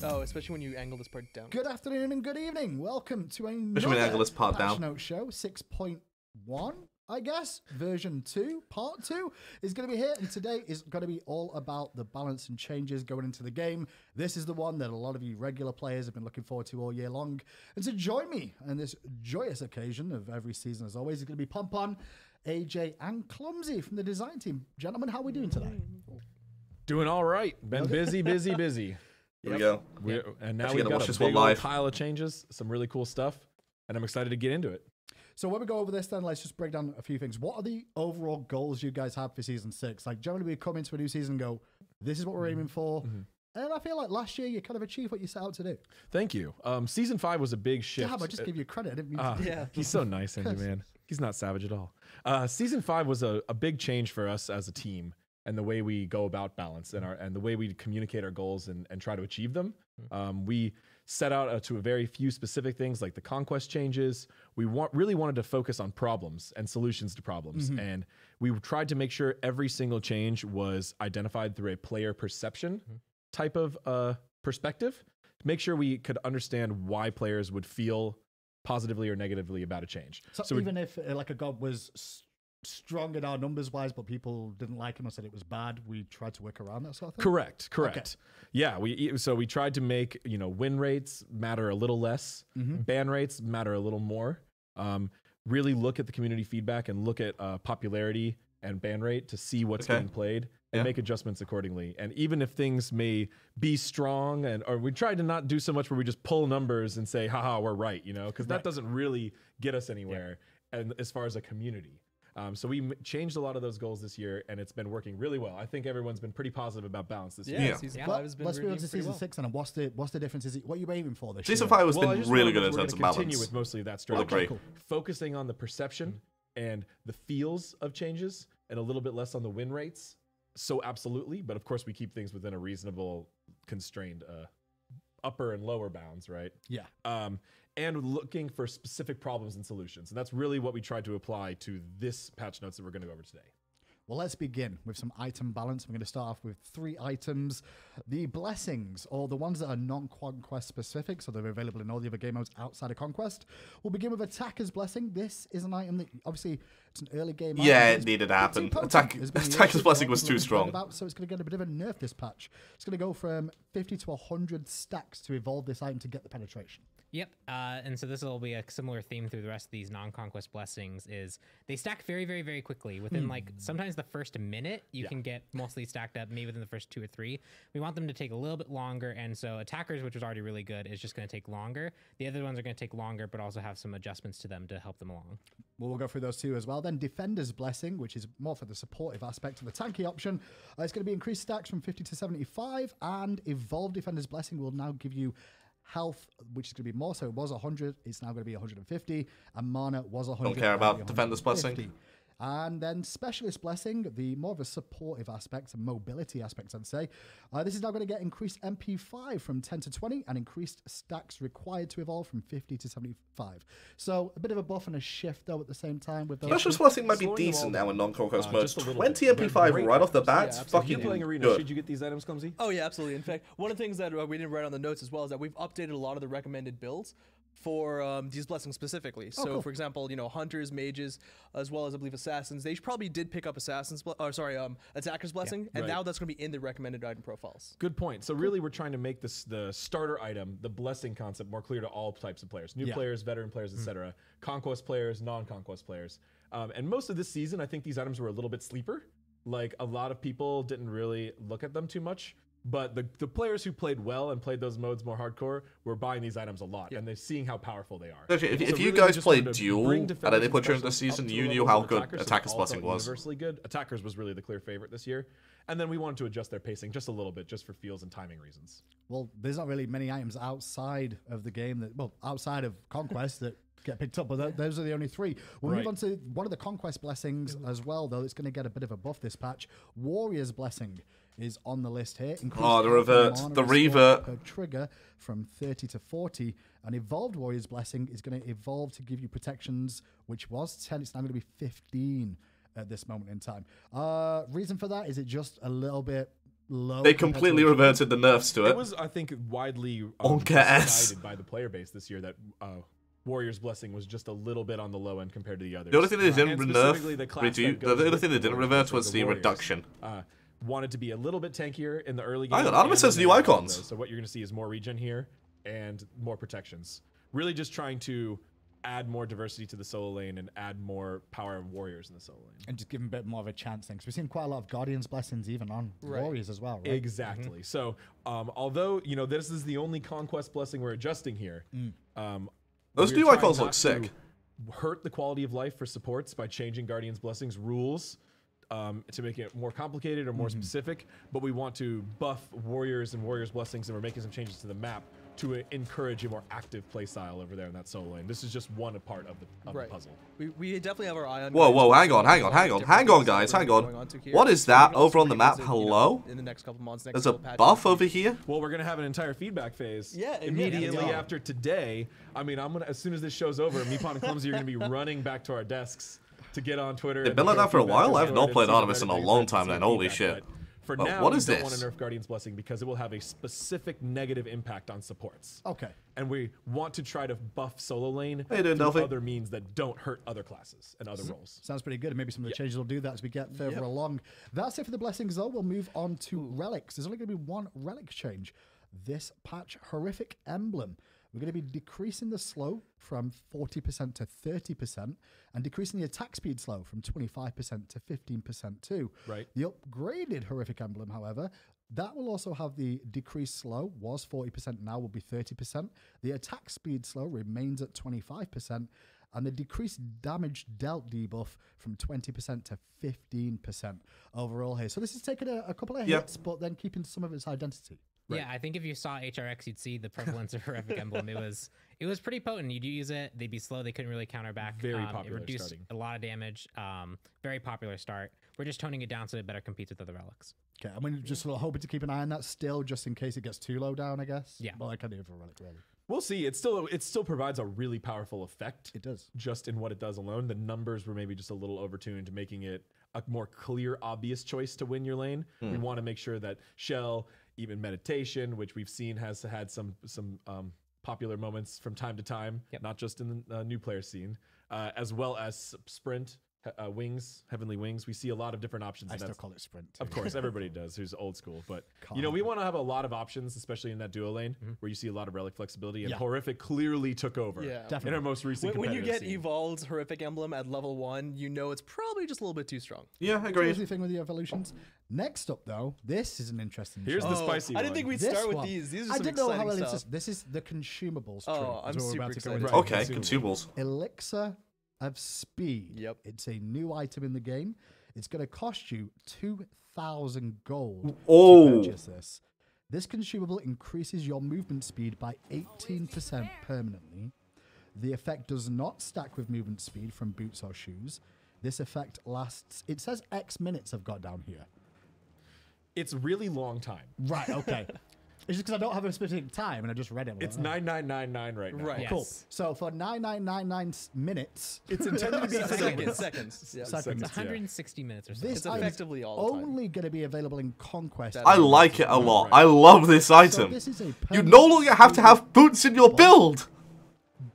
Oh, especially when you angle this part down. Good afternoon and good evening. Welcome to Especially when you angle this part Patch down. Note Show 6.1, I guess. Version 2, part 2 is going to be here. And today is going to be all about the balance and changes going into the game. This is the one that a lot of you regular players have been looking forward to all year long. And to join me on this joyous occasion of every season, as always, is going to be Pompon, AJ, and Clumsy from the design team. Gentlemen, how are we doing today? Doing all right. Been busy. Here we go. And now Actually we've gonna got watch a this big one old live. pile of changes, some really cool stuff, and I'm excited to get into it. So when we go over this, then let's just break down a few things. What are the overall goals you guys have for season 6? Like, generally, we come into a new season and go, this is what we're aiming for. And I feel like last year you kind of achieved what you set out to do. Thank you. Season 5 was a big shift. Damn, I just give you credit. I didn't mean to. Yeah. He's so nice, Andrew, man. He's not savage at all. Season 5 was a big change for us as a team and the way we go about balance and the way we communicate our goals and try to achieve them. We set out to a very few specific things like the conquest changes. We really wanted to focus on problems and solutions to problems. And we tried to make sure every single change was identified through a player perception type of perspective to make sure we could understand why players would feel positively or negatively about a change. So even if like a god was strong in our numbers wise, but people didn't like him or said it was bad, we tried to work around that sort of thing? Correct. Okay. Yeah, we tried to make, win rates matter a little less, ban rates matter a little more. Really look at the community feedback and look at popularity and ban rate to see what's getting played and make adjustments accordingly. And even if things may be strong or we tried to not do so much where we just pull numbers and say, haha, we're right, because that doesn't really get us anywhere and as far as a community. So we changed a lot of those goals this year, and it's been working really well. I think everyone's been pretty positive about balance this year. Season Well, 5 has been let's move on to redeemed pretty season well. 6 and what's the differences? What are you aiming for this Season year? 5 has I been just really wanted good in we're terms of gonna continue balance. with mostly that strategy. great. Cool. Focusing on the perception and the feels of changes and a little bit less on the win rates. So absolutely, but of course we keep things within a reasonable constrained upper and lower bounds, right? Yeah. And looking for specific problems and solutions. And that's really what we tried to apply to this patch notes that we're going to go over today. Well, let's begin with some item balance. We're going to start off with 3 items. The blessings, or the ones that are non-conquest specific, so they're available in all the other game modes outside of Conquest. We'll begin with Attacker's Blessing. This is an item that, obviously, it's an early game Yeah, item. it It's needed to pretty happen. potent. It's been Attacker's years Blessing before, was too people strong. about, so it's going to get a bit of a nerf this patch. It's going to go from 50 to 100 stacks to evolve this item to get the penetration. Yep, and so this will be a similar theme through the rest of these non-conquest blessings. Is they stack very, very, very quickly. Within like sometimes the first minute, you can get mostly stacked up. Maybe within the first 2 or 3. We want them to take a little bit longer, and so attackers, which was already really good, is just going to take longer. The other ones are going to take longer, but also have some adjustments to them to help them along. Well, we'll go through those 2 as well. Then Defender's Blessing, which is more for the supportive aspect of the tanky option. It's going to be increased stacks from 50 to 75, and Evolved Defender's Blessing will now give you health, which is going to be more. So it was 100, it's now going to be 150, and mana was 100. Don't care now about it'll be Defender's 150. Blessing. And then Specialist Blessing, the more of a supportive aspect, a mobility aspect, I'd say. This is now going to get increased MP5 from 10 to 20 and increased stacks required to evolve from 50 to 75. So a bit of a buff and a shift, though, at the same time. With those Specialist two. Blessing might be Slowing them decent all now in non-conquest mode. just a little 20 bit. MP5 They're great right off the items. bat, Yeah, it's absolutely. If you're playing fucking Arena, good. should you get these items, Clumsy? Oh yeah, absolutely. In fact, one of the things that we didn't write on the notes as well is that we've updated a lot of the recommended builds for these blessings specifically. So, cool. for example, hunters, mages, as well as I believe assassins. They probably did pick up Attacker's Blessing, and right. now that's going to be in the recommended item profiles. Good point. So really, we're trying to make this the starter item, the blessing concept, more clear to all types of players: new players, veteran players, etc., conquest players, non-conquest players. And most of this season, I think these items were a little bit sleeper. Like a lot of people didn't really look at them too much. But the players who played well and played those modes more hardcore were buying these items a lot, and they're seeing how powerful they are. Actually, if So you really, we guys just played wanted to Duel bring at defenders any point during and the specialists season, up to you the knew levels how of good attackers, so Attacker's all Blessing felt was. universally good. Attackers was really the clear favorite this year, and then we wanted to adjust their pacing just a little bit, just for feels and timing reasons. Well, there's not really many items outside of the game outside of Conquest that get picked up, but those are the only 3. We'll move Right. on to one of the Conquest Blessings as well, though. It's going to get a bit of a buff this patch. Warrior's Blessing is on the list here. Increased Oh, the health and revert. mana The restore revert. per trigger from 30 to 40. An Evolved Warrior's Blessing is going to evolve to give you protections, which was 10. It's now going to be 15 at this moment in time. Reason for that is it just a little bit low. They compared to completely what you- reverted the nerfs to It it. was, I think, widely Onka S. decided by the player base this year that Warrior's Blessing was just a little bit on the low end compared to the others. The only thing they didn't And specifically the nerf, class that the goes only with thing they didn't Warriors, revert so was the Warriors, reduction. Wanted to be a little bit tankier in the early game. Hang on, Artemis and has then new they added icons. those. So what you're going to see is more regen here and more protections. Really just trying to add more diversity to the solo lane and add more power of warriors in the solo lane. And just give them a bit more of a chance thing. Because we've seen quite a lot of Guardian's Blessings even on Warriors as well, right? Exactly. So although, this is the only Conquest Blessing we're adjusting here, Those we're new trying icons not look sick. to hurt the quality of life for supports by changing Guardian's Blessings rules to make it more complicated or more specific, but we want to buff Warriors and Warriors Blessings, and we're making some changes to the map to encourage a more active play style over there in that solo lane. This is just one part of the puzzle. We definitely have our eye on. Whoa, Guardians, hang on, so hang on, there's hang on, different hang on, things guys, that hang we're on. going to here. What is So we that can also over on the map? revisit, Hello? in the next couple months, next There's a couple patches. buff over here? Well, we're gonna have an entire feedback phase. Yeah, Immediately yeah. after today. I mean, I'm gonna as soon as this show's over, Meepon and Clumsy are gonna be running back to our desks to get on Twitter. They've and been like show that for a feedback while? to I've Discord not and played see the Artemis in a Reddit long things time and then, see holy feedback, shit. but for But now, what we is don't want this? to nerf Guardian's Blessing because it will have a specific negative impact on supports. Okay. And we want to try to buff solo lane How you doing, through Delphi? other means that don't hurt other classes and other roles. Sounds pretty good. And maybe some of the changes will do that as we get further along. That's it for the blessings, though. We'll move on to relics. There's only going to be one relic change. This patch, Horrific Emblem. We're going to be decreasing the slow from 40% to 30% and decreasing the attack speed slow from 25% to 15% too. Right. The upgraded Horrific Emblem, however, that will also have the decreased slow, was 40%, now will be 30%. The attack speed slow remains at 25%, and the decreased damage dealt debuff from 20% to 15% overall here. So this is taking a couple of hits, but then keeping some of its identity. Yeah, I think if you saw HRX, you'd see the prevalence of Horrific Emblem. It was pretty potent. You'd use it, they'd be slow, they couldn't really counter back. Very It popular reduced starting. a lot of damage. Very popular start. We're just toning it down so it better competes with other relics. Okay, I'm mean, just sort of hoping to keep an eye on that still, just in case it gets too low down, I guess. Yeah. Well, I can do it for a relic, really. We'll see. It still provides a really powerful effect. It does. Just in what it does alone. The numbers were maybe just a little overtuned, making it a more clear, obvious choice to win your lane. We want to make sure that Shell, even Meditation, which we've seen has had some popular moments from time to time, not just in the new player scene, as well as Sprint, Wings, Heavenly Wings. We see a lot of different options. I and still that's- call it sprint. Of course, everybody does who's old school. But, we want to have a lot of options, especially in that duo lane where you see a lot of relic flexibility. And Yeah. Horrific clearly took over Yeah. in Definitely. our most recent When you competitive get scene. Evolved's Horrific Emblem at level 1, you know it's probably just a little bit too strong. Yeah, Crazy agreed. thing with the evolutions. Next up, though, this is an interesting Here's choice. the spicy I didn't one. think we'd This start with one. these. These are I some didn't know how exciting well stuff. it's this is the consumables tree. Oh, is I'm what we're super about to go excited. into. Okay, Consumables. consumables. Elixir of Speed. Yep. It's a new item in the game. It's going to cost you 2,000 gold Oh. to purchase this. This consumable increases your movement speed by 18% permanently. The effect does not stack with movement speed from boots or shoes. This effect lasts, it says X minutes I've got down here. It's really long time. Right, okay. It's just because I don't have a specific time and I just read it. It's 9999 right now. Right. Yes. Cool. So for 9999 minutes, It's intended to be Seconds. Seconds. Yeah. Seconds. It's 160 minutes or so. this It's item is effectively all the time. only going to be available in Conquest. I like it a lot. Right. I love this So item. this is a You permanent no longer have to speed, have boots in your build.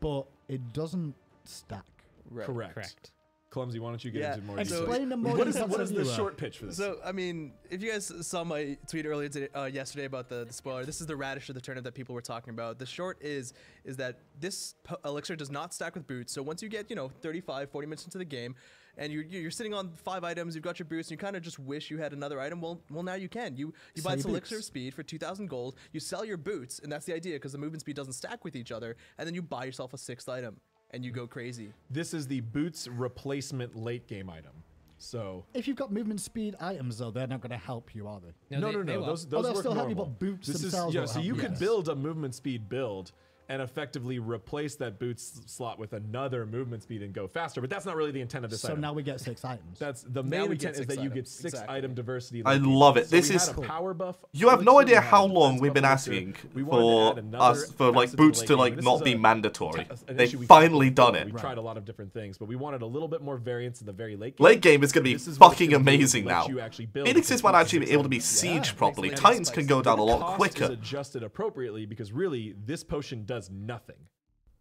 but it doesn't stack. Right. Correct. Clumsy, why don't you get Yeah, into more and detail? Explain the more What is details what of is the you, short pitch for this? So, I mean, if you guys saw my tweet earlier today, yesterday about the spoiler, this is the radish of the turnip that people were talking about. The short is that this elixir does not stack with boots. So once you get, 35, 40 minutes into the game, and you're sitting on 5 items, you've got your boots, and you kind of just wish you had another item. Well, now you can. You buy Sell this your elixir of boots. speed for 2,000 gold. You sell your boots, and that's the idea because the movement speed doesn't stack with each other. And then you buy yourself a 6th item, and you go crazy. This is the boots replacement late game item. So If you've got movement speed items, though, they're not going to help you, are they? no, they will. Those they'll work still help you, normal. but boots This is themselves yeah. won't So help you you. could Yes. build a movement speed build and effectively replace that boots slot with another movement speed and go faster. But that's not really the intent of this So item. now we get 6 items. That's the Now main we get intent is 6 that you get items. 6 Exactly. item diversity. I late love game. it. So This we is- had a power buff. You have no elixir, idea we how had a long defense we've been buff asking elixir. We wanted to for add another us for like facet to the boots late to game, like and this not is be a- mandatory. an They've issue we finally faced done before. it. We tried a lot of different things, but we wanted a little bit more variance in the very late game. Late game is going to be This is what it's fucking gonna do, amazing let now. you actually build Phoenixes because might boots actually is be able to be exciting. sieged properly. late game Titans spikes. can go down a lot Cost quicker. is adjusted appropriately because really this potion does nothing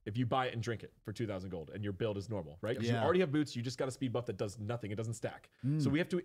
if you buy it and drink it for 2,000 gold and your build is normal, right? 'Cause you Yeah. already have boots, you just got a speed buff that does nothing. It doesn't stack. So we have to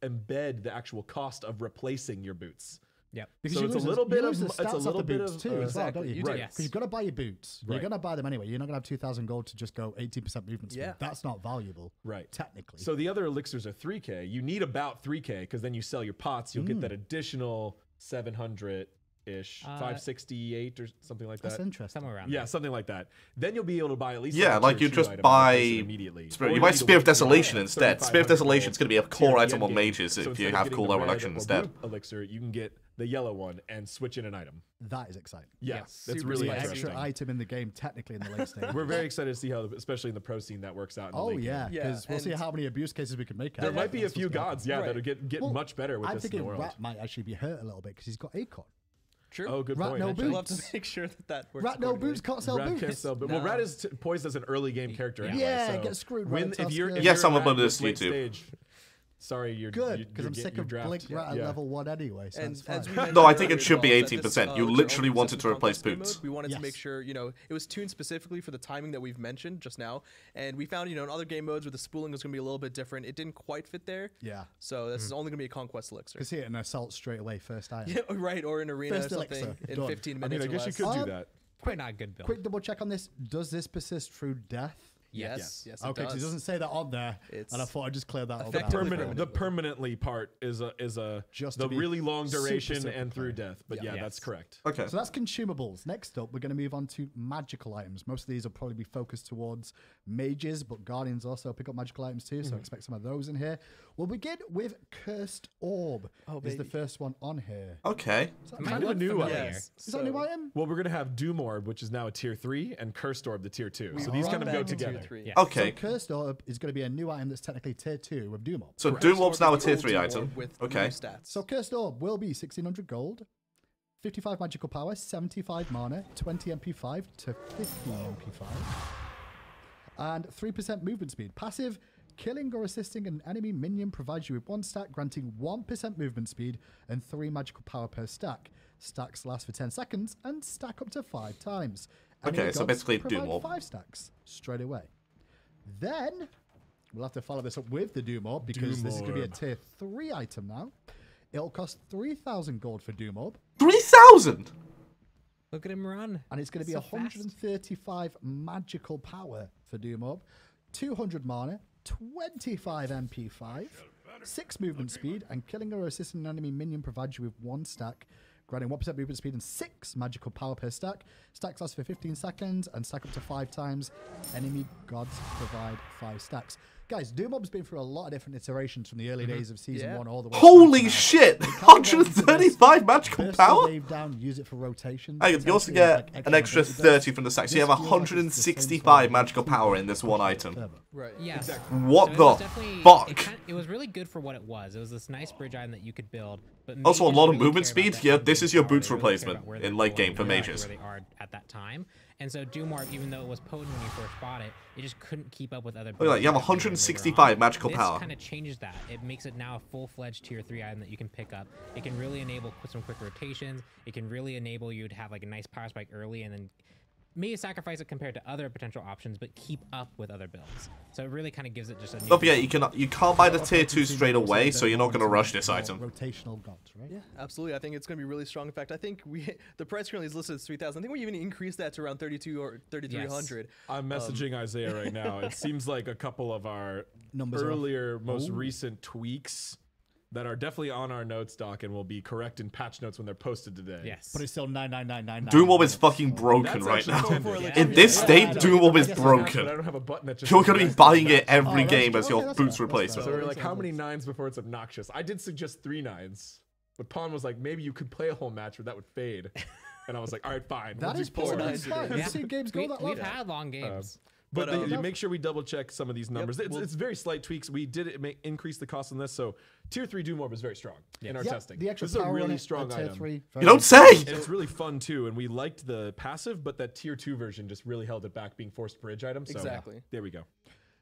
embed the actual cost of replacing your boots. Yep. Because So you it's a lose little you bit lose of- the it's a stats off little the bit boots of, too, as well, exactly, don't you? you do. Right. Because you've got to buy your boots. You're Right. going to buy them anyway. You're not going to have 2,000 gold to just go 18% movement speed. Yeah. That's not valuable, Right. technically. So the other elixirs are 3k. You need about 3k because then you sell your pots, you'll get that additional 700-ish, 568 or something like That's that. interesting. Somewhere around. Yeah, something like that. Then you'll be able to buy at least Yeah, a like tier you 2 just item and buy replace it immediately. Spirit- Or you buy need to Spear of wait for Desolation the instead. Spear of 3,500 Desolation is going to be a gold core to item the on end game. mages So if instead you of have getting cooldown the red reduction or instead. blue elixir, you can get the yellow one and switch in an item. That is exciting. Yes, that's super really The spicy. extra interesting. item in the game, technically, in the late stage. We're very excited to see how, especially in the pro scene, that works out. In the Oh, late game. yeah. Yeah, Because we'll see and- how many abuse cases we can make out There of might it. be a That's few what's going on. gods, yeah, Right. that'll get Well, much better with I'm this in the thinking world. Rat might actually be hurt a little bit because he's got Acon. True. Oh, good Rat point. no actually. We'll have to boots. make sure that works. Rat no accordingly. boots can't sell Rat boots. can't sell, but well, No. Rat is poised as an early game character. Anyway, Yeah, so it gets screwed when, right if you're, at if Yes, you're I'm at uploading this this to late YouTube. stage, sorry, you're Good, you- because you're I'm get- sick your of draft. Blink Rat at Yeah. level 1 anyway, so And it's fine. as we mentioned No, I think earlier it should as be well, is that 18%. this, You elixir literally only wanted exists to in replace conquest game boots. mode. We wanted to Yes. make sure, it was tuned specifically for the timing that we've mentioned just now. And we found, in other game modes where the spooling was going to be a little bit different, it didn't quite fit there. Yeah. So this is only going to be a conquest elixir. Because here, an assault straight away, first item. Yeah, right, or an arena First or something elixir, in done. 15 I minutes mean, I guess or you less. could do that. Probably not a good build. Quick double check on this. Does this persist through death? Yes, yes, it Okay, because it does. doesn't say that on there, It's and I thought I'd just clear that all effectively down. The permanently part is a Just the to be really long super duration simple and through player. death. But Yeah. yeah, Yes. that's correct. Okay. So that's consumables. Next up, we're going to move on to magical items. Most of these will probably be focused towards mages, but guardians also pick up magical items too, so expect some of those in here. We'll begin with Cursed Orb. Is the baby. first one on here. Okay. Might Kind of a look new familiar. item. Yes. Is that a new item? Well, we're gonna have Doom Orb, which is now a tier 3, and Cursed Orb, the tier 2. So We these brought kind of that go into tier together. 3. Yeah. Okay. So Cursed Orb is going to be a new item that's technically tier 2 with Doom Orb. So Cursed Doom Orb's Orb now a is the tier old 3 Doom item. Orb with Okay. new stats. So Cursed Orb will be 1600 gold, 55 magical power, 75 mana, 20 MP5 to 15 MP5, and 3% movement speed. Passive, killing or assisting an enemy minion provides you with 1 stack, granting 1% movement speed and 3 magical power per stack. Stacks last for 10 seconds and stack up to 5 times. Enemy Okay, so gods basically provide Doom Orb. 5 stacks straight away. Then we'll have to follow this up with the Doom Orb because Doom this is going to be a Orb. tier 3 item now. It'll cost 3,000 gold for Doom Orb, 3,000! Look at him run. and it's going to be So fast. 135 magical power for Doom Orb, 200 mana, 25 MP5, 6 movement speed, and killing or assisting an enemy minion provides you with 1 stack, granting 1% movement speed and 6 magical power per stack. Stacks last for 15 seconds and stack up to 5 times. Enemy gods provide 5 stacks. Guys, Doom Orb's been through a lot of different iterations from the early days of Season Yeah. 1 all the way Holy to now. shit! You can't go into this 135 magical burst the power? wave down, use it for rotation. Hey, you also Potentially, get like, an extra ability 30 dice. from the stack, so you This have feels like it's the same sort 165 of magical thing, power but in this push one it item. further. Right. Yes. What So it the was definitely- fuck? It was really good for what it was. It was this nice bridge item that you could build. But Also, a mages lot of really movement care about speed. that Yeah, end this game is your power. boots They really care replacement about where in they're late game going for and mages. where they are at that time. And so Doom Orb, even though it was potent when you first bought it, it just couldn't keep up with other. at that, you have builds that were later 165 on. magical this power. kind of changes that. It makes it now a full-fledged tier 3 item that you can pick up. It can really enable some quick rotations. It can really enable you to have like a nice power spike early and then maybe sacrifice it compared to other potential options, but keep up with other builds. So it really kind of gives it just a new. Don't forget, you can't buy the tier 2 Opportunity straight to away, use so you're not going to rush this more item. Rotational gods, right? Yeah, absolutely. I think it's going to be really strong. In fact, I think the price currently is listed as 3,000. I think we even increased that to around 32 or 3,300. I'm messaging Isaiah right now. It seems like a couple of our Numbers are off. earlier, most recent tweaks that are definitely on our notes doc and will be correct in patch notes when they're posted today. Yes. But it's still 99999. Doom Orb is fucking broken That's right actually now. intended. In this Yeah, state, I know. Doom Orb is I guess it's But I broken. don't have a button that just. You're going to be says buying it Oh, every that's game true. as Okay, your that's boots fair, that's replacement. So fair. we're like, how many 9s before it's obnoxious? I did suggest 3 9s, but Pawn was like, maybe you could play a whole match, but that would fade. And I was like, all right, fine. That we'll is do 4. possible. It's fine. We've seen games go that long. We've had long games. But But, you make sure we double check some of these numbers. well- It's very slight tweaks. We did increase the cost on this. So tier 3 Doom Orb is very strong in our Yeah, testing. the extra this is a power on really it, strong tier item. 3. You don't say. And it's really fun too. And we liked the passive, but that tier 2 version just really held it back, being forced bridge item. So Exactly. there we go.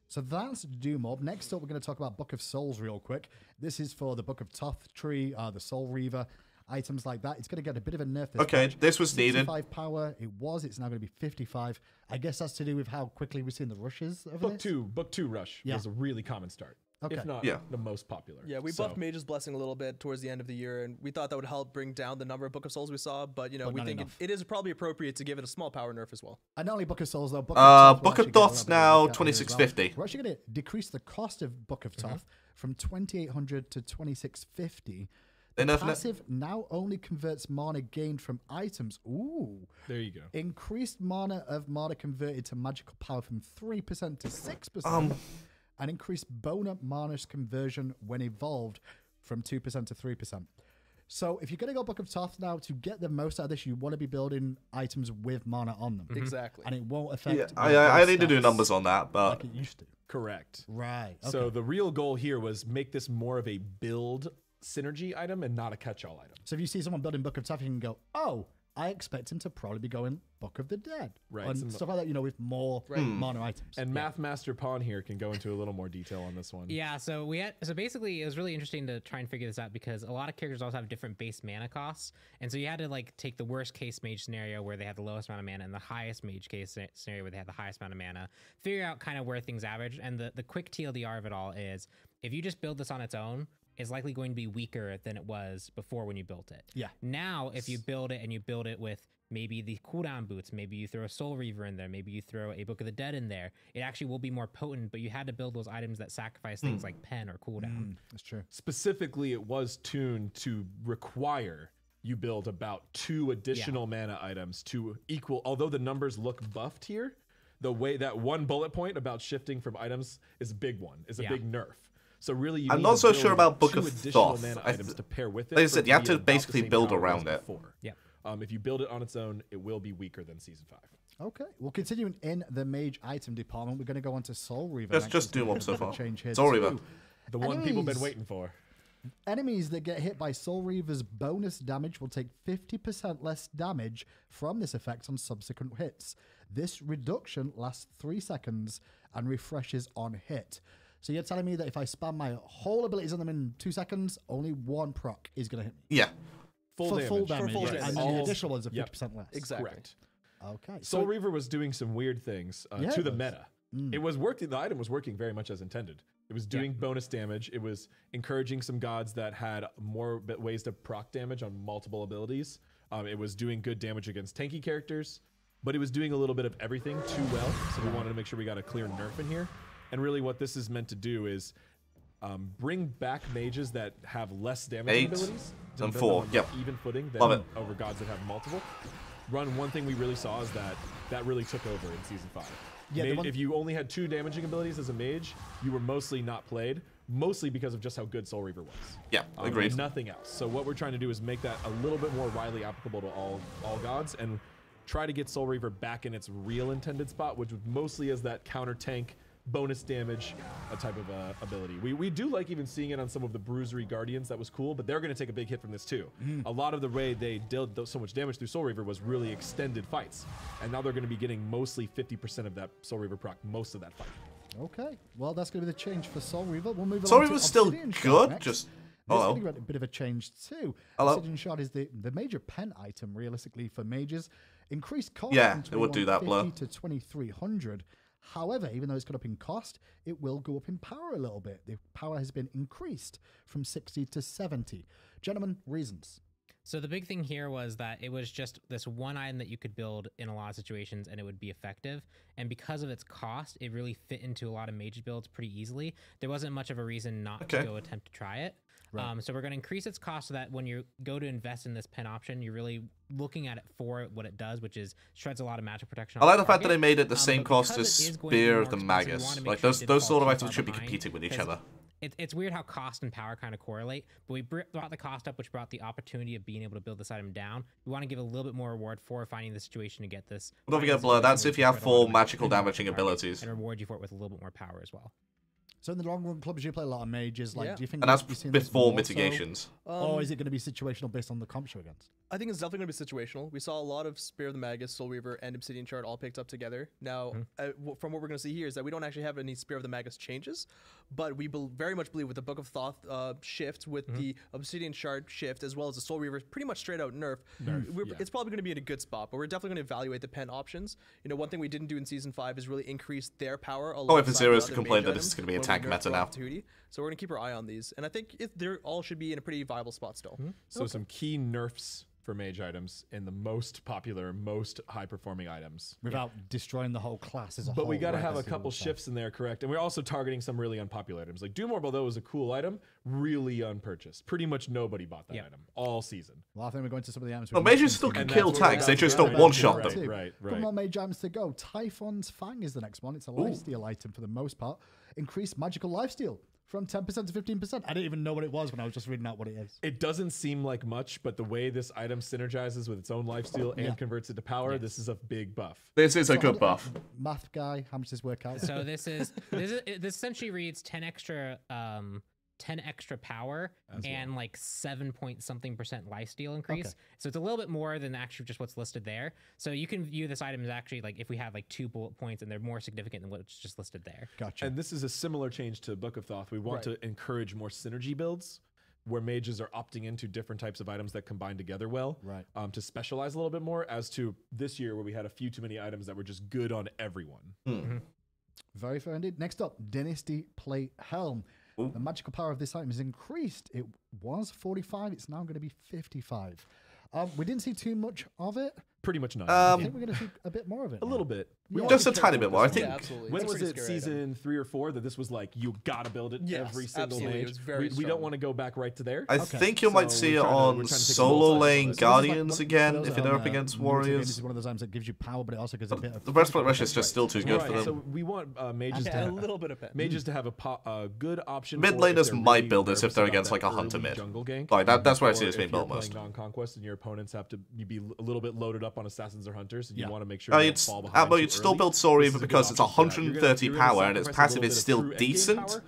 So that's Doom Orb. Next up, we're going to talk about Book of Souls real quick. This is for the Book of Toth tree, the Soul Reaver, items like that. It's going to get a bit of a nerf this Okay, patch. this was needed. 65 power. It's now going to be 55. I guess that's to do with how quickly we've seen the rushes over Book this. 2 rush Yeah. was a really common start. Okay. If not Yeah. the most popular. Yeah, we So- buffed Mage's Blessing a little bit towards the end of the year, and we thought that would help bring down the number of Book of Souls we saw. But But we not think enough. it is probably appropriate to give it a small power nerf as well. And not only Book of Souls, though. Book of Thoth's now 2650. We're actually going to decrease the cost of Book of Thoth from 2800 to 2650. The Enough. passive now only converts mana gained from items. Ooh. There you go. Increased mana of mana converted to magical power from 3% to 6%. And increased bona mana's conversion when evolved from 2% to 3%. So if you're going to go Book of Thoth now, to get the most out of this, you want to be building items with mana on them. Exactly. And it won't affect... Yeah, your I base need to do stats numbers on that, but like it used to. Correct. Right. Okay. So the real goal here was make this more of a build synergy item and not a catch-all item. So if you see someone building Book of Thoth, you can go, oh, I expect him to probably be going Book of the Dead. Right, And some- stuff like that, with more mana items. And Math Master Pawn here can go into a little more detail on this one. Yeah, so basically it was really interesting to try and figure this out because a lot of characters also have different base mana costs, and so you had to take the worst case mage scenario where they had the lowest amount of mana and the highest mage case scenario where they had the highest amount of mana, figure out kind of where things average. And the quick TLDR of it all is if you just build this on its own, it's likely going to be weaker than it was before when you built it. Yeah. Now, if you build it and you build it with maybe the cooldown boots, maybe you throw a Soul Reaver in there, maybe you throw a Book of the Dead in there, it actually will be more potent, but you had to build those items that sacrifice things like pen or cooldown. That's true. Specifically, it was tuned to require you build about 2 additional mana items to equal, although the numbers look buffed here, the way that one bullet point about shifting from items is a big one, is a Yeah. big nerf. So really, you I'm need not to so build sure about Book 2 of additional Thoth. mana items to pair with it. like I for said, it you to have be to about the basically same build power it was around it. before. Yeah. If you build it on its own, it will be weaker than Season 5. Okay. Well, continuing in the mage item department, we're going to go on to Soul Reaver. That's next. just There's Doom a Orb bit so of a far. change here Soul Reaver. too. The one people have been Enemies. waiting for. Enemies that get hit by Soul Reaver's bonus damage will take 50% less damage from this effect on subsequent hits. This reduction lasts 3 seconds and refreshes on hit. So you're telling me that if I spam my whole abilities on them in 2 seconds, only 1 proc is going to hit me? Yeah. Full For damage. full damage. full yeah. damage. And then the All- additional ones are 50% Yep. less. Exactly. Correct. Okay. Soul Reaver was doing some weird things Yeah, to it the was. meta. It was working. The item was working very much as intended. It was doing bonus damage. It was encouraging some gods that had more ways to proc damage on multiple abilities. It was doing good damage against tanky characters, but it was doing a little bit of everything too well. So we wanted to make sure we got a clear nerf in here. And really, what this is meant to do is bring back mages that have less damage 8 abilities to and put them 4. on Yep. even footing than Love it. over gods that have multiple. One thing we really saw is that really took over in Season 5. Yeah, the Mage- one- if you only had 2 damaging abilities as a mage, you were mostly not played, mostly because of just how good Soul Reaver was. Yeah, And agreed. nothing else. So what we're trying to do is make that a little bit more widely applicable to all gods and try to get Soul Reaver back in its real intended spot, which was mostly as that counter tank bonus damage type of ability. We do like even seeing it on some of the Bruisery Guardians. That was cool, but they're going to take a big hit from this too. A lot of the way they dealt so much damage through Soul Reaver was really extended fights, and now they're going to be getting mostly 50% of that Soul Reaver proc most of that fight. Okay. Well, that's going to be the change for Soul Reaver. We'll move Soul on to Reaver's still Obsidian Shard good, next. just... This is Hello. going to be a bit of a change too. Hello. Obsidian Shard is the major pen item, realistically, for mages. Increased cost Yeah, from it would do that, Blur. 2150 to 2300. However, even though it's gone up in cost, it will go up in power a little bit. The power has been increased from 60 to 70. Gentlemen, reasons. So the big thing here was that it was just this one item that you could build in a lot of situations and it would be effective. And because of its cost, it really fit into a lot of mage builds pretty easily. There wasn't much of a reason not to Okay. go attempt to try it. So we're going to increase its cost so that when you go to invest in this pen option, you're really looking at it for what it does, which is shreds a lot of magic protection. I on like the fact that they target. made it the same But cost because as it is going to be Spear more of the expensive, we Magus. wanna make Like sure it those didn't sort of fall too items far should be behind, competing with each 'cause other. it's weird how cost and power kind of correlate, but we brought the cost up, which brought the opportunity of being able to build this item down. We want to give a little bit more reward for finding the situation to get this. Don't forget, Blur, that's if you have full magical damaging abilities. And reward you for it with a little bit more power as well. So in the long run, clubs, you play a lot of mages. Like, Yeah. do you think And that's we'll be seeing this before more so? mitigations. Or is it going to be situational based on the comps you're against? I think it's definitely going to be situational. We saw a lot of Spear of the Magus, Soul Reaver, and Obsidian Shard all picked up together. Now, from what we're going to see here is that we don't actually have any Spear of the Magus changes, but we very much believe with the Book of Thoth shift, with the Obsidian Shard shift, as well as the Soul Reaver pretty much straight out nerf, it's probably going to be in a good spot, but we're definitely going to evaluate the pen options. You know, one thing we didn't do in Season 5 is really increase their power. Oh, if Zero's complained that this is going to be a tank meta now. So we're going to keep our eye on these, and I think they all should be in a pretty viable spot still. So some key nerfs for mage items in the most popular, most high-performing items. Without destroying the whole class as a whole. But we got to right? have a That's the couple other side. shifts in there, correct? And we're also targeting some really unpopular items. Like Doom Orb, although it was a cool item, really unpurchased. Pretty much nobody bought that item all season. Well, I think we're going to some of the items. Well, we've mages mentioned still too. can And kill that's what we're tanks, they about just to don't do. one-shot Right, them. right. Couple more mage items to go. Typhon's Fang is the next one. It's a lifesteal item for the most part. Increased magical lifesteal from 10% to 15%. I didn't even know what it was when I was just reading out what it is. It doesn't seem like much, but the way this item synergizes with its own lifesteal and converts it to power, this is a big buff. This is a So, good buff. Math guy, how much does this work out? So this essentially reads 10 extra power and like 7 point something % lifesteal increase. Okay. So it's a little bit more than actually just what's listed there. So you can view this item as actually like if we have like 2 bullet points and they're more significant than what's just listed there. Gotcha. And this is a similar change to Book of Thoth. We want Right. to encourage more synergy builds where mages are opting into different types of items that combine together well, Right. To specialize a little bit more, as to this year where we had a few too many items that were just good on everyone. Very fair indeed. Next up, Dynasty Plate Helm. The magical power of this item is increased. It was 45. It's now going to be 55. We didn't see too much of it. Pretty much none. I think we're going to see a bit more of it. a little bit. We Just wanted a to tiny careful bit with more. I this think Yeah, absolutely. When It's a was pretty it, scary item. season 3 or 4, that this was like, you gotta build it Yes, every single absolutely. It mage? was very we don't strong. want to go back right to there. I think you might So see it we're trying to- we're on trying to take solo both sides lane of this. Guardians again For those if that you're are up against new to the game, warriors. This is one of those items that gives you power, but it also gives a bit of The breastplate rush is just still too good for Right, so them. we want mages Yeah, a to little bit of pen. mages to have a good option. Mid for if laners they're might really build this if nervous they're about against that like a hunter early mid. jungle gank. Like that's where I see Or this being if you're built most. playing non-conquest and your opponents have to be a little bit loaded up on assassins or hunters, and you Yeah. want to make sure you don't It's fall behind but too you'd still early. build Soul This Reaver is a good because it's option for that. 130 You're gonna power and its sacrifice a passive little is bit of still true endgame decent. power,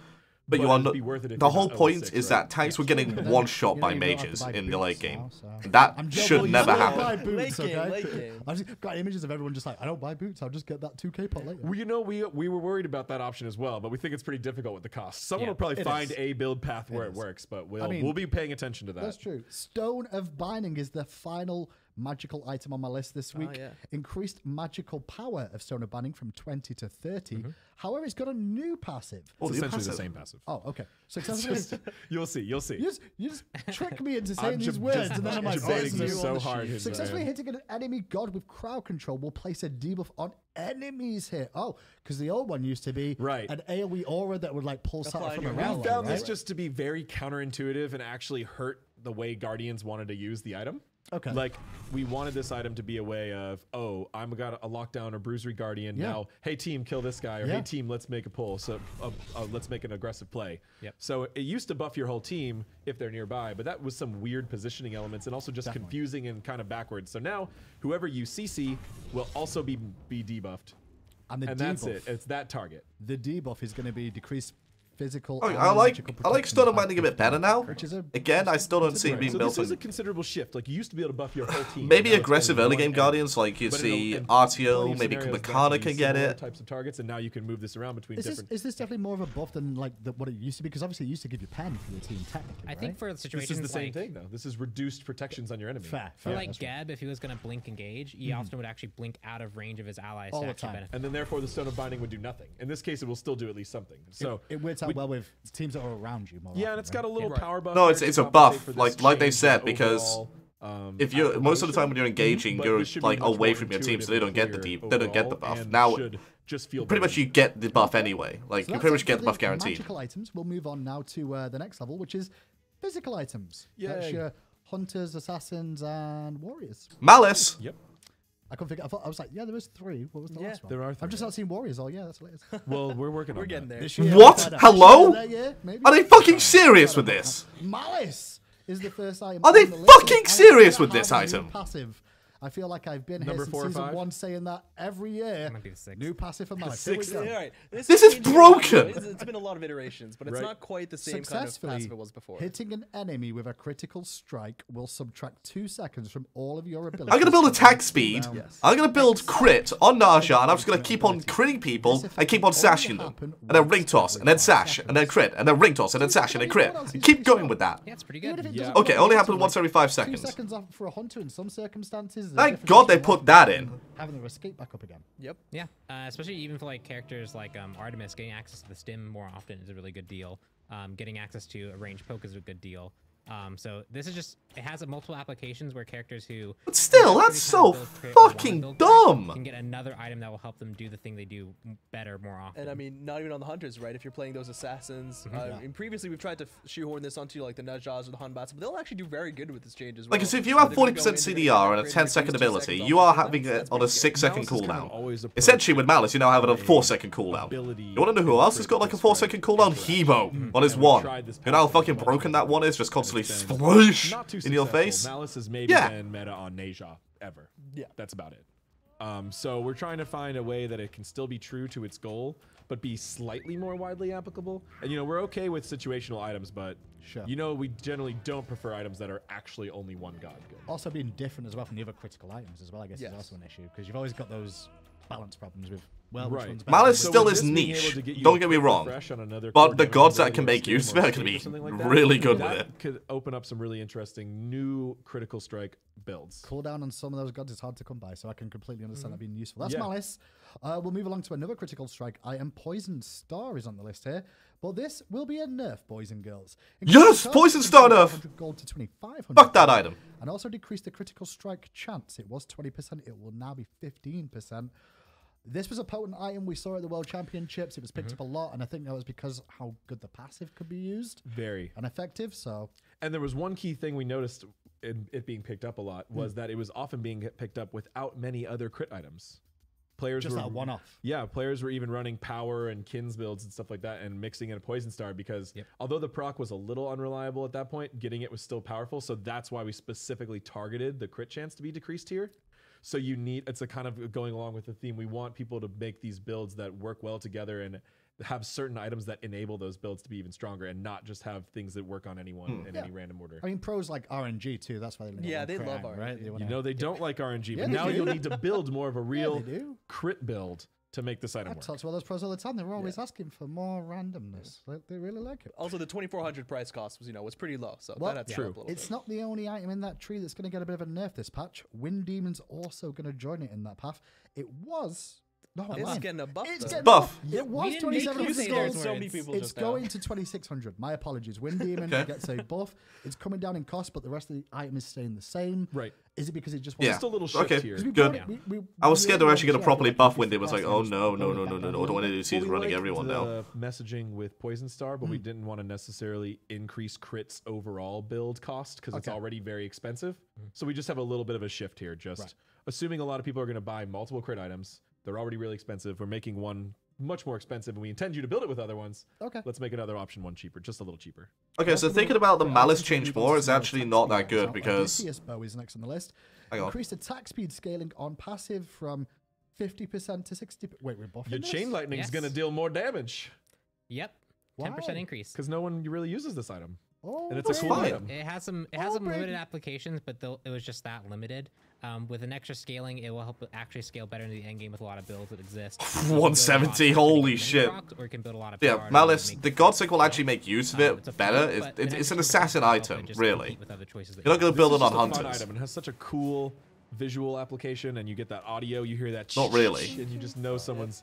But you it'd want be worth it if the you're whole not point level 6, is right? that tanks were getting But then, one shot you by know, you don't have to mages buy in the boots late game. now, so- That I'm should joking, you never don't happen. buy boots, Late game, okay? late game. I've just got images of everyone just like, I don't buy boots. I'll just get that 2K pot later. Well, you know, we were worried about that option as well, but we think it's pretty difficult with the cost. Someone Yeah, will probably it find is. a build path where It it is. works, but I mean, we'll be paying attention to that. That's true. Stone of Binding is the final magical item on my list this week. yeah. Increased magical power of Stone of Binding from 20 to 30. However, it's got a new passive. Oh, It's new essentially the passive. same passive. Oh, okay. Successfully. You'll see. You just trick me into saying these just words, and then I'm like, debating it's this new so on the hard sheet. here, Successfully man. hitting an enemy god with crowd control will place a debuff on enemies here. Oh, because the old one used to be Right. an AoE aura that would like pulse Apply out from your around. We Right, found right? this just to be very counterintuitive and actually hurt the way Guardians wanted to use the item. Okay. Like, we wanted this item to be a way of, oh, I'm got a lockdown or bruisery Guardian. Yeah. Now, hey, team, kill this guy. Or, Yeah. hey, team, let's make a pull. So, let's make an aggressive play. Yep. So, it used to buff your whole team if they're nearby, but that was some weird positioning elements and also just Definitely. confusing and kind of backwards. So now, whoever you CC will also be debuffed. And the And debuff, that's it. It's that target. the debuff is going to be decreased physical. Oh, and I like magical Stone protection of Binding a bit better now. Which is a Again, I still don't see it being So built this is a in. considerable shift. Like, you used to be able to buff your whole team. Maybe Now it's aggressive only early one game enemy. Guardians, like you But see in RTO, plenty of maybe scenarios, Kamikana that can use get similar it. types of targets, and now you can move this around between Is this, different. is this definitely more of a buff than like what it used to be? Because obviously it used to give you pen for your team technically. I think right? for the This situations is the same like, thing, though. This is reduced protections on your enemy. fair. for fair, like that's right. Geb, if he was going to blink engage, he often would actually blink out of range of his allies All to the actually time. benefit. And then, therefore, the Stone of Binding would do nothing. In this case, it will still do at least something. So, It works out well with teams that are around you more. yeah, often, and it's right? got a little Right. power buff. No, there it's to a compensate buff, for this like they change said, in because overall, if you most of the time when you're application. engaging, But you're this should be like much away more from your team, intuitive so they don't and get the clear they don't get the overall, buff. and Now, should just feel pretty much better. you get the buff anyway. Like So you that's pretty it much get for the buff guaranteed. Magical items. We'll move on now to the next level, which is physical items. That's Yay. your hunters, assassins, and warriors. Malice. Yep. I couldn't figure. I was like, yeah, there was 3. What was the Yeah. last one? There are I've 3. just not seen Warriors. Oh yeah, that's the latest. Well, we're working We're on getting that. there. This year, What? we'll find out. Hello? That year, maybe? Are they fucking serious with this? Malice is the first item. Are they on the list. fucking I serious cannot with this have a new item? Passive. I feel like I've been Number here 4 or since season 5? 1 saying that every year. Might be the 6th. New passive for Malice. Here we sixth. go. Yeah, all right. This is changing a lot. broken. It's been a lot of iterations, but it's Right. not quite the same kind of Successfully passive it was before. hitting an enemy with a critical strike will subtract 2 seconds from all of your abilities. I'm gonna build to attack knock speed. down. Yes. I'm gonna build crit on Narsha, and I'm just gonna keep on critting people and keep on sashing them. And then ring toss, and then sash, and then crit, and then ring toss, and then sash, and then crit. And keep going with that. Yeah, it's pretty Even if good. it Yeah. doesn't Okay, work, only it's happens once every 5 2 seconds. seconds off for a hunter in some circumstances. Thank God they put that in. Having their escape back up again. Yep. Yeah, especially even for like characters like Artemis, getting access to the stim more often is a really good deal. Getting access to a range poke is a good deal. So this is just, it has multiple applications where characters who But still, naturally that's kind of so build crit or wanna fucking build crit dumb. can get another item that will help them do the thing they do better more often. And I mean, not even on the hunters, right? If you're playing those assassins, and previously we've tried to shoehorn this onto like the Najaz or the Hanbats, but they'll actually do very good with this change as well. Like, so if you have They're gonna 40% go in, they're gonna CDR get and a crit, 10-second decrease 2 ability, seconds you off are the having defense. it on a That's pretty good. 6-second Malice is kind of cooldown. always approached Essentially, with Malice, you now have it on a a 4-second cooldown. ability You wanna know who else has got like a 4-second cooldown? Hebo on his And we 1. tried this You know how passive fucking bunch broken of that one times, is? Just and constantly it's been sploosh not too in your successful. face? Malice has maybe Yeah. been meta on Neja ever. Yeah. That's about it. So we're trying to find a way that it can still be true to its goal, but be slightly more widely applicable. And we're okay with situational items, but Sure. we generally don't prefer items that are actually only one god good. Also being different as well from the other critical items as well, I guess, Yes. is also an issue because you've always got those balance problems with, well, which Right. one's better? Malice So still with is this being niche. able to get you Don't a get me quick wrong. refresh on another But core the gem gods that ability can or make stim use of or it are escape gonna or be something like that, really good with that it. could open up some really interesting new critical strike builds. cooldown on some of those gods is hard to come by, so I can completely understand that being useful. That's Yeah. Malice. We'll move along to another critical strike item. Poison Star is on the list here, but this will be a nerf, boys and girls. Yes, Poison Star nerf. 2,500 gold to 2,500. Fuck that item. And also decrease the critical strike chance. It was 20%. It will now be 15%. This was a potent item we saw at the World Championships. It was picked up a lot, and I think that was because how good the passive could be used Very. and effective. So And there was one key thing we noticed in it being picked up a lot was that it was often being picked up without many other crit items. Players just were, that one-off. Yeah, players were even running power and kins builds and stuff like that and mixing in a poison star because although the proc was a little unreliable at that point, getting it was still powerful. So that's why we specifically targeted the crit chance to be decreased here. So it's a kind of going along with the theme. We want people to make these builds that work well together and have certain items that enable those builds to be even stronger and not just have things that work on anyone in any random order. I mean, pros like RNG too. That's why they only Yeah, want they crit love item, RNG. right? They wanna- They don't like RNG, Yeah, but they now do. you'll need to build more of a real they do. crit build to make this I item work. talk to all those pros all the time. They're always asking for more randomness. Like, they really like it. Also, the 2,400 price cost was pretty low, so Well, that had to true. help a little It's bit. not the only item in that tree that's going to get a bit of a nerf this patch. Wind Demon's also going to join it in that path. It was. No, It's man. getting a buff. It's though. getting Buff. It was We didn't make you 2,700 say There's those so many words. people It's just now. going to 2,600. My apologies. Wind Demon Okay. gets a buff. It's coming down in cost, but the rest of the item is staying the same. Right. Is it because it just Yeah. wants Just a little shift Okay. here. Because we Good. brought it- we I was scared they're really actually going to wanted properly to buff keep Wind. It the was like, cost oh and just no, bring no, it no, back no, down no. a I don't want little to see he's we running liked everyone now. the messaging with Poison Star, but we didn't want to necessarily increase Crit's overall build cost because it's Okay. already very expensive. So we just have a little bit of a shift here. Just assuming a lot of people are going to buy multiple crit items, they're already really expensive. We're making one much more expensive, and we intend you to build it with other ones. Okay. Let's make another option one cheaper, just a little cheaper. Okay, so thinking about the Malice change more is actually not that good because Odysseus Bow is next on the list. Hang on. Increased attack speed scaling on passive from 50% to 60%. Wait, we're buffing Your this? chain lightning is going to Yes. deal more damage Yep, Why? 10% increase. because no one really uses this item, Oh, and it's a That's cool fine. item. It has some Oh, limited baby. applications, but it was just that limited. With an extra scaling, it will help it actually scale better into the end game with a lot of builds that exist. You can build a lot 170, of holy mini shit. procs, or you can build a lot of yeah, power to Malice, make the it Godsec will scale. actually make use of It's a it better. fluke, but It's an extra assassin percent will help item, it just really. compete with other choices that You're not you going to have. build This it is on just a fun hunters. item and has such a cool visual application, and you get that audio. You hear that. Not really. And you just know someone's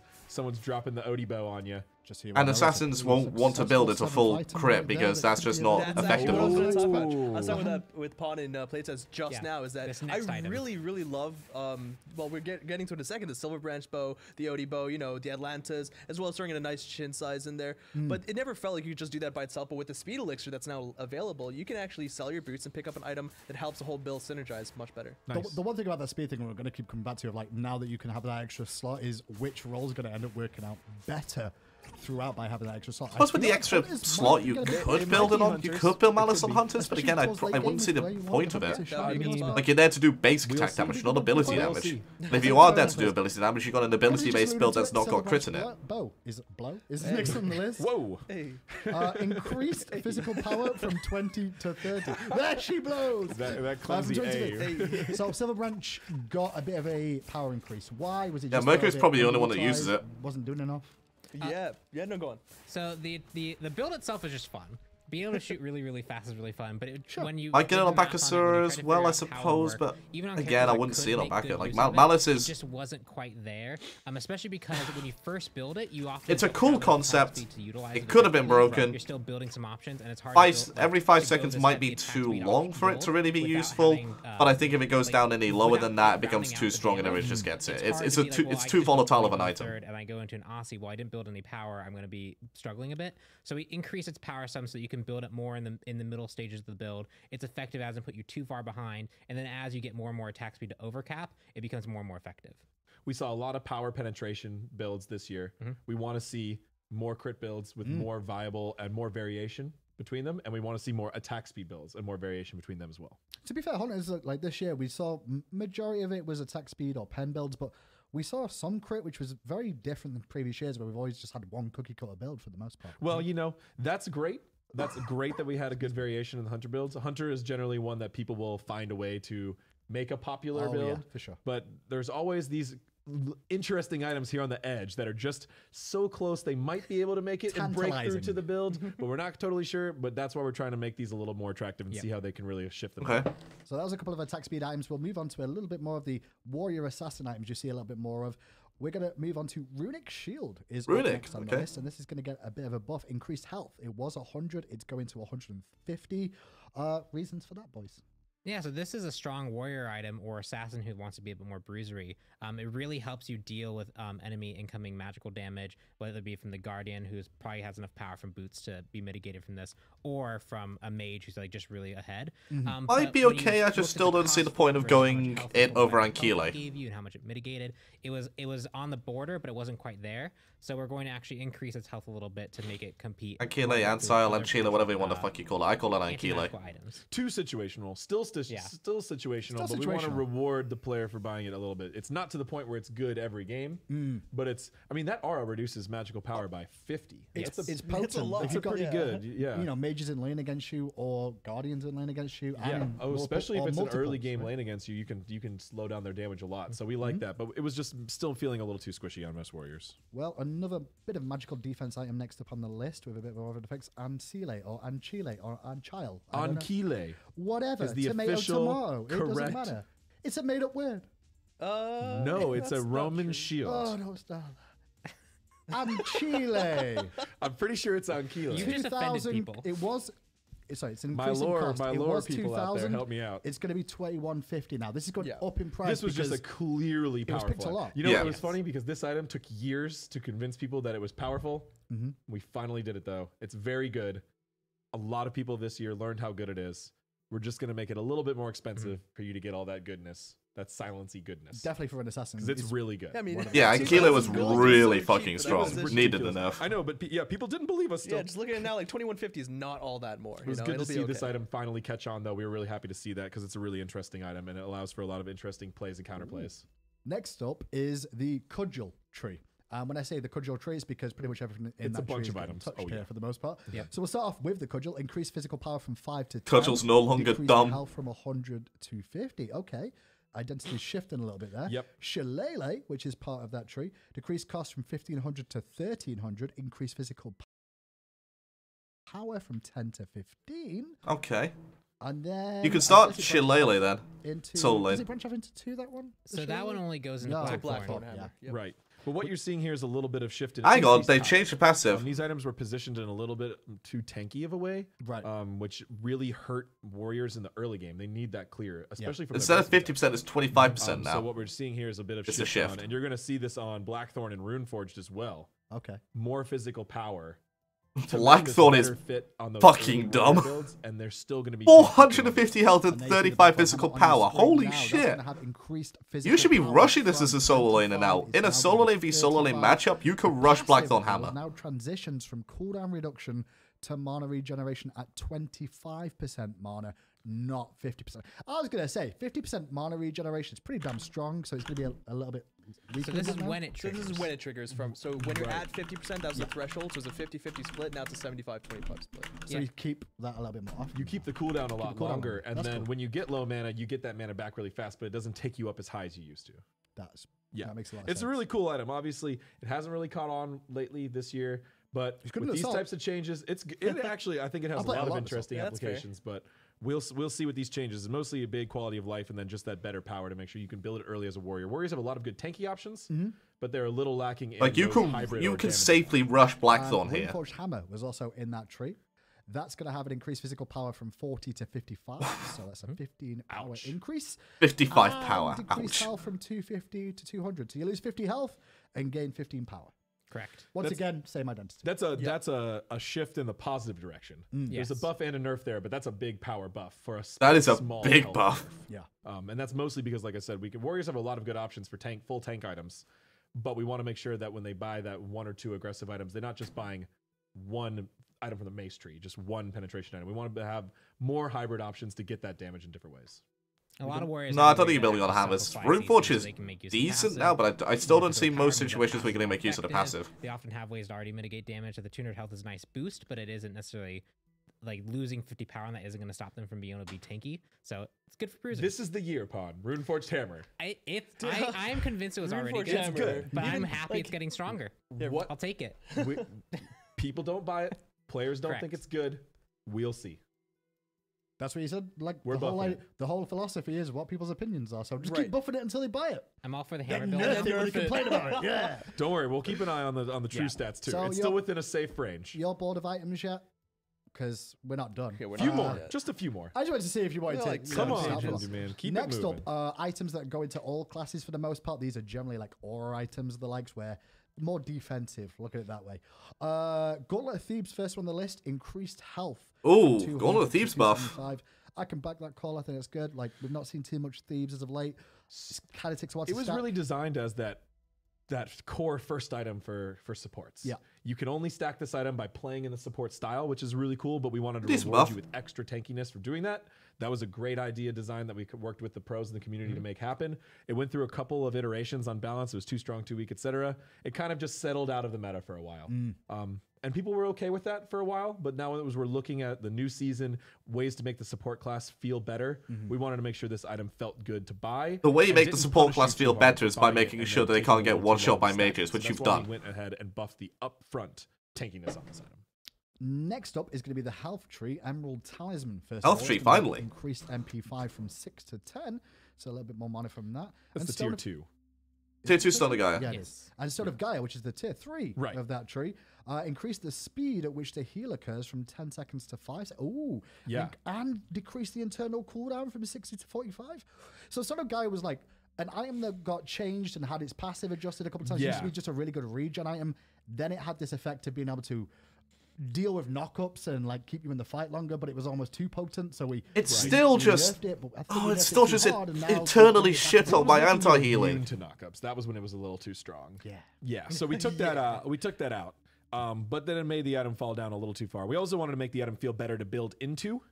dropping the Odie bow on you. Just so you And know, assassins it's a won't want to build it to successful full fighting crit right there because that that's could just be not a That's lot actually what I was effective. going to talk about. I was Ooh. talking about that with Pawn and playtest just Yeah, now. Is that this I next item. really love. Well, we're getting to it in a second. The Silver Branch bow, the Odie bow, you know, the Atlantas, as well as throwing in a nice chin size in there. But it never felt like you could just do that by itself. But with the speed elixir that's now available, you can actually sell your boots and pick up an item that helps the whole build synergize much better. Nice. The one thing about that speed thing we're going to keep coming back to, of like now that you can have that extra slot, is which role's going to end up working out better throughout by having that extra slot. Plus, with the extra slot, you could build it on. You could build Malice on Hunters, but again, I wouldn't see the point of it. Like, you're there to do basic attack damage, not ability damage. And if you are there to do ability damage, you've got an ability-based build that's not got crit in it. Bow is blow is next on the list. Whoa. Hey, Increased physical power from 20 to 30. There she blows. That From clumsy 20 to A. 30. So Silver Branch got a bit of a power increase. Why was it? Yeah, Just Mercury's a bit probably the only one that uses underutilized, it. Wasn't doing enough. yeah, no, go on. So the build itself is just fun. Being able to shoot really fast is really fun, but when you I get it do on the math Bakasura it, as when you try to well, I figure out how it suppose, works, but even on again, characters I that wouldn't see could it on make Baka. good Like, use of it, Malice it is... just wasn't quite there. Especially because when you first build it, you often It's a don't cool have enough concept. speed to utilize It could have been effectively. broken. You're still building some options, and it's hard. Every 5 seconds might be too long for it to really be useful, but I think if it goes down any lower than that, it becomes too strong and everyone just gets it. It's too volatile of an item. And I go into an Aussie. Well, I didn't build any power. I'm going to be struggling a bit. So we increase its power some so that you can build it more in the middle stages of the build. It's effective as and put you too far behind, and then as you get more and more attack speed to overcap, it becomes more and more effective. We saw a lot of power penetration builds this year. We want to see more crit builds with more viable and more variation between them, and we want to see more attack speed builds and more variation between them as well. To be fair, Hunters, like this year, we saw majority of it was attack speed or pen builds, but we saw some crit, which was very different than previous years, where we've always just had one cookie cutter build for the most part. Well, you know, that's great. That's great that we had a good variation in the Hunter builds. Hunter is generally one that people will find a way to make a popular build. Yeah, for sure. But there's always these interesting items here on the edge that are just so close they might be able to make it and break through Tantalizing. to the build, but we're not totally sure. But that's why we're trying to make these a little more attractive and see how they can really shift them. Okay. So that was a couple of attack speed items. We'll move on to a little bit more of the warrior assassin items you see a little bit more of. We're going to move on to Runic Shield is up Runic, next on the okay. list, and this is going to get a bit of a buff. Increased health. It was 100. It's going to 150. Reasons for that, boys? Yeah, so this is a strong warrior item or assassin who wants to be a bit more bruisery. It really helps you deal with enemy incoming magical damage, whether it be from the Guardian, who probably has enough power from boots to be mitigated from this, or from a mage who's like just really ahead. Might But be when you okay, I look just at still the don't see the cost point of versus how much going health it the over weapon Ankylo. gave you and how much it mitigated. It was on the border, but it wasn't quite there. So we're going to actually increase its health a little bit to make it compete. Ankylo, more with Ancile, other Anchila, whatever you want to fuck you call it. I call it Ankylo. anti-magical items. Too situational, still situational, but we want to situational. reward the player for buying it a little bit. It's not to the point where it's good every game, but it's. I mean, that aura reduces magical power by 50. It's That's potent. lot. If It's you've got, pretty good. Yeah. You know, mages in lane against you or guardians in lane against you. Yeah. And Oh, especially if or it's an early multiples, game right? lane against you, you can slow down their damage a lot. So we like that, but it was just still feeling a little too squishy on most warriors. Well, another bit of magical defense item next up on the list with a bit more of an effects. Ancile or Anchile or Anchile. I don't know. Ankylo. Whatever. is the Tomato, official tomato. It doesn't correct- matter. It's a made up word. No, it's a that's not Roman true. shield. Oh, no, it's not. Anchile. I'm pretty sure it's Ankylo. You just offended 2000. people. It was. Sorry, it's an My increasing lore cost. It was people out there, 2000. help me out. It's going to be 2150 now. This is going Yeah. up in price. This was just a because clearly was powerful. picked a item. lot. You know Yeah. what was funny? Because this item took years to convince people that it was powerful. We finally did it though. It's very good. A lot of people this year learned how good it is. We're just going to make it a little bit more expensive for you to get all that goodness, that silency goodness. definitely for an assassin. Because it's really good. I mean, Yeah, Ankylo was 2000 gold is really so fucking cheap, but strong. that was Needed Ridiculous. enough. I know, but yeah, people didn't believe us still. Yeah, just looking at it now, like 2150 is not all that more. It was you know? good to It'll be see this okay. item finally catch on, though. We were really happy to see that because it's a really interesting item and it allows for a lot of interesting plays and counterplays. Next up is the Cudgel tree. When I say the Cudgel tree, it's because pretty much everything in It's that a bunch tree is of getting items. touched Oh, here yeah. for the most part. Yep. So we'll start off with the Cudgel. Increase physical power from 5 to 10. Cudgel's no longer Decrease dumb. health from 100 to 50. Okay. Identity shifting a little bit there. Yep. Shillelagh, which is part of that tree. Decrease cost from 1500 to 1300. Increase physical power from 10 to 15. Okay. And then You can I start guess it branches Shillelagh off then. into. Soul Does Lane. it branch off into 2, that one? The So that one Shillelagh? only goes into No. Blackthorn. Blackthorn Yeah. Hammer. Yep. Right. But what you're seeing here is a little bit of shift in. Hang on, increased they power. changed the passive. These items were positioned in a little bit too tanky of a way, Right. which really hurt warriors in the early game. They need that clear, especially from Instead of their 50%, it's 25% So now. what we're seeing here is a bit of It's a shift, shift. and you're going to see this on Blackthorn and Runeforged as well. Okay. More physical power. to make this Blackthorn is better fit on those fucking early dumb. warrior builds, and they're still going to be 450 health and And they see the 35 Blackthorn physical Hammer on power. your screen Holy now. That's shit. gonna have increased physical You should be power rushing this as from a solo laner 25. now. It's In a now solo going lane v solo lane 35. matchup, you can The rush passive Blackthorn build Hammer. now transitions from cooldown reduction to mana regeneration at 25% mana, not 50%. I was going to say 50% mana regeneration is pretty damn strong, so it's going to be a little bit weaker. So this than is that. when it So triggers. this is when it triggers from. So when you're at 50%, that was the threshold. So it was a 50-50 split. Now it's a 75-25 split. So you keep that a little bit more often. You keep the cooldown a lot cooldown longer, longer. and That's then cool. when you get low mana, you get that mana back really fast, but it doesn't take you up as high as you used to. That makes a lot of It's sense. a really cool item. Obviously, it hasn't really caught on lately this year, but good with in these Assault. types of changes, it actually I think it has I'll a play lot a of lot of Assault. interesting Yeah, that's fair. applications. But we'll see with these changes. It's mostly a big quality of life, and then just that better power to make sure you can build it early as a warrior. Warriors have a lot of good tanky options, but they're a little lacking in Like you those can hybrid you or can damage. safely rush Blackthorn And here. Runeforged Hammer was also in that tree. That's going to have an increased physical power from 40 to 55, so that's a 15 power Ouch. increase. 55 And power. Decreased Ouch. health from 250 to 200. So you lose 50 health and gain 15 power. Correct. Once again, same identity. That's a shift in the positive direction. There's a Yes. buff and a nerf there, but that's a big power buff for a That is a small big health buff. nerf. Yeah. And that's mostly because, like I said, warriors have a lot of good options for full tank items, but we want to make sure that when they buy that one or two aggressive items, they're not just buying one item from the mace tree, just one penetration item. We want to have more hybrid options to get that damage in different ways. A lot of warriors. No, I have don't ways think you're to building on actually hammers. simplify Runeforge CC so is they can make use of decent passive. now, but I still Use don't it for see power, most use it situations where you're going to passive make use of the effective. passive. They often have ways to already mitigate damage. The 200 health is a nice boost, but it isn't necessarily like losing 50 power on that isn't going to stop them from being able to be tanky. So it's good for bruisers. This is the year, Pod. Runeforged Hammer. I am convinced it was already Runeforged good. Hammer. good. But I'm Even, happy like- it's getting stronger. What? I'll take it. we, people don't buy it. Players don't think Correct. it's good. We'll see. That's what you said. Like We're buffing it. the whole philosophy is what people's opinions are. So just Right. keep buffing it until they buy it. I'm all for the hammer Then build. nerf now. it when you complain about it. Yeah. Don't worry. We'll keep an eye on the true Yeah. stats too. So it's still you're- within a safe range. You're bored of items yet? Because we're not done. Okay, we're A few not more. yet. Just a few more. I just wanted to see if you wanted Yeah, to like, Come on, start Ginger off. man. Keep Next it moving. up, items that go into all classes for the most part. These are generally like aura items, the likes where more defensive. Look at it that way. Gauntlet of Thebes, first one on the list, increased health. Ooh, from 200 Gauntlet of to Thebes buff. 275. I can back that call. I think it's good. Like we've not seen too much Thebes as of late. Kind of takes a while to It was stack. really designed as that core first item for supports. Yeah. You can only stack this item by playing in the support style, which is really cool, but we wanted to Decent reward buff. you with extra tankiness for doing that. That was a great idea design that we worked with the pros in the community to make happen. It went through a couple of iterations on balance. It was too strong, too weak, etc. It kind of just settled out of the meta for a while. And people were okay with that for a while, but now as we're looking at the new season, ways to make the support class feel better, we wanted to make sure this item felt good to buy. The way you and make the didn't support punish class you too feel hard better for is by buying it making and sure then that they taking can't get a little too one-shot long by to stack mages, it. which So you've that's why done. we went ahead and buffed the upfront tankiness on this item. Next up is going to be the health tree, Emerald Talisman. First Health of all, tree, it's gonna have finally. Increased MP5 from 6 to 10, so a little bit more mana from that. That's And the Stone tier of- 2. Tier 2 Stunner Gaia. Yeah, it Yes. is. And Stone of Gaia, which is the tier 3 Right. of that tree, increased the speed at which the heal occurs from 10 seconds to 5. Ooh. Yeah. And decreased the internal cooldown from 60 to 45. So Stone of Gaia was like an item that got changed and had its passive adjusted a couple times. It used to Yeah. be just a really good regen item. Then it had this effect of being able to deal with knockups and like keep you in the fight longer, but it was almost too potent. So we It's still we just. nerfed it, but I think Oh, we it's nerfed still it too just hard, and now internally it's back shit to- on my Immune anti-healing. to knockups. That was when it was a little too strong. Yeah. Yeah. So we took that out. We took that out. But then it made the item fall down a little too far. We also wanted to make the item feel better to build into.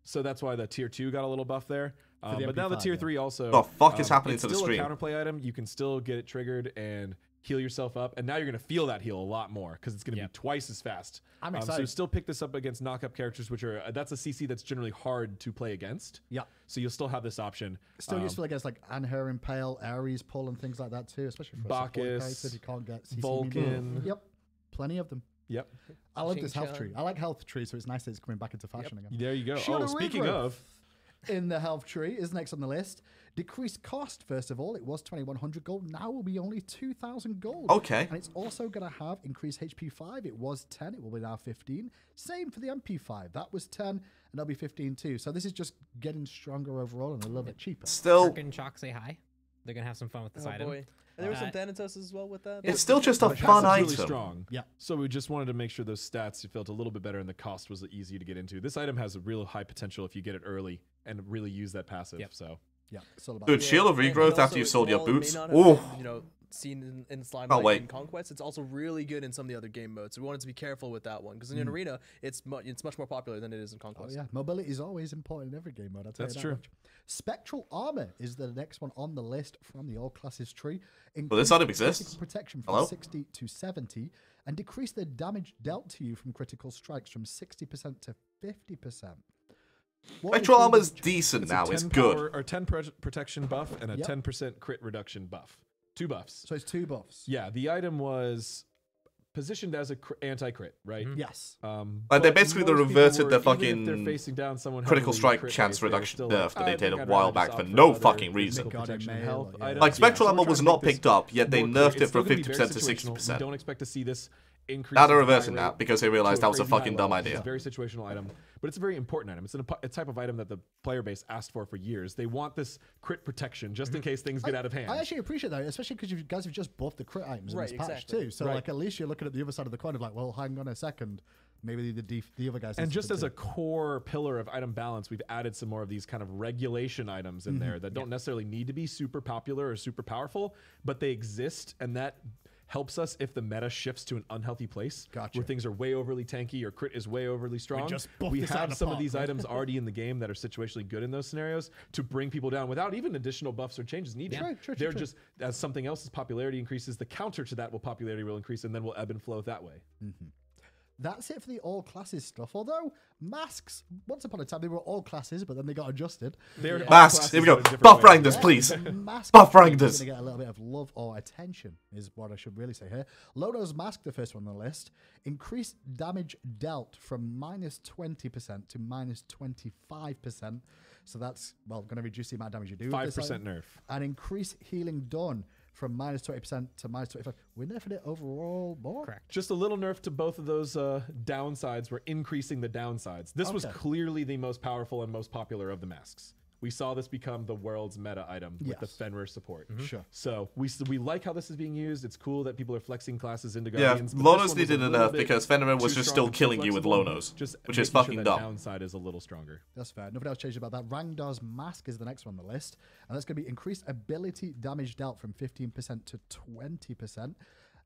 So that's why the tier 2 got a little buff there. the But now the MP5, tier yeah. 3 also. The fuck is happening it's to the still stream? a counterplay item. You can still get it triggered and heal yourself up. And now you're going to feel that heal a lot more because it's going to Yep. be twice as fast. I'm So excited. still pick this up against knock-up characters, which are that's a CC that's generally hard to play against. Yeah. So you'll still have this option. Still useful against like Anher Impale, Ares Pull, and things like that too, especially for a support Bacchus, character if you can't get CC Vulcan. Yep, plenty of them. Yep. I love this health Xing tree. Chan. I like health tree, so it's nice that it's coming back into fashion again. There you go. Shoulda Oh, speaking regrowth. of, in the health tree is next on the list. Decreased cost, first of all, it was 2,100 gold. Now will be only 2,000 gold. Okay. And it's also going to have increased HP 5. It was 10. It will be now 15. Same for the MP 5. That was 10, and that'll be 15 too. So this is just getting stronger overall and a little bit cheaper. Still, Kirk and Chalk say hi. They're going to have some fun with this item. Boy. And there was some Thanatos as well with that. it's still just a The fun passive's item. really strong. Yeah. So we just wanted to make sure those stats felt a little bit better and the cost was easy to get into. This item has a real high potential if you get it early and really use that passive. Yep. So Yeah, it's all about Dude, Shield of And Regrowth also, after you sold your while it may boots. not have Ooh. been, seen in Slime Oh, like wait. in Conquest, it's also really good in some of the other game modes. So we wanted to be careful with that one because in Arena, it's much more popular than it is in Oh Conquest. yeah, mobility is always important in every game mode. I'll tell That's you that true. much. Spectral armor is the next one on the list from the all classes tree. Well, this item Increase exists. physical protection from Hello? 60 to 70, and decrease the damage dealt to you from critical strikes from 60% to 50%. What Spectral was armor's the- decent now. It's 10 good. power, or 10 protection buff and a Yep. 10% crit reduction buff. 2 buffs. So it's 2 buffs. Yeah, the item was positioned as a anti-crit, right? Yes. Like, they but basically most people reverted the even if they're fucking facing down someone critical heavily strike crit chance based, they were reduction still nerf that they "I did think a I'd while rather back just for opt no other fucking reason. physical protection Guardian health Mail, yeah. items." Like, Spectral so armor we're was trying to not make this picked up, yet they more nerfed clear. it from It's still gonna be 50% to very situational. 60%. We don't expect to see this increase. Now they're in fire reversing rate that because they to realized a that was a crazy high fucking dumb level. It's idea. a very situational item, but it's a very important item. It's a type of item that the player base asked for years. They want this crit protection just in case things get out of hand. I actually appreciate that, especially because you guys have just buffed the crit items Right, in this patch exactly. too. So Right. like at least you're looking at the other side of the coin of like, well, hang on a second, maybe the other guys. And need just something as a too. core pillar of item balance, we've added some more of these kind of regulation items in there that don't necessarily need to be super popular or super powerful, but they exist, and that helps us if the meta shifts to an unhealthy place Gotcha. where things are way overly tanky or crit is way overly strong. just buff We this out have of some the of these park. items already in the game that are situationally good in those scenarios to bring people down without even additional buffs or changes needed. True, They're true. just, as something else's popularity increases, the counter to that popularity will increase, and then will ebb and flow that way. That's it for the all classes stuff. Although masks, once upon a time they were all classes, but then they got adjusted. They're all Masks. classes Here we go. in a different Buff way. Rangers, please. Mask Buff is Rangers. going to get a little bit of love or attention, is what I should really say here. Lodo's Mask, the first one on the list, increased damage dealt from minus 20% to minus 25%. So that's, well, going to reduce the amount of damage you do. with this 5% item. nerf. And increase healing done from minus 20% to minus 25%. We're nerfing it overall more? Correct. Just a little nerf to both of those downsides. We're increasing the downsides. This was Okay. clearly the most powerful and most popular of the masks. We saw this become the world's meta item with the Yes. Fenrir support. Sure. So we like how this is being used. It's cool that people are flexing classes into Yeah, Guardians. but this Lonos one was needed a a little nerf bit because Fenrir was too just strong still and too killing you with flexible. Lonos, Just which is making sure fucking that dumb. downside is a little stronger. That's fair. Nothing else changed about that. Rangdar's Mask is the next one on the list. And that's going to be increased ability damage dealt from 15% to 20%.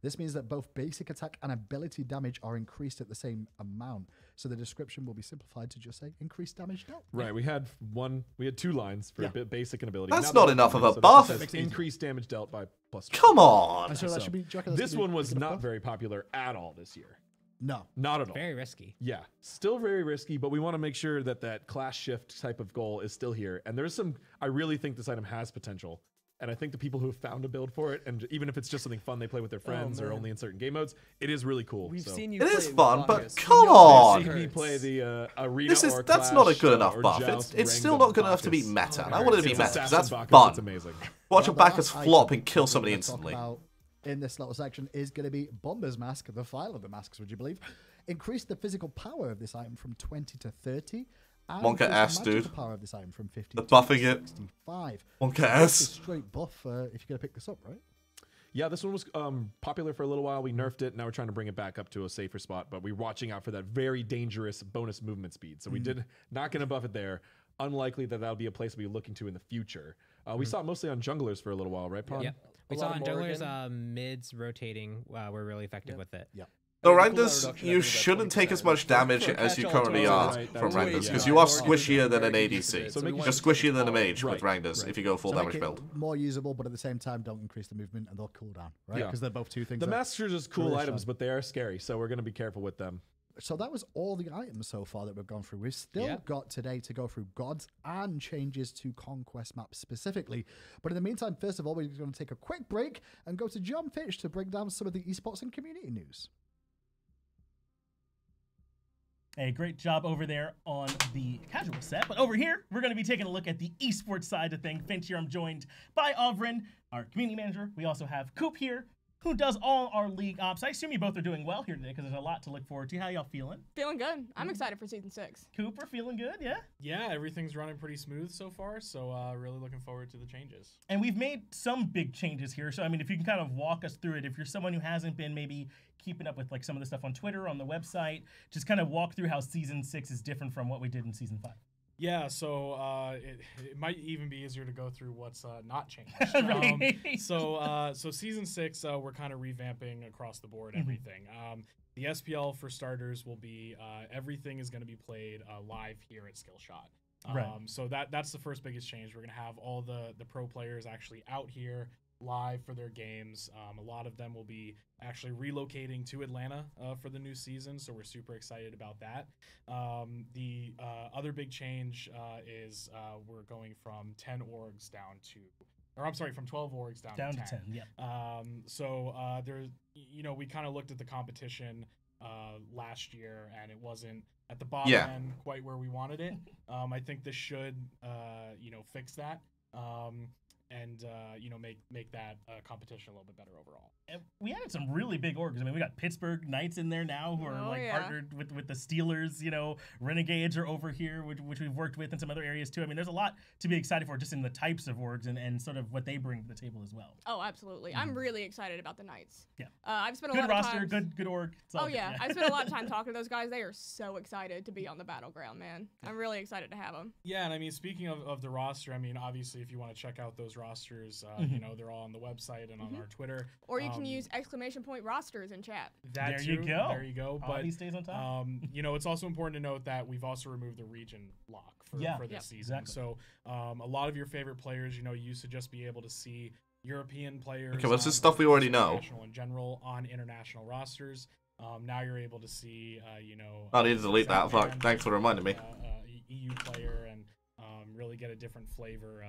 This means that both basic attack and ability damage are increased at the same amount. So the description will be simplified to just say increased damage dealt. Right, we had 2 lines for Yeah. basic and ability. That's Now not they're enough of a so buff. that's increased damage dealt by plus 1. Come on. And so that So should be. do you reckon that's this gonna be one was big enough not buff? very popular at all this year. No. Not at all. Very risky. Yeah, still very risky, but we want to make sure that that class shift type of goal is still here. And there's some, I really think this item has potential. And I think the people who have found a build for it, and even if it's just something fun they play with their friends or man. only in certain game modes, it is really cool. We've So seen you. It play is with fun, but Bacchus. come We know on. it see me hurts. play the arena This is or that's not a Clash, good enough or buff. Joust, It's still Rangdom not good enough to be Bacchus. meta. And I want it to be It's meta because Assassin that's Bacchus, It's fun. amazing. Watch a Well, the Bacchus last flop item and kill we're somebody gonna talk instantly. about in this little section is going to be Bomber's Mask, the file of the masks, would you believe? Increase the physical power of this item from 20 to 30. And Wonka increase the ass, magical dude. power of this item from 50 The to buffing it. 65. Wonka So that's ass. a straight buff if you're going to pick this up, right? Yeah, this one was popular for a little while. We nerfed it. Now we're trying to bring it back up to a safer spot, but we're watching out for that very dangerous bonus movement speed. So we did not going to buff it there. Unlikely that that'll be a place we'll be looking to in the future. We saw it mostly on junglers for a little while, right, Pawn? Yep. We A saw lot on of junglers Morrigan. mids rotating were really effective with it. Yeah. So I mean, the cooldown Rangers, reduction, I you think, is at shouldn't take as 20%. much damage For a as you catch-all currently total, are right, from that's way Rangers too because high. you are Morrigan is squishier than an very good ADC. at it, So we make want Just to keep squishier than a power. mage with Right, Rangers right. if you go full So damage make build. it more usable, but at the same time, don't increase the movement and they'll cool down, right? Yeah. Because they're both two things. The that- masters is cool really items, shine. but they are scary, so we're going to be careful with them. So that was all the items so far that we've gone through. We've still Yeah. got today to go through gods and changes to Conquest maps specifically. But in the meantime, first of all, we're going to take a quick break and go to John Fitch to break down some of the esports and community news. A great job over there on the casual set. But over here, we're going to be taking a look at the esports side of things. Finch here, I'm joined by Ovrin, our community manager. We also have Coop here, who does all our league ops. I assume you both are doing well here today because there's a lot to look forward to. How y'all feeling? Feeling good. I'm excited for season 6. Cooper, feeling good, yeah? Yeah, everything's running pretty smooth so far, so really looking forward to the changes. And we've made some big changes here. So, I mean, if you can kind of walk us through it, if you're someone who hasn't been maybe keeping up with like some of the stuff on Twitter, on the website, just kind of walk through how season 6 is different from what we did in season 5. Yeah, so it might even be easier to go through what's not changed. Right. So season 6, we're kind of revamping across the board everything. The SPL for starters will be everything is going to be played live here at Skillshot. Right. So that's the first biggest change. We're going to have all the pro players actually out here live for their games. A lot of them will be actually relocating to Atlanta for the new season, so we're super excited about that. The other big change is we're going from 10 orgs down to, or I'm sorry, from 12 orgs down to 10. Yeah. So there's, we kind of looked at the competition last year, and it wasn't at the bottom end quite where we wanted it. I think this should, fix that. And make that competition a little bit better overall. And we added some really big orgs. I mean, we got Pittsburgh Knights in there now, who are partnered with the Steelers. Renegades are over here, which we've worked with in some other areas too. I mean, there's a lot to be excited for just in the types of orgs and sort of what they bring to the table as well. Oh, absolutely. I'm really excited about the Knights. Yeah. I've spent a good lot roster, of time. good org. Oh yeah, I've spent a lot of time talking to those guys. They are so excited to be on the battleground, man. I'm really excited to have them. Yeah, and I mean, speaking of the roster, I mean, obviously, if you want to check out those rosters, they're all on the website and on our Twitter. Or you can use !rosters in chat. There you go. There you go. But he stays on top. It's also important to note that we've also removed the region lock for this season. Exactly. So a lot of your favorite players, you used to just be able to see European players. Okay, what's this stuff we already know? In general, on international rosters. Now you're able to see, I need to delete that. Fuck. Thanks for reminding me. EU player and really get a different flavor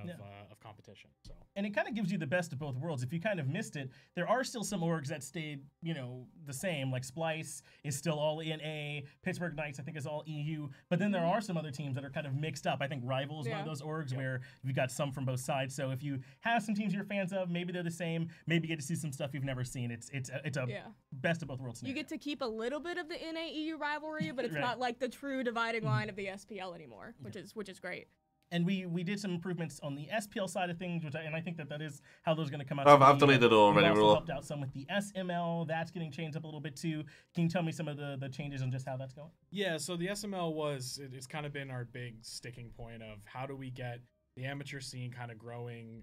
of competition. So. And it kind of gives you the best of both worlds. If you kind of missed it, there are still some orgs that stayed, the same. Like Splice is still all ENA. Pittsburgh Knights, I think, is all EU. But then there are some other teams that are kind of mixed up. I think Rival is one of those orgs where you've got some from both sides. So if you have some teams you're fans of, maybe they're the same. Maybe you get to see some stuff you've never seen. It's a best of both worlds scenario. You get to keep a little bit of the NA-EU rivalry, but it's not like the true dividing line of the SPL anymore, which is great. And we did some improvements on the SPL side of things, and I think that is how those are going to come out. I've deleted it already. We also helped out some with the SML. That's getting changed up a little bit too. Can you tell me some of the changes and just how that's going? Yeah, so the SML it's kind of been our big sticking point of how do we get the amateur scene kind of growing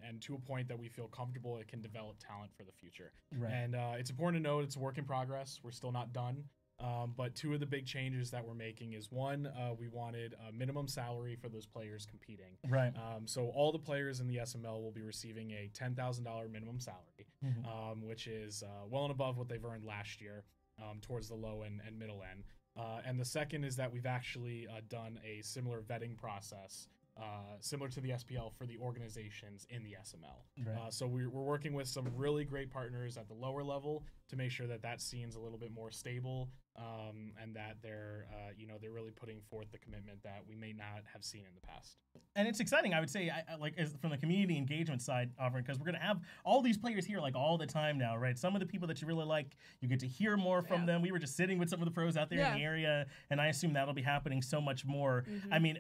and to a point that we feel comfortable it can develop talent for the future. Right. And it's important to note it's a work in progress. We're still not done. But two of the big changes that we're making is one, we wanted a minimum salary for those players competing. Right. So all the players in the SML will be receiving a $10,000 minimum salary, which is well and above what they've earned last year towards the low and middle end. And the second is that we've actually done a similar vetting process similar to the SPL for the organizations in the SML. Right. So we're working with some really great partners at the lower level to make sure that scene's a little bit more stable and that they're really putting forth the commitment that we may not have seen in the past. And it's exciting, I would say, as from the community engagement side, because we're going to have all these players here like all the time now, right? Some of the people that you really like, you get to hear more from them. We were just sitting with some of the pros out there in the area, and I assume that'll be happening so much more. I mean,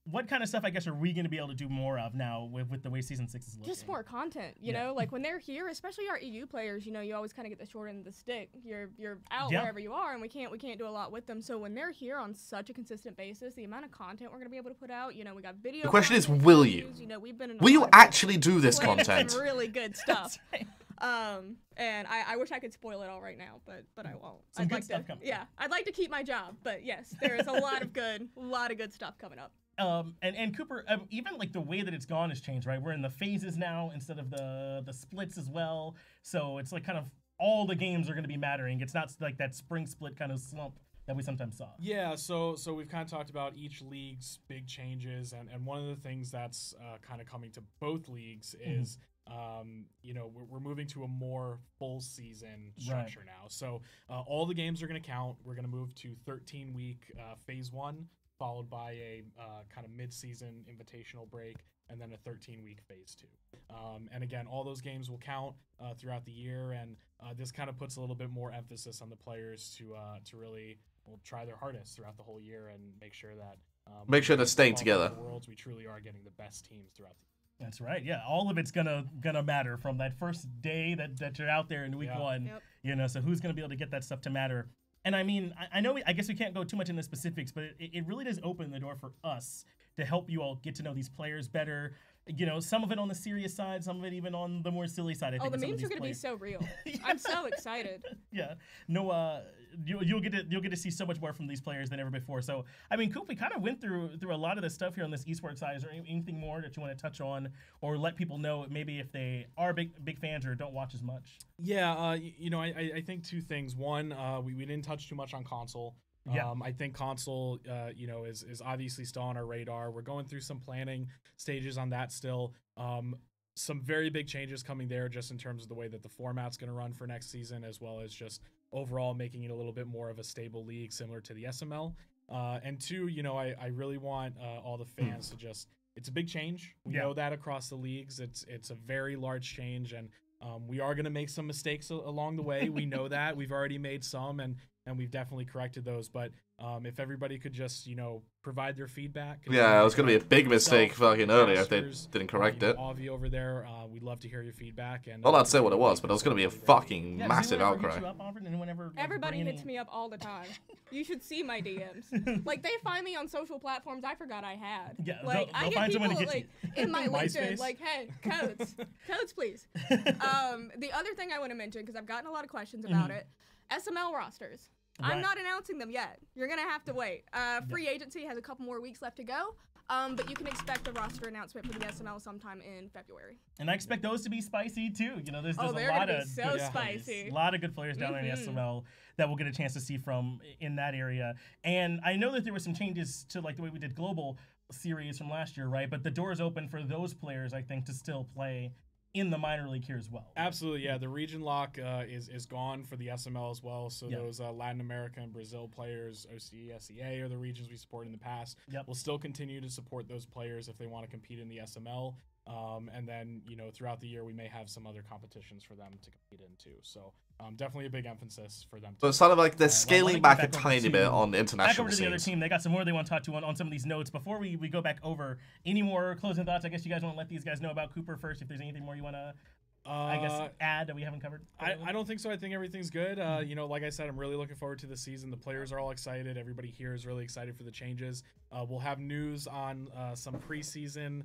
what kind of stuff, I guess, are we going to be able to do more of now with the way Season 6 is looking? Just more content, you know? Like, when they're here, especially our EU players, you always kind of get the short end of the stick. You're out wherever you are, and we can't do a lot with them. So when they're here on such a consistent basis, the amount of content we're going to be able to put out, we got video. The question is, content, will you? We've been in will you actually do this content? Some really good stuff. And I wish I could spoil it all right now, but I won't. Some good stuff coming. Yeah, I'd like to keep my job, but yes, there is a lot of good stuff coming up. And Cooper, even like the way that it's gone has changed, right? We're in the phases now instead of the splits as well. So it's like kind of all the games are going to be mattering. It's not like that spring split kind of slump that we sometimes saw. Yeah, so we've kind of talked about each league's big changes, and one of the things that's kind of coming to both leagues is you know, we're moving to a more full season structure now. So all the games are going to count. We're going to move to 13-week phase 1, followed by a kind of mid-season invitational break, and then a 13-week phase 2. And again, all those games will count throughout the year, and this kind of puts a little bit more emphasis on the players to really try their hardest throughout the whole year and make sure that they're staying together. Worlds, we truly are getting the best teams throughout the year. That's right. Yeah, all of it's gonna matter from that first day that you're out there in week 1. Yep. You know, so who's gonna be able to get that stuff to matter? And I mean, I know, I guess we can't go too much into specifics, but it really does open the door for us to help you all get to know these players better. You know, some of it on the serious side, some of it even on the more silly side. I think the memes are going to be so real. I'm so excited. Yeah. No, you'll get to see so much more from these players than ever before. So, I mean, Coop, we kind of went through a lot of the stuff here on this esports side. Is there anything more that you want to touch on or let people know maybe if they are big fans or don't watch as much? Yeah, you know, I think 2 things. One, we didn't touch too much on console. Yeah. I think console, you know, is obviously still on our radar. We're going through some planning stages on that still. Some very big changes coming there just in terms of the way that the format's going to run for next season, as well as just overall making it a little bit more of a stable league similar to the SML. And 2, you know, I really want all the fans to just, it's a big change. We know that across the leagues. It's a very large change, and we are going to make some mistakes along the way. We know that. We've already made some, and we've definitely corrected those. But if everybody could just, you know, provide their feedback. Yeah, it was going to be a big mistake fucking earlier if they didn't correct it. Avi over there, we'd love to hear your feedback. And I'll not say what it was, but it was going to be a fucking massive outcry. Everybody hits me up all the time. You should see my DMs. Like, they find me on social platforms I forgot I had. Yeah, like, they'll I get find someone people to get like in my LinkedIn, MySpace? like, hey, codes, please. The other thing I want to mention, because I've gotten a lot of questions about it, SML rosters. Right. I'm not announcing them yet. You're gonna have to wait. Free agency has a couple more weeks left to go. But you can expect a roster announcement for the SML sometime in February. And I expect those to be spicy too. You know, there's a they're lot gonna of be so spicy. A lot of good players down there in the SML that we'll get a chance to see from in that area. And I know that there were some changes to like the way we did global series from last year, right? But the door's open for those players, I think, to still play in the minor league here as well. Absolutely, yeah. The region lock is gone for the SML as well. So those Latin America and Brazil players, OCE, SEA are the regions we support in the past. We'll still continue to support those players if they want to compete in the SML. And then, you know, throughout the year, we may have some other competitions for them to compete in too. So definitely a big emphasis for them. So it's sort of like they're scaling back a tiny bit on the international Back over to the other scenes. team. They got some more they want to talk to on some of these notes. Before we go back over, any more closing thoughts? I guess you guys want to let these guys know about Cooper first. If there's anything more you want to, I guess, add that we haven't covered. I don't think so. I think everything's good. You know, like I said, I'm really looking forward to the season. The players are all excited. Everybody here is really excited for the changes. We'll have news on some preseason,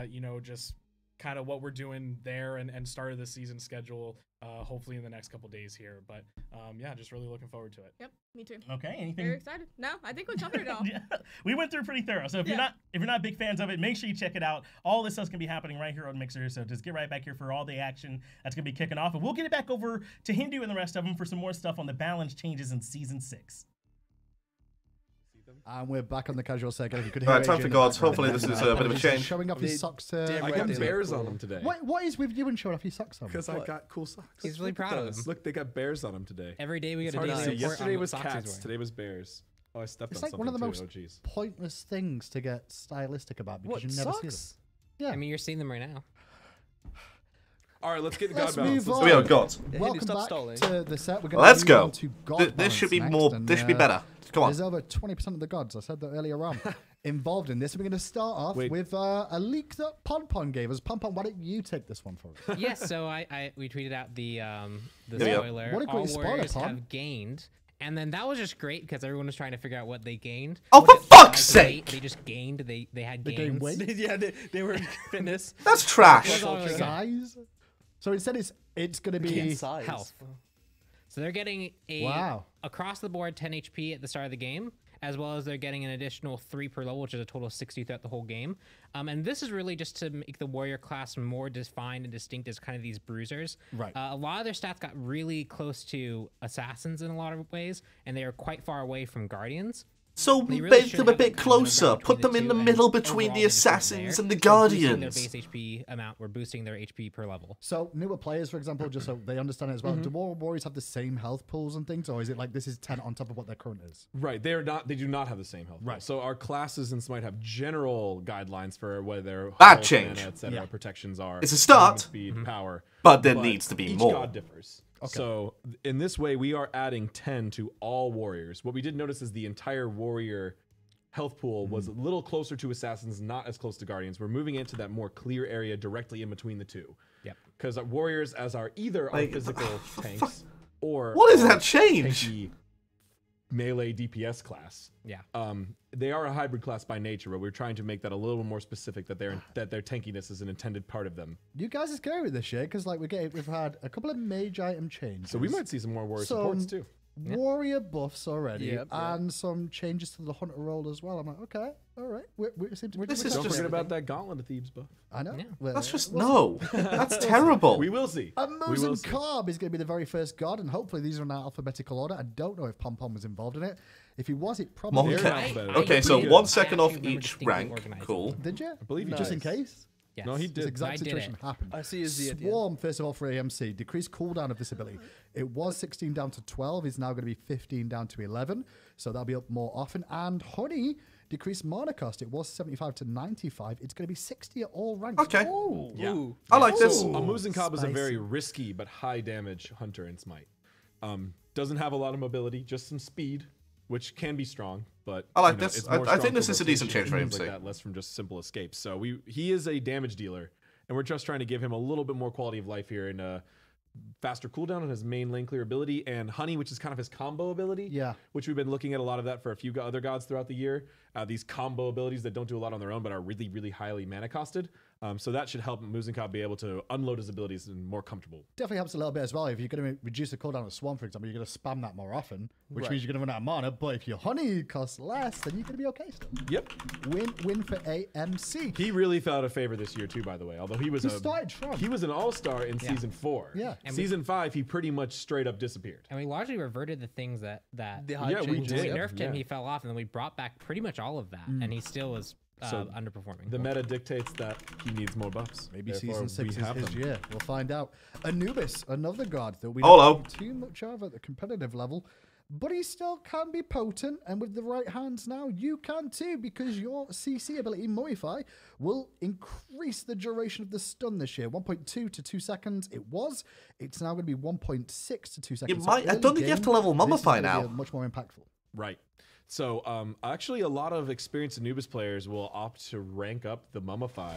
you know, just kind of what we're doing there and start of the season schedule, hopefully in the next couple days here. But yeah, just really looking forward to it. Yep, me too. Okay, anything? Very excited. No, I think we covered it all. We went through pretty thorough. So if you're not big fans of it, make sure you check it out. All this stuff's gonna be happening right here on Mixer. So just get right back here for all the action that's gonna be kicking off, and we'll get it back over to Hindu and the rest of them for some more stuff on the balance changes in season 6. And we're back on the casual segment. You could All hear right, time AJ for in the gods. background. Hopefully this is a bit of a change. Showing off his socks to... damn I right got they look bears cool. on them today. What is with you and showing off your socks on? Because I got cool socks. He's really proud of them. Look, they got bears on them today. Every day we It's get a hard to daily see. report Yesterday on what was socks he's cats. wearing. Today was bears. Oh, I stepped It's on like one of the something most too. Oh, jeez. pointless things to get stylistic about because What, you never see them. socks? Yeah. I mean, you're seeing them right now. All right, let's get Let's God balance. move So we are gods. Hindu, Welcome stop back stalling. to the set. We're going Let's move go. on to God This balance should be next, more. and, This should be better. Come on. There's over 20% of the gods, I said that earlier on, involved in this. We're going to start off Wait. with a leak that Pon gave us. Pon, why don't you take this one for us? Yes, so we tweeted out the There we go. spoiler. What a great All spoiler, warriors Pon. have gained. And then that was just great because everyone was trying to figure out what they gained. Oh, for fuck's sake! They just gained. They had They gains. gained weight? Yeah, they were fitness. That's trash. That's all I got. Size? So it said it's going to be... size. Health. So they're getting a Wow. across the board 10 HP at the start of the game, as well as they're getting an additional 3 per level, which is a total of 60 throughout the whole game. And this is really just to make the warrior class more defined and distinct as kind of these bruisers. Right. A lot of their stats got really close to assassins in a lot of ways, and they are quite far away from guardians. So They really make should them a have that bit kind of middle closer. ground Put between them in the two, and middle between overall the they just weren't assassins there. and the We're boosting their guardians. base HP amount. We're boosting their HP per level. So newer players, for example, just so they understand it as well, Mm-hmm. do more warriors have the same health pools and things, or is it like this is 10 on top of what their current is? Right, they do not have the same health. Right. Right. So our classes in Smite have general guidelines for whether their That health, change. mana, et cetera, Yeah. protections are. It's a start. movement speed, power. But there needs to be each more. god differs. So in this way, we are adding 10 to all warriors. What we did notice is the entire warrior health pool was a little closer to assassins, not as close to guardians. We're moving into that more clear area directly in between the two. Yep. Because our warriors, as our either our Like, physical tanks or What is our that change? tanky melee DPS class. Yeah. They are a hybrid class by nature, but we're trying to make that a little more specific that their tankiness is an intended part of them. You guys are scary with this year because like we've had a couple of mage item changes. So we might see some more warrior Some supports too. warrior buffs already, Yep, and some changes to the hunter role as well. I'm like, okay, all right. We seem to be This doing is Don't okay. just- forget about that Gauntlet of Thebes buff. I know. Yeah. Well, That's just we'll see. no. That's terrible. We will see. And We will Mosin see. Carb is going to be the very first god, and hopefully these are in alphabetical order. I don't know if Pom Pom was involved in it. If he was, it probably Monk. Very I- alphabetical. Okay, so Pretty good. 1 second I off actually remember each distinctly rank. organizing Cool. Did you? I believe you just in did. case. Yes. No, he This did. exact I did situation it. happened. I see his Z at the end. Swarm, first of all, for AMC, decreased cooldown of this ability. It was 16 down to 12. It's now going to be 15 down to 11. So that'll be up more often. And Honey decreased mana cost. It was 75 to 95. It's going to be 60 at all ranks. Okay. Oh, Yeah. Ooh. I like this. Ooh. A Muzen Cobb is a very Spicy. risky but high damage hunter in Smite. Doesn't have a lot of mobility, just some speed, which can be strong. But I like you know, this. it's I more think strong this for is a decent rotation change for and things AMC. Like that, less from just simple escapes. So he is a damage dealer, and we're just trying to give him a little bit more quality of life here and faster cooldown on his main lane clear ability, and Honey, which is kind of his combo ability. Yeah. Which we've been looking at a lot of that for a few other gods throughout the year. These combo abilities that don't do a lot on their own, but are really, really highly mana costed. So that should help Muzenkov be able to unload his abilities and more comfortable. definitely helps a little bit as well. If you're going to reduce the cooldown of Swarm, for example, you're going to spam that more often, which Right. means you're going to run out of mana. But if your Honey costs less, then you're going to be okay still. Yep. Win for AMC. He really fell out of favor this year too, by the way. Although he was started strong. he was an all-star in season 4. Yeah. And Season 5, he pretty much straight up disappeared. And we largely reverted the things that The hype Yeah, we changes, when we did. yep. nerfed him, Yeah. he fell off, and then we brought back pretty much all of that, and he still was So underperforming. The meta dictates that he needs more buffs. Maybe Therefore, season 6 we is have his them. year. We'll find out. Anubis, another god that we Hello. don't see too much of at the competitive level, but he still can be potent, and with the right hands now, you can too, because your CC ability, Moify, will increase the duration of the stun this year. 1.2 to 2 seconds it was. It's now going to be 1.6 to 2 seconds. So might- I early don't think you have game, to level this is Mummify gonna be now. much more impactful. Right. So actually, a lot of experienced Anubis players will opt to rank up the Mummify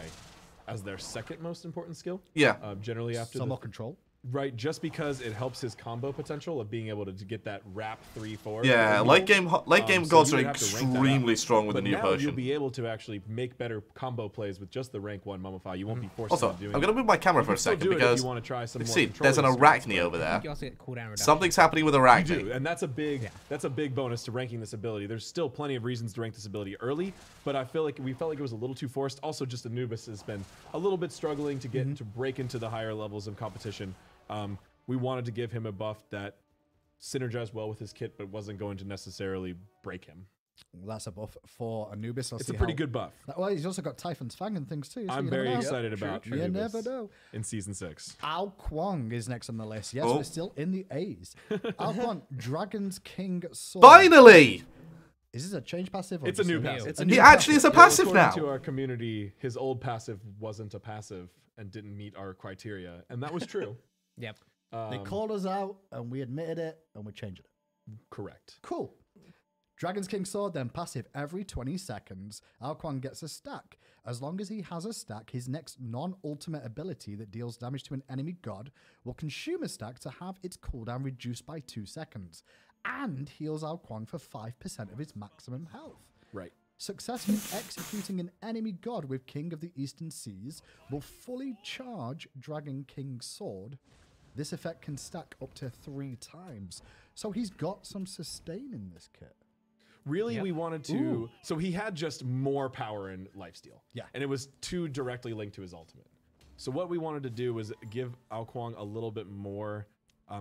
as their second most important skill. Yeah. Generally after Some the more control. right, just because it helps his combo potential of being able to get that wrap 3-4. Yeah, late game So gods you are would have to rank that extremely up. strong with But the new now you'll version. be able to actually make better combo plays with just the rank 1 Mummify. You won't be forced Also, into doing I'm going to move my camera You for a can still second do it if because you want to try some let's more see, there's an controlling Arachne over there. you also get cooldown reduction. Something's happening with You Arachne. do, and that's a big bonus to ranking this ability. There's still plenty of reasons to rank this ability early, but I feel like we felt like it was a little too forced. Also, just Anubis has been a little bit struggling to get to break into the higher levels of competition. We wanted to give him a buff that synergized well with his kit, but wasn't going to necessarily break him. Well, that's a buff for Anubis. It's a pretty good buff. Well, he's also got Typhon's Fang and things too. So I'm you never very know. excited about You Anubis never know. in season 6. Ao Kwang is next on the list. Yes, Oh. we're still in the A's. Ao Kwang, Dragon's King Sword. Finally! Is this a change passive? Or It's a just new new. passive. It's a He new actually is a passive According now. to our community, his old passive wasn't a passive and didn't meet our criteria, and that was true. Yep. They called us out and we admitted it and we're changing it. Correct. Cool. Dragon's King Sword, then passive every 20 seconds. Ao Kwang gets a stack. As long as he has a stack, his next non-ultimate ability that deals damage to an enemy god will consume a stack to have its cooldown reduced by 2 seconds. And heals Ao Kwang for 5% of its maximum health. Right. Successfully executing an enemy god with King of the Eastern Seas will fully charge Dragon King's Sword. This effect can stack up to 3 times. So he's got some sustain in this kit. Really, Yep. we wanted to. So he had just more power in lifesteal. Yeah. And it was too directly linked to his ultimate. So what we wanted to do was give Ao Kwang a little bit more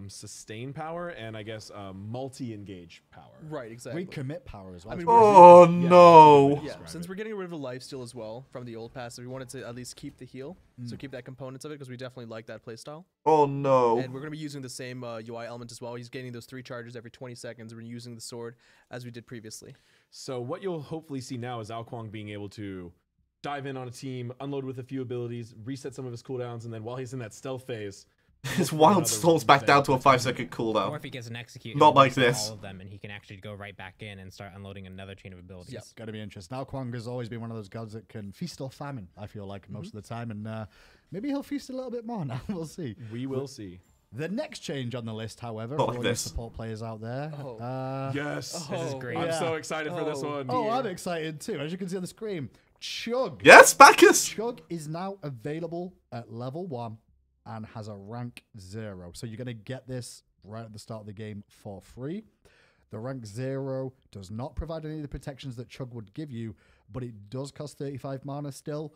sustain power and I guess multi-engage power. Right, exactly. Recommit power as well. I mean, Oh no! Yeah, since we're getting rid of the lifesteal as well from the old passive, we wanted to at least keep the heal, so keep that components of it because we definitely like that playstyle. Oh no! And we're going to be using the same UI element as well. He's getting those 3 charges every 20 seconds. We're using the sword as we did previously. So what you'll hopefully see now is Ao Kuang being able to dive in on a team, unload with a few abilities, reset some of his cooldowns, and then while he's in that stealth phase, His wild storms back down to a 5-second cooldown. Or if he gets an execute, Not like this. all of them, and he can actually go right back in and start unloading another chain of abilities. Yeah. It's going to be interesting. Ao Kuang has always been one of those gods that can feast or famine, I feel like, most of the time. And maybe he'll feast a little bit more now. We'll see. we will see. The next change on the list, however, Not for like all you this. support players out there. Yes, This is great. I'm yeah. so excited for this one. Oh, I'm excited too. As you can see on the screen, Chug. Yes, Bacchus! Chug is now available at level 1 and has a rank 0. So you're going to get this right at the start of the game for free. The rank 0 does not provide any of the protections that Chug would give you, but it does cost 35 mana still.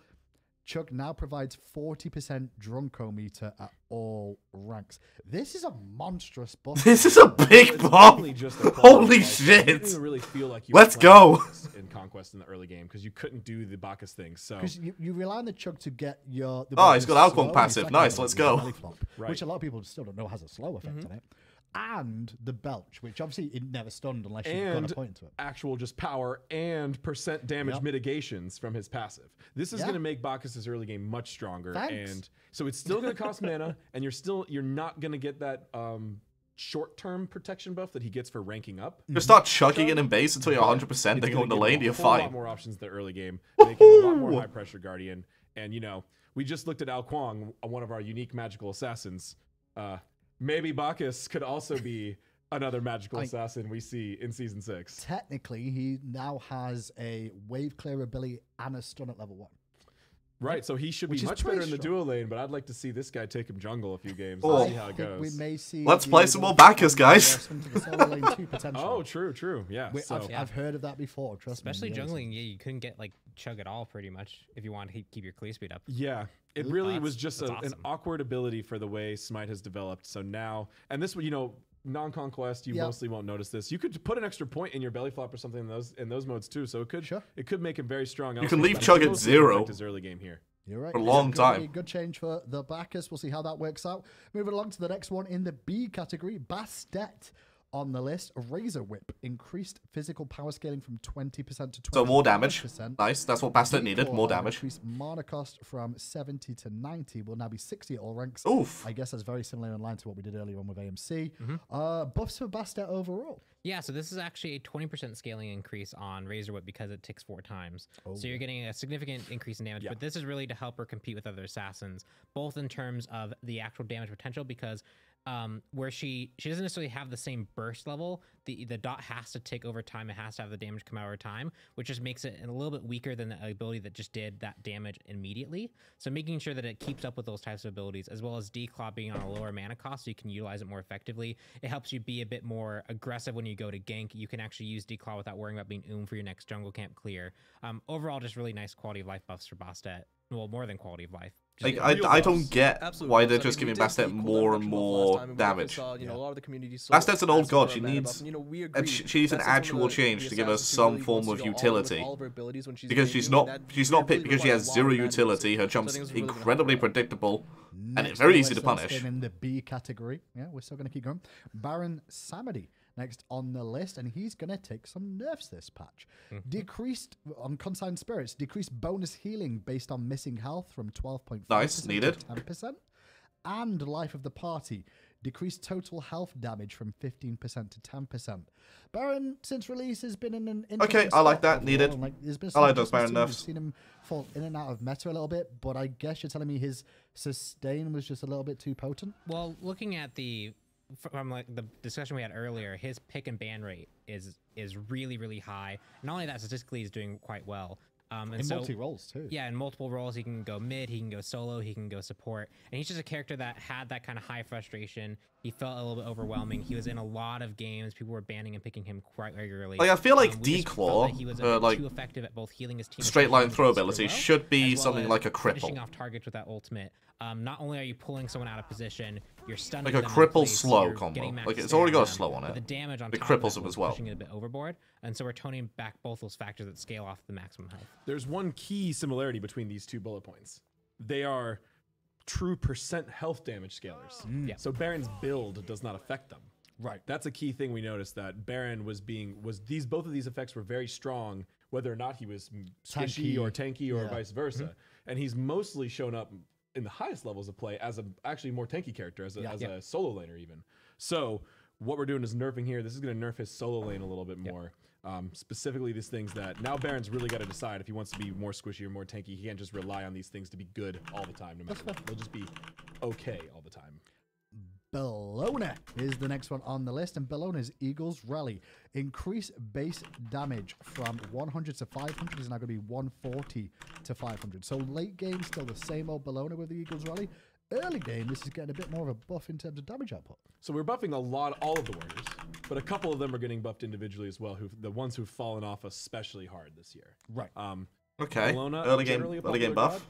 Chug now provides 40% Drunko meter at all ranks. This is a monstrous buff. This is a big It's buff! really just a Holy You shit! didn't even really feel like you Let's were playing go. Bacchus in Conquest in the early game because you couldn't do the Bacchus thing. So Because you rely on the Chug to get your... Oh, he's got Ao Kuang slow, passive. second Nice, level, let's your go. belly flop, Right. which a lot of people still don't know has a slow effect on it. And the Belch, which obviously it never stunned unless you've got and a point to it. actual just power and percent damage Yep. mitigations from his passive. This is Yeah. going to make Bacchus' early game much stronger. Thanks. And so it's still going to cost mana, and you're not going to get that short-term protection buff that he gets for ranking up. Just start chugging it in base until you're But 100%, it's then gonna go in the give lane, him you're a whole lot fine. more options in the early game, making a lot more high-pressure Guardian. And, we just looked at Ao Kuang, one of our unique magical assassins. Maybe Bacchus could also be another magical assassin we see in Season 6. Technically, he now has a wave clear ability and a stun at level 1. Right, so he should Which be is much better pretty in the strong. duo lane, but I'd like to see this guy take him jungle a few games Oh. and see how it think we goes. may see Let's the play some more ability Bacchus, to guys. swing to the solo lane too, potentially. Oh, true, yeah. So, I've heard of that before, trust Especially me. jungling, you couldn't get like Chug at all pretty much if you want to keep your clear speed up. yeah, it really That's- was just that's an awesome. awkward ability for the way Smite has developed. So now, and this, non-conquest, you Yep. mostly won't notice this. You could put an extra point in your belly flop or something in those modes too. So it could make him very strong. You can elsewhere, leave but Chug it at mostly 0. affect his early game here. You're right. For a long It's gonna time. be a good change for the Bacchus. We'll see how that works out. Moving along to the next one in the B category, Bastet on the list. Razor Whip increased physical power scaling from 20% to 25%. So more damage. Nice, that's what Bastet needed, more Declaw damage. Increased mana cost from 70 to 90. Will now be 60 at all ranks. Oof. I guess that's very similar in line to what we did earlier on with AMC. Mm-hmm. Buffs for Bastet overall. Yeah, so this is actually a 20% scaling increase on Razor Whip because it ticks 4 times. So you're getting a significant increase in damage, but this is really to help her compete with other assassins, both in terms of the actual damage potential because where she doesn't necessarily have the same burst level, the dot has to tick over time, it has to have the damage come out over time, which just makes it a little bit weaker than the ability that just did that damage immediately. So making sure that it keeps up with those types of abilities, as well as Declaw being on a lower mana cost so you can utilize it more effectively. It helps you be a bit more aggressive when you go to gank. You can actually use Declaw without worrying about being for your next jungle camp clear. Overall, just really nice quality of life buffs for Bastet. Well, more than quality of life. Like, real I don't buffs. get Absolutely. why they're So, I just mean, we giving did see Bastet cooldown more and reduction buff last more time, and we damage. saw, a lot of the community Bastet's an old god, she mana needs- buff, and, we and agree. she needs an Bastet's one of actual the change to give her assassins who some really form wants of to go all in with utility. all of her abilities when she's Because ganking, she's and not that picked because she really has provides a lot zero of madness. utility. Her So I jump's think it's really gonna help incredibly her out. predictable, and Next it's very on the easy to list, punish. staying in the B category. Yeah, we're still going to keep going. Baron Samedi next on the list, and he's going to take some nerfs this patch. Decreased on Consigned Spirits, decreased bonus healing based on missing health from 12.5% Nice, to needed. 10%. And Life of the Party, decreased total health damage from 15% to 10%. Baron, since release, has been in an interesting I like spot that, overall, needed. and, there's been I some like those adjustments Baron to him. nerfs. We've seen him fall in and out of meta a little bit, but I guess you're telling me his sustain was just a little bit too potent? Well, looking at from like the discussion we had earlier, his pick and ban rate is really, really high. Not only that, statistically, he's doing quite well. And In so, multi-roles, too. yeah, in multiple roles, he can go mid, he can go solo, he can go support, and he's just a character that had that kind of high frustration. He felt a little bit overwhelming. He was in a lot of games. People were banning and picking him quite regularly. Like, I feel like We just felt Declaw, that he was a her, bit like, too effective at both healing his team, straight line especially throw when he ability was super low, should be as well something as like a finishing cripple. off targets with that ultimate. not only are you pulling someone out of position, you're stunning Like them a in cripple place, slow you're combo. getting max Like, it's stare already got a them, slow on but it. the damage on It top cripples of them that as was well. pushing it a bit overboard, and so we're toning back both those factors that scale off the maximum health. There's one key similarity between these 2 bullet points. They are true % health damage scalers. Yeah. So Baron's build does not affect them. Right. That's a key thing we noticed, that Baron was both of these effects were very strong, whether or not he was squishy or tanky or vice versa. And he's mostly shown up in the highest levels of play as a actually more tanky character, as a solo laner even. So what we're doing is nerfing here. This is going to nerf his solo lane a little bit more. Specifically these things that now Baron's really got to decide if he wants to be more squishy or more tanky. He can't just rely on these things to be good all the time, no matter what. They'll just be okay all the time. Bellona is the next one on the list, and Bellona's Eagles Rally. Increase base damage from 100 to 500 is now going to be 140 to 500. So late game, still the same old Bellona with the Eagles Rally. Early game, this is getting a bit more of a buff in terms of damage output. So we're buffing all of the warriors, but a couple of them are getting buffed individually as well, the ones who've fallen off especially hard this year. Right. Okay. Bellona, Early generally a game popular buff. god.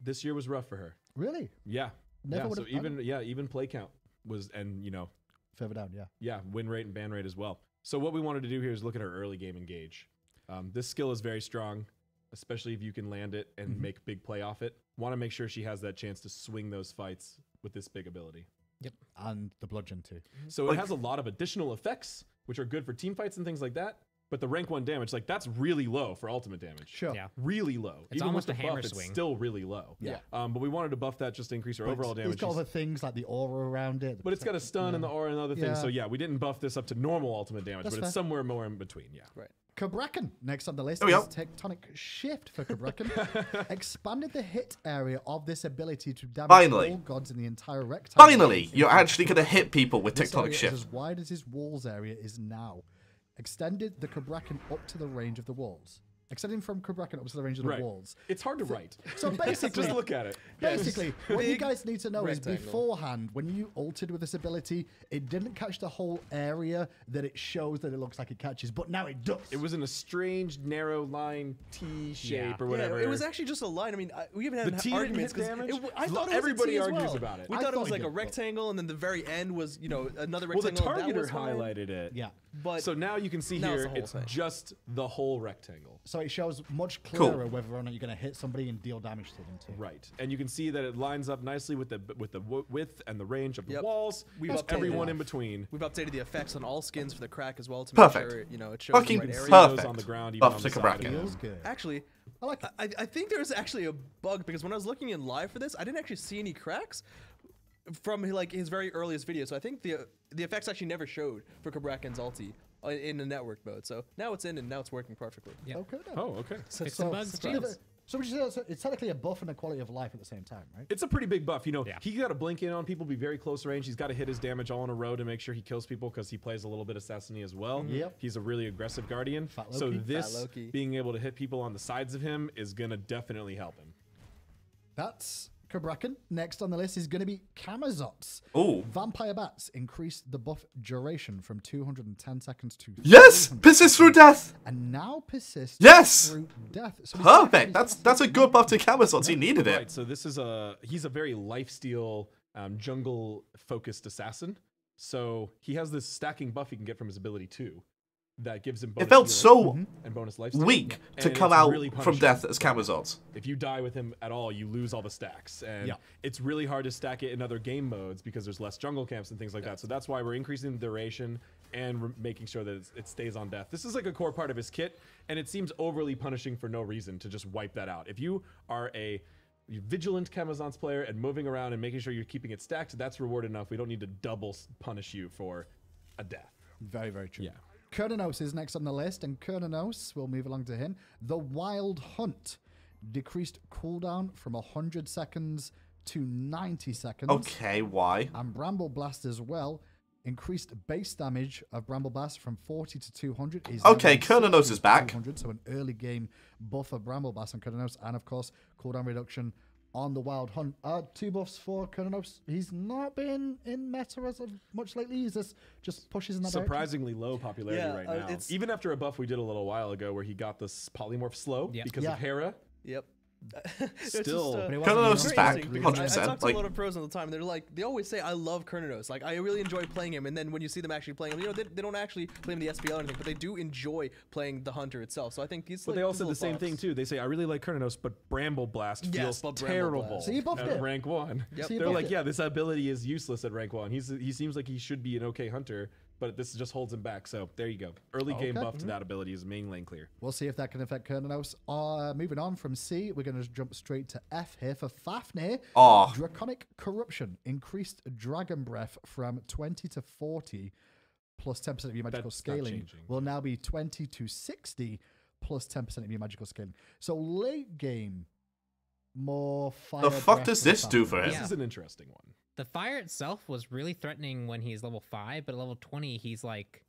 This year was rough for her. Really? Yeah. Never yeah. would So have even play count was, and further down, win rate and ban rate as well. So what we wanted to do here is look at her early game engage. This skill is very strong, especially if you can land it and make big play off it. Want to make sure she has that chance to swing those fights with this big ability. Yep. And the bludgeon too. So it has a lot of additional effects, which are good for team fights and things like that. But the rank 1 damage, like that's really low for ultimate damage. Sure. Yeah. Really low. It's Even almost with a the hammer buff, swing. It's still really low. Yeah. But we wanted to buff that just to increase her overall damage. It's got other things like the aura around it. But it's got a stun and the aura and other things. So Yeah. yeah, we didn't buff this up to normal ultimate damage, That's but fair. it's somewhere more in between. Yeah. Right. Cabrakan, next on the list, There we is go. Tectonic Shift for Cabrakan. Expanded the hit area of this ability to damage Finally. all gods in the entire rectangle. Finally, you're actually going to hit people with This area Tectonic is Shift. as wide as his walls area is now. Extended the Cabrakan up to the range of the walls. Extending from Cabrakan up to the range of the Right. walls. It's hard to write. So basically, Just look at it. Basically, what you Big guys need to know is rectangle. beforehand, when you ulted with this ability, it didn't catch the whole area that it shows that it looks like it catches, but now it does. It was in a strange narrow line T shape Yeah. or whatever. Yeah, it was actually just a line. I mean, we even had The T didn't arguments hit 'cause damage? I thought it was Everybody a T as argues well. about it. We I thought it thought was it like a did, but- rectangle, and then the very end was another well, the rectangle. that targeter was fine. highlighted it. Yeah. But So now you can see now it's here, the whole it's thing. just the whole rectangle. So it shows much Cool. clearer whether or not you're going to hit somebody and deal damage to them too. Right, and you can see that it lines up nicely with the width and the range of the Yep. walls. We've Plus updated everyone it. in between. We've updated the effects on all skins for the crack as well to Perfect. make sure it shows Fucking the right area. Those perfect. on the ground, even Buff on to the side Cabrakan. of Feels them. good. Actually, I like it. I think there's actually a bug because when I was looking in live for this, I didn't actually see any cracks from like his very earliest video. So I think the effects actually never showed for Cabrakan's ulti in the network mode. So now it's in and now it's working perfectly. Yeah. Okay. Then. Oh, okay. Fix some bugs, James. So would you say it's technically a buff and a quality of life at the same time, right? It's a pretty big buff. Yeah. He got to blink in on people, be very close range. He's got to hit his damage all in a row to make sure he kills people because he plays a little bit assassiny as well. Yep. He's a really aggressive guardian. Fat So Loki. this Fat Loki. being able to hit people on the sides of him is going to definitely help him. That's Cabrakan. Next on the list is going to be Kamazots. Ooh. Vampire Bats increased the buff duration from 210 seconds to Yes! 300 Persist through death! and now persists Yes! through death. So he's Perfect! actually- That's a good buff to Kamazots. He needed Right, it. so this is he's a very lifesteal, jungle-focused assassin. So he has this stacking buff he can get from his ability too, that gives him bonus It felt healing so and bonus lifesteal. weak to And come it's out really from punishing. death as Kamazots. If you die with him at all, you lose all the stacks. And Yeah. it's really hard to stack it in other game modes because there's less jungle camps and things like that. So that's why we're increasing the duration and making sure that it stays on death. This is like a core part of his kit, and it seems overly punishing for no reason to just wipe that out. If you are a vigilant Camazons player and moving around and making sure you're keeping it stacked, that's reward enough. We don't need to double punish you for a death. Very, very true. Yeah. Kernanos is next on the list, and Kernanos, we'll move along to him. The Wild Hunt decreased cooldown from 100 seconds to 90 seconds. Okay, why? And Bramble Blast as well. Increased base damage of Bramble Blast from 40 to 200. Is Okay, now Kernanos 60 is to back. 200, so an early game buff of Bramble Blast on Kernanos. And of course, cooldown reduction on the Wild Hunt. Two buffs for Kernanos. He's not been in meta as of much lately. He's just pushes in that direction. Surprisingly low popularity Yeah, right now. it's- Even after a buff we did a little while ago where he got this polymorph slow Yeah. because Yeah. of Hera. Yep. Still, Kurnonos is back, interesting because 100%. I talk to a lot of pros all the time. They're like, they always say, "I love Kurnonos. Like, I really enjoy playing him." And then when you see them actually playing him, you know, they don't actually play him in the SPL or anything, but they do enjoy playing the Hunter itself. So I think he's. But they all said the same thing too. They say, "I really like Kurnonos, but Bramble Blast feels but Bramble terrible Blast. So you buffed at it. rank 1." Yep. So you They're buffed like, it. "Yeah, this ability is useless at rank 1. He seems like he should be an okay hunter, but this just holds him back." So there you go. Early game buff to that ability is main lane clear. We'll see if that can affect Kurnonos. Moving on from C, we're going to jump straight to F here for Fafnir. Oh. Draconic Corruption. Increased Dragon Breath from 20 to 40 plus 10% of your magical That's not scaling changing. will now be 20 to 60 plus 10% of your magical scaling. So late game, more fire. The fuck breath does for this do for Fafnir. him? This Yeah. is an interesting one. The fire itself was really threatening when he's level 5, but at level 20, he's like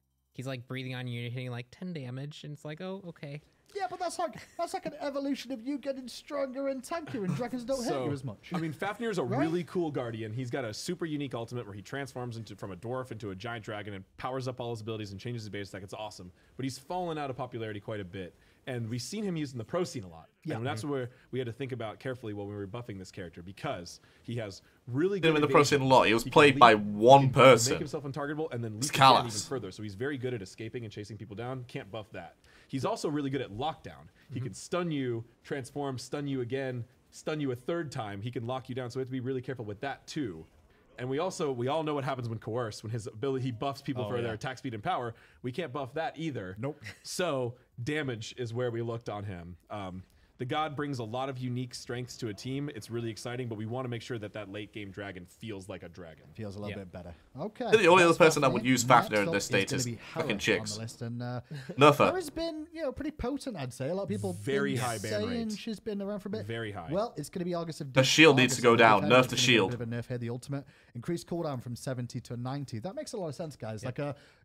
breathing on you, and you're hitting like 10 damage, and it's like, oh, okay. Yeah, but that's like an evolution of you getting stronger and tankier, and dragons don't hurt you as much. I mean, Fafnir is a Right? really cool guardian. He's got a super unique ultimate where he transforms from a dwarf into a giant dragon and powers up all his abilities and changes his base attack. It's awesome. But he's fallen out of popularity quite a bit. And we've seen him used in the pro scene a lot. Yeah. And that's where we had to think about carefully when we were buffing this character, because he has really good Him in the pro scene a lot. He was can played leap, by he one can person. Make himself untargetable and then leap It's his hand Kalas. even further. So he's very good at escaping and chasing people down. Can't buff that. He's also really good at lockdown. He can stun you, transform, stun you again, stun you a third time. He can lock you down. So we have to be really careful with that too. And we all know what happens when coerce, when his ability, he buffs people for their attack speed and power. We can't buff that either. Nope. So damage is where we looked on him. The god brings a lot of unique strengths to a team. It's really exciting, but we want to make sure that late game dragon feels like a dragon. Feels a little Yeah. bit better. Okay. The only other that's person that Fafnir. would use Fafnir in Next this up state gonna is be fucking Hera chicks. On the list, and Nerfer. Hera's been, pretty potent, I'd say. A lot of people Very been high ban saying rate. she's been around for a bit. Very high. Well, it's going to be August of The shield needs to go down. Nerf the It's gonna be a shield. bit of a nerf here. The ultimate increased cooldown from 70 to 90. That makes a lot of sense, guys. Like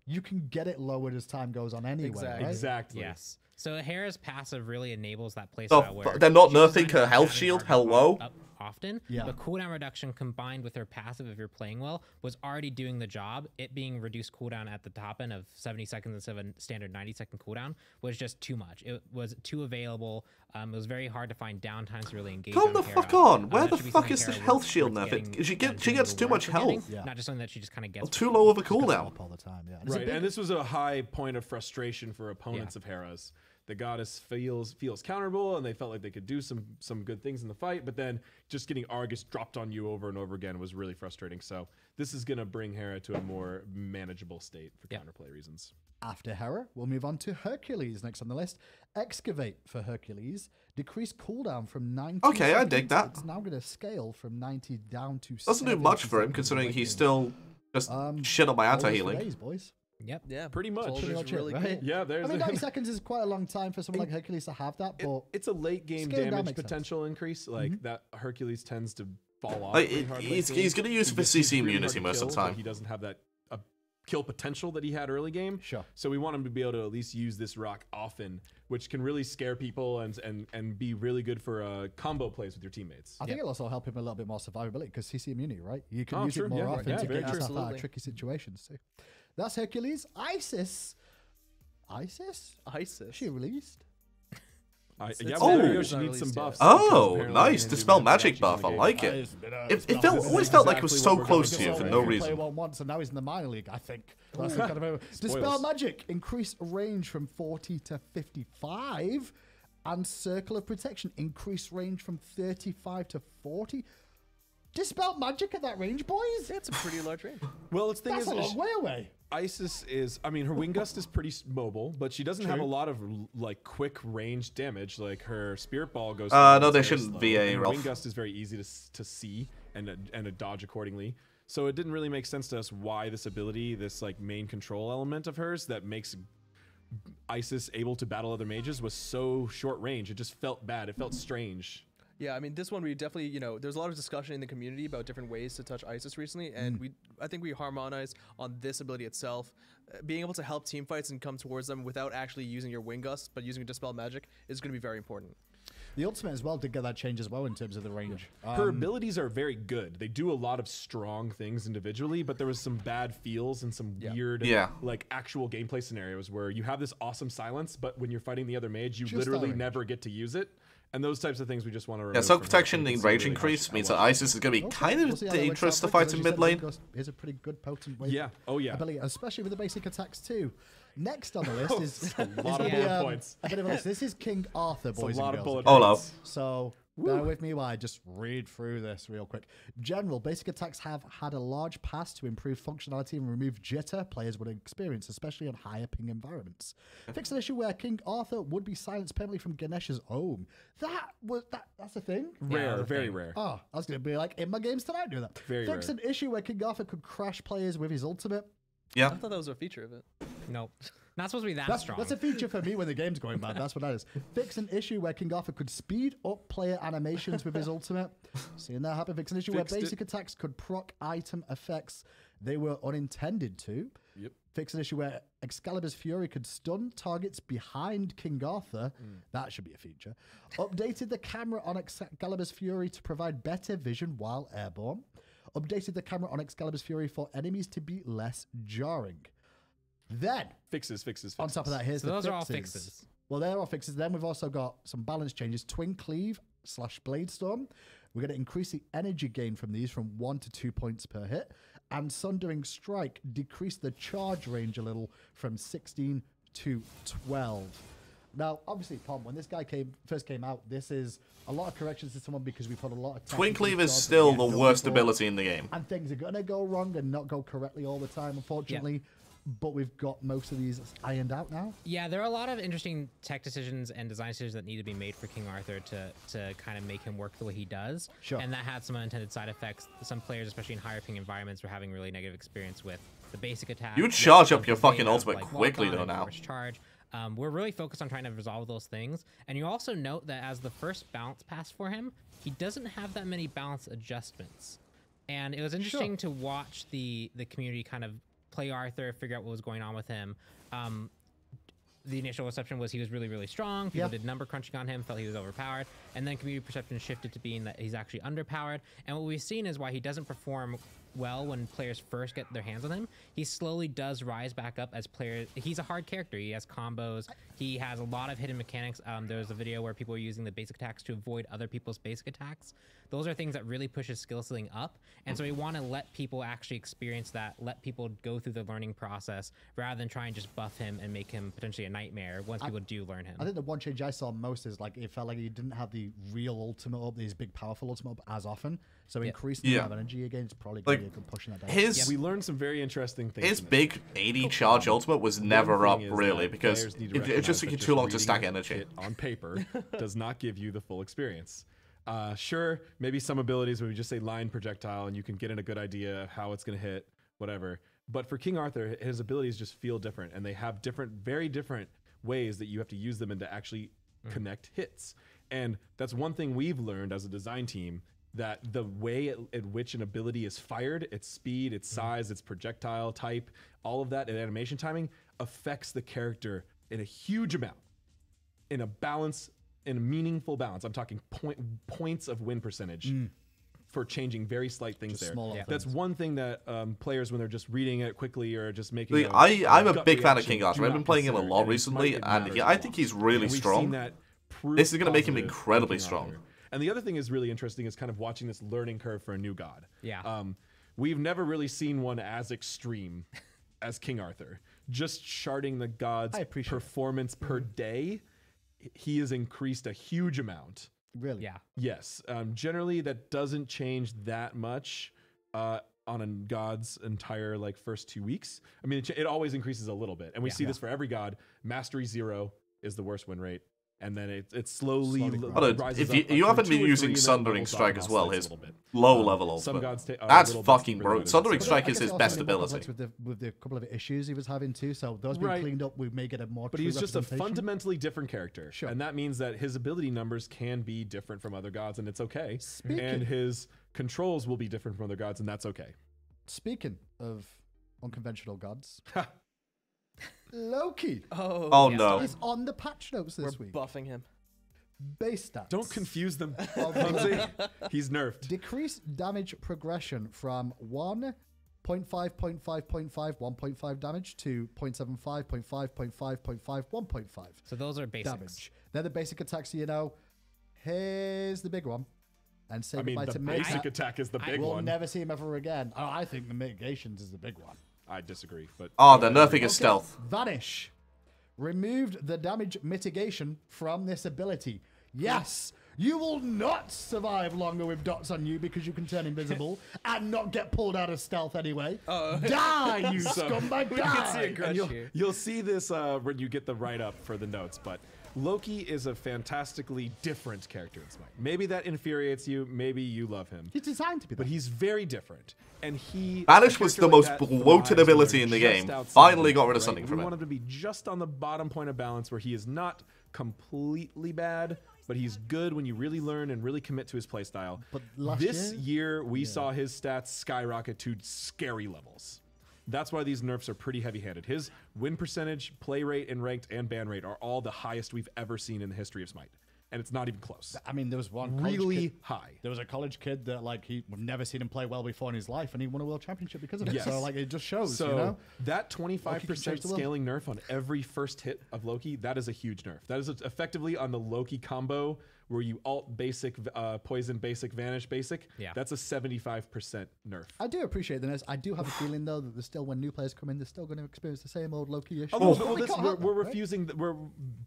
you can get it lowered as time goes on anyway. Exactly. Right? Exactly. Yes. So Hera's passive really enables that Oh, playstyle where they're not she was nerfing designed her to health have shield. an target Hello? up often. Yeah. The cooldown reduction combined with her passive, if you're playing well, was already doing the job. It being reduced cooldown at the top end of 70 seconds instead of a standard 90-second cooldown was just too much. It was too available. It was very hard to find downtimes to really engage. Come on the Hera. fuck on. Where That the should be fuck something is this Hera health worth shield nerf? getting She and gets too reward much for getting, health. Yeah. Not just something that she just kind of gets. Too for low of a Goes cooldown. up all the time. Yeah. It's a Right, big- and this was a high point of frustration for opponents of Hera's. The goddess feels counterable, and they felt like they could do some good things in the fight, but then just getting Argus dropped on you over and over again was really frustrating. So this is going to bring Hera to a more manageable state for counterplay reasons. After Hera, we'll move on to Hercules next on the list. Excavate for Hercules. Decrease cooldown from 90. Okay, I dig seconds. that. It's now going to scale from 90 down to Doesn't do much for him, 70 considering late he's game. still just shit on my Soldiers for anti-healing. days, boys. Yep. Yeah, Pretty much. Soldier's Pretty much really it, right? cool. Yeah, there's I mean, 90 seconds is quite a long time for someone like Hercules to have that, but it's a late game Scaling down damage makes sense. potential increase. Like that Hercules tends to fall off. Like, pretty hard late he's game. gonna use it for He's CC really immunity hard to most of the kill, but time. He doesn't have that kill potential that he had early game. Sure. So we want him to be able to at least use this rock often, which can really scare people and be really good for combo plays with your teammates. I think it'll also help him a little bit more survivability because CC immunity, right? You can Oh, use true, it more yeah, often yeah, to very get true. yourself out of Absolutely. tricky situations too. That's Hercules. Isis? She released? Yeah, Oh. well, there you go. It's She not needs some released yet. buffs. Oh, because apparently nice. they Dispel do magic reactions buff. in I the like game. it. It always felt like it was exactly so what we're close gonna to you go for for. no Play reason. one once, and now he's in the minor league, I think. That's kind of a Dispel Magic. Increase range from 40 to 55. And Circle of Protection. Increase range from 35 to 40. Dispel Magic at that range, boys? That's a pretty large range. Well, the thing That's is, a long way away. Isis is, I mean, her wing gust is pretty mobile, but she doesn't have a lot of like quick range damage. Like her spirit ball goes. No, very they shouldn't slow, VA, and her Ralph. wing gust is very easy to see and to dodge accordingly. So it didn't really make sense to us why this ability, this like main control element of hers that makes Isis able to battle other mages, was so short range. It just felt bad. It felt strange. Yeah, I mean, this one we definitely, there's a lot of discussion in the community about different ways to touch Isis recently, and I think we harmonized on this ability itself. Being able to help team fights and come towards them without actually using your wing gust, but using Dispel Magic is going to be very important. The ultimate as well did get that change as well in terms of the range. Her abilities are very good. They do a lot of strong things individually, but there was some bad feels and some weird, like actual gameplay scenarios where you have this awesome silence, but when you're fighting the other mage, you Just literally range. never get to use it. And those types of things we just want to Yeah, soak protection and rage increase means that Isis is going to be kind of dangerous to fight in mid lane. Is a pretty good potent way. Yeah, ability, especially with the basic attacks too. Next on the list is a lot of points. A bit of a list. This is King Arthur, boys and girls. Hello. So bear with me while I just read through this real quick. General basic attacks have had a large past to improve functionality and remove jitter players would experience, especially on higher ping environments. Fix an issue where King Arthur would be silenced permanently from Ganesh's home. That's a thing? Rare, very rare. Oh, I was going to be like, in my games tonight, do that. Fix an issue where King Arthur could crash players with his ultimate. Yeah. I thought that was a feature of it. Nope. Not supposed to be that strong. That's a feature for me when the game's going bad. That's what that is. Fix an issue where King Arthur could speed up player animations with his ultimate. Seeing that happen. Fix an issue where basic attacks could proc item effects they were unintended to. Yep. Fix an issue where Excalibur's Fury could stun targets behind King Arthur. That should be a feature. Updated the camera on Excalibur's Fury to provide better vision while airborne. Updated the camera on Excalibur's Fury for enemies to be less jarring. Then Fixes. on top of that, here's the those fixes. are all fixes. Well, they're all fixes. Then we've also got some balance changes. Twin Cleave / Blade Storm. We're going to increase the energy gain from these from 1 to 2 points per hit. And Sundering Strike, decrease the charge range a little from 16 to 12. Now, obviously, Pom, when this guy first came out, this is a lot of corrections to someone because we put a lot of... Twin Cleave is still the worst ability in the game. And things are going to go wrong and not go correctly all the time, unfortunately. Yeah. But we've got most of these ironed out now. Yeah, there are a lot of interesting tech decisions and design decisions that need to be made for King Arthur to kind of make him work the way he does. Sure. And that had some unintended side effects. Some players, especially in higher ping environments, were having really negative experience with the basic attack. You would charge up your fucking ultimate quickly though now. Charge. We're really focused on trying to resolve those things. And you also note that as the first balance pass for him, he doesn't have that many balance adjustments. And it was interesting to watch the community kind of play Arthur, figure out what was going on with him. The initial reception was he was really, really strong. People did number crunching on him, felt he was overpowered. And then community perception shifted to being that he's actually underpowered. And what we've seen is why he doesn't perform well when players first get their hands on him. He slowly does rise back up as players. He's a hard character. He has combos. He has a lot of hidden mechanics. There was a video where people were using the basic attacks to avoid other people's basic attacks. Those are things that really push his skill ceiling up. And so we want to let people actually experience that, let people go through the learning process rather than try and just buff him and make him potentially a nightmare once people do learn him. I think the one change I saw most is like it felt like he didn't have the real ultimate up, these big powerful ultimate up as often. So increasing the amount of energy again is probably going to be a good push in that direction. We learned some very interesting things. His big 80 charge ultimate was never up really because it just took you too long to stack energy. On paper does not give you the full experience. Sure, maybe some abilities where we just say line projectile and you can get in a good idea of how it's going to hit, whatever. But for King Arthur, his abilities just feel different, and they have very different ways that you have to use them and to actually connect hits. And that's one thing we've learned as a design team, that the way at which an ability is fired, its speed, its size, its projectile type, all of that, and animation timing affects the character in a huge amount, in a balance, in a meaningful balance. I'm talking points of win percentage for changing very slight things there. That's one thing that players, when they're just reading it quickly or just making I'm a big fan of King Arthur. I've been playing him a lot recently, and I think he's really strong. This is going to make him incredibly strong. And the other thing is really interesting is kind of watching this learning curve for a new god. Yeah. We've never really seen one as extreme as King Arthur. Just charting the god's performance per day, he has increased a huge amount. Really? Yeah. Yes. Generally, that doesn't change that much on a god's entire first 2 weeks. I mean, it always increases a little bit, and we see this for every god. Mastery 0 is the worst win rate. And then it slowly rises if you haven't been using Sundering Strike as well, his low level ultimate. That's fucking broken. Sundering Strike is his best ability. With the couple of issues he was having too, so those been cleaned up. We may get a more. But he's just a fundamentally different character, and that means that his ability numbers can be different from other gods, and it's okay. And his controls will be different from other gods, and that's okay. Speaking of unconventional gods. Loki. Oh no. He's on the patch notes this week. We're buffing him. Base stats. Don't confuse them. He's nerfed. Decrease damage progression from 1.5.5.5, 1.5 damage to 0.75, 0.5, 0.5, 0.5, 1.5. So those are basics. Damage. They're the basic attacks, Here's the big one. And say I mean, goodbye the to basic Mate. attack is the big We'll one. never see him ever again. Oh, I think the mitigations is the big one. I disagree, but Oh, they're nerfing his stealth. Vanish. Removed the damage mitigation from this ability. Yes, you will not survive longer with dots on you because you can turn invisible and not get pulled out of stealth anyway. Die, you scumbag, We can see a die! grudge here. you'll see this when you get the write-up for the notes, but Loki is a fantastically different character in Smite. Maybe that infuriates you, maybe you love him. He's designed to be that. But he's very different. And he Banish was a the character most like that bloated thrives when ability you're in the just game. outside Finally of got it, rid of right? something from We it. want him to be just on the bottom point of balance where he is not completely bad, but he's good when you really learn and really commit to his playstyle. But last this year we saw his stats skyrocket to scary levels. That's why these nerfs are pretty heavy-handed. His win percentage, play rate in ranked, and ban rate are all the highest we've ever seen in the history of Smite. And it's not even close. I mean, there was one college Really kid- high. There was a college kid that we've never seen him play well before in his life, and he won a world championship because of it. Yes. So it just shows, So you know. that Loki can change 25% the world. scaling nerf on every first hit of Loki, that is a huge nerf. That is effectively on the Loki combo where you alt basic, poison basic, vanish basic. Yeah. That's a 75% nerf. I do appreciate the nerfs. I do have a feeling though that there's still, when new players come in, they're still going to experience the same old Loki issue. We're refusing.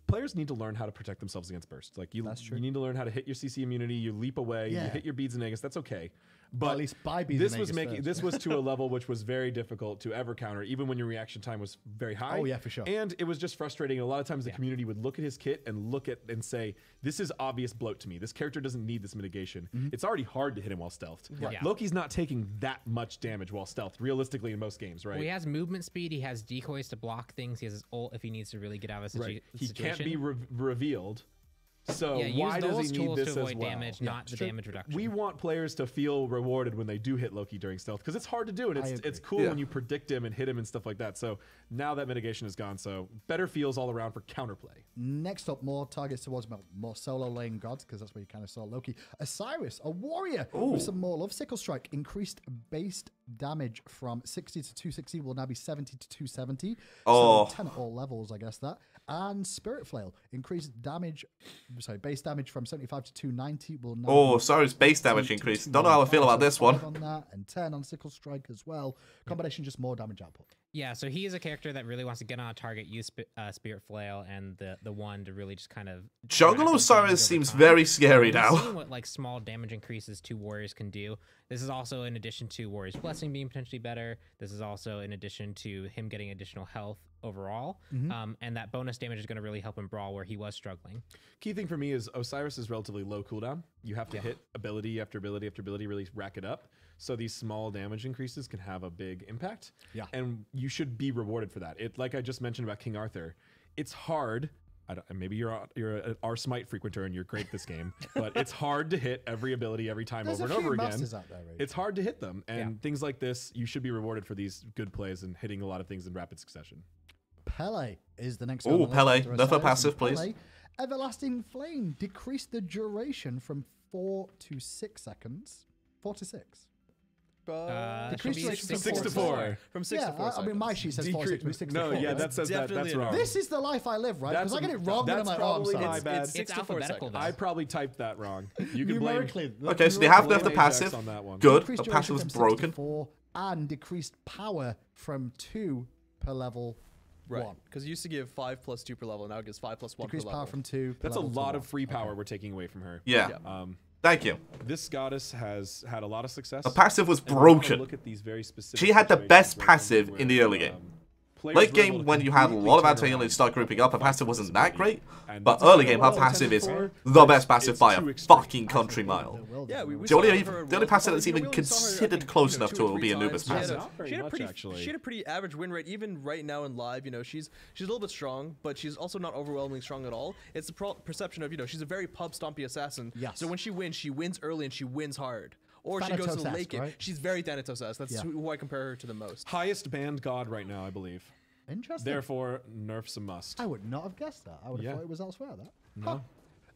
Players need to learn how to protect themselves against bursts. Like you need to learn how to hit your CC immunity. You leap away. Yeah. You hit your beads and Aegis. That's okay. But But at least buy beads this and was Aegis making first. this was to a level which was very difficult to ever counter, even when your reaction time was very high. Oh, yeah, for sure. And it was just frustrating. A lot of times the community would look at his kit and say, "This is obvious bloat to me. This character doesn't need this mitigation. It's already hard to hit him while stealthed. Right. Yeah. Loki's not taking that much damage while stealthed, realistically in most games, right? Well, he has movement speed. He has decoys to block things. He has his ult if he needs to really get out of a Right. He situation. can't be revealed. So yeah, why use does those he need tools this to avoid as well? damage, not the damage reduction. We want players to feel rewarded when they do hit Loki during stealth because it's hard to do and it's cool Yeah. when you predict him and hit him and stuff like that. So now that mitigation is gone, so better feels all around for counterplay. Next up, more targets towards more solo lane gods, because that's where you kind of saw Loki. Osiris, a warrior with some more love. Sickle Strike, increased base damage from 60 to 260, will now be 70 to 270. Oh. So 10 at all levels, I guess that. And Spirit Flail, increased base damage from 75 to 290, will now Oh, be sorry, his base 10 damage to increased. Don't know how I feel about this one. 5 on that, and 10 on Sickle Strike as well. Combination, just more damage output. Yeah, so he is a character that really wants to get on a target, use Spirit Flail and the one to really just kind of Jungle rack up Osiris damage over seems time. very scary We've now. seen what like small damage increases to warriors can do. This is also in addition to Warrior's Blessing being potentially better. This is also in addition to him getting additional health overall, and that bonus damage is going to really help him brawl where he was struggling. Key thing for me is Osiris is relatively low cooldown. You have to hit ability after ability after ability, really rack it up. So these small damage increases can have a big impact. Yeah. And you should be rewarded for that. It, like I just mentioned about King Arthur, it's hard. Maybe you're an R Smite frequenter and you're great at this game, but it's hard to hit every ability every time There's over a and over few again. masters out there, right? It's hard to hit them, and things like this, you should be rewarded for these good plays and hitting a lot of things in rapid succession. Pele is the next Ooh, one. on the Pele. list after Another Osiris, passive, and please. Pele, Everlasting Flame, decrease the duration from 4 to 6 seconds. 4 to 6. Should be 6 to 4. From 6 to 4 I mean, my sheet says 4 to 6, but 6 to 4. No, yeah, right? that says that's definitely wrong. This is the life I live, right? Because I get it wrong, and I'm like, oh, I'm probably sorry. my bad. It's 6 It's to 4 alphabetical, seconds. though. I probably typed that wrong. You can blame. Numerically. Okay, so they have blame nerfed the Ajax passive. on that one. Good. Decreased The duration passive was from 6 to broken. 4, and decreased power from 2 per level Right. 1. Because it used to give 5 plus 2 per level, now it gives 5 plus 1 per Decreased level. power from 2 per That's a level to lot 1. of free power we're taking away from her. Yeah. Thank you. This goddess has had a lot of success. The passive was And we wanna broken. Look at these very specific She had the situations best where passive something in the where, early game. players Late were able game, to when you had a completely lot of turn anti-healing around and start grouping up, her and passive wasn't that great. And But that's what early game, her we're passive is intended for, the but best passive it's by too a extreme. fucking country mile. Yeah, we The saw only, her the only World passive Cup, that's you know, even we only saw her, I considered think, close you know, enough 2 to or it would 3 be Anubis times. passive. Not very She had a much, pretty, actually. she had a pretty average win rate even right now in live. You know, she's a little bit strong, but she's also not overwhelmingly strong at all. It's the perception of, you know, she's a very pub stompy assassin. Yes. So when she wins early and she wins hard. Or she goes to the Thanatos-esque, late game. right? She's very Thanatos-esque. That's Yeah. who I compare her to the most. Highest banned god right now, I believe. Interesting. Therefore, nerf's a must. I would not have guessed that. I would have Yeah. thought it was elsewhere. That. No.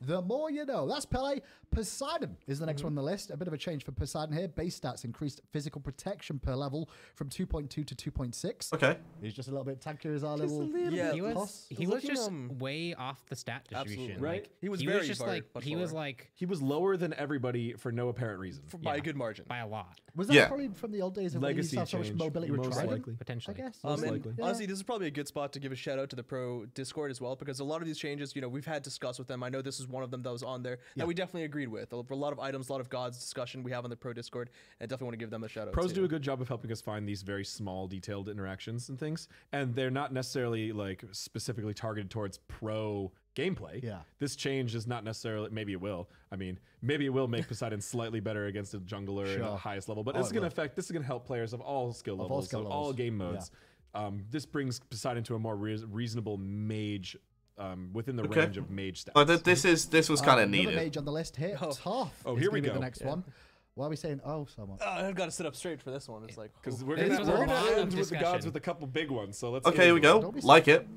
The more you know. That's Pele. Poseidon is the next one on the list. A bit of a change for Poseidon here. Base stats increased physical protection per level from 2.2 to 2.6. Okay. He's just a little bit tankier as our little. Yeah, He was looking, just way off the stat distribution. Absolutely. Right. Like, He was he very was just far like much he was lower. like He was lower than everybody for no apparent reason. by a good margin. by a lot Was that Yeah. probably from the old days of when you used Legacy to have so much change, mobility with most Trident? likely. I potentially. guess. Most And likely. honestly, this is probably a good spot to give a shout out to the pro Discord as well, because a lot of these changes, we've had discussed with them. I know this is one of them that was on there that we definitely agreed with. A lot of items, a lot of gods discussion we have on the pro Discord, and I definitely want to give them a shout out. Pros too. do a good job of helping us find these very small, detailed interactions and things, and they're not necessarily like specifically targeted towards pro gameplay. Yeah. This change is not necessarily. Maybe it will. I mean, maybe it will make Poseidon slightly better against a jungler at the Sure. highest level, but Oh, it's it going to will. affect. This is going to help players of all skill all levels, skill of all levels. game modes. This brings Poseidon to a more reasonable mage. Within the Okay. range of mage stats. Oh, this was kind of Another needed. mage on the list here. Tough. Oh, is here we gonna be go. The next one. Why are we saying so much? I've got to sit up straight for this one. It's like Because oh. we're This gonna, was a we're gonna lot of end with the gods discussion. with a couple big ones. So let's. Okay, get here we into it. go. Don't be Like it.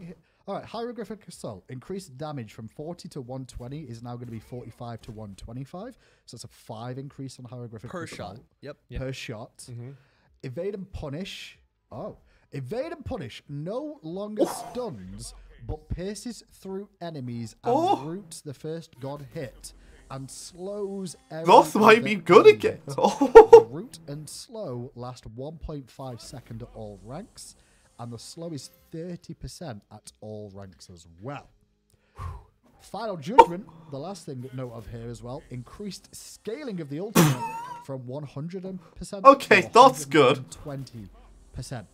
All right, Hieroglyphic Assault. Increased damage from 40 to 120 is now going to be 45 to 125. So it's a 5 increase on Hieroglyphic per Assault. shot. Yep. Per shot. Evade and Punish. Evade and Punish no longer stuns, but pierces through enemies and roots the first god hit and slows every Thoth might be other good enemy again. hit. Root and slow last 1.5 seconds at all ranks, and the slow is 30% at all ranks as well. Final Judgment, the last thing to note of here as well, increased scaling of the ultimate from 100% Okay, to that's good. 20%.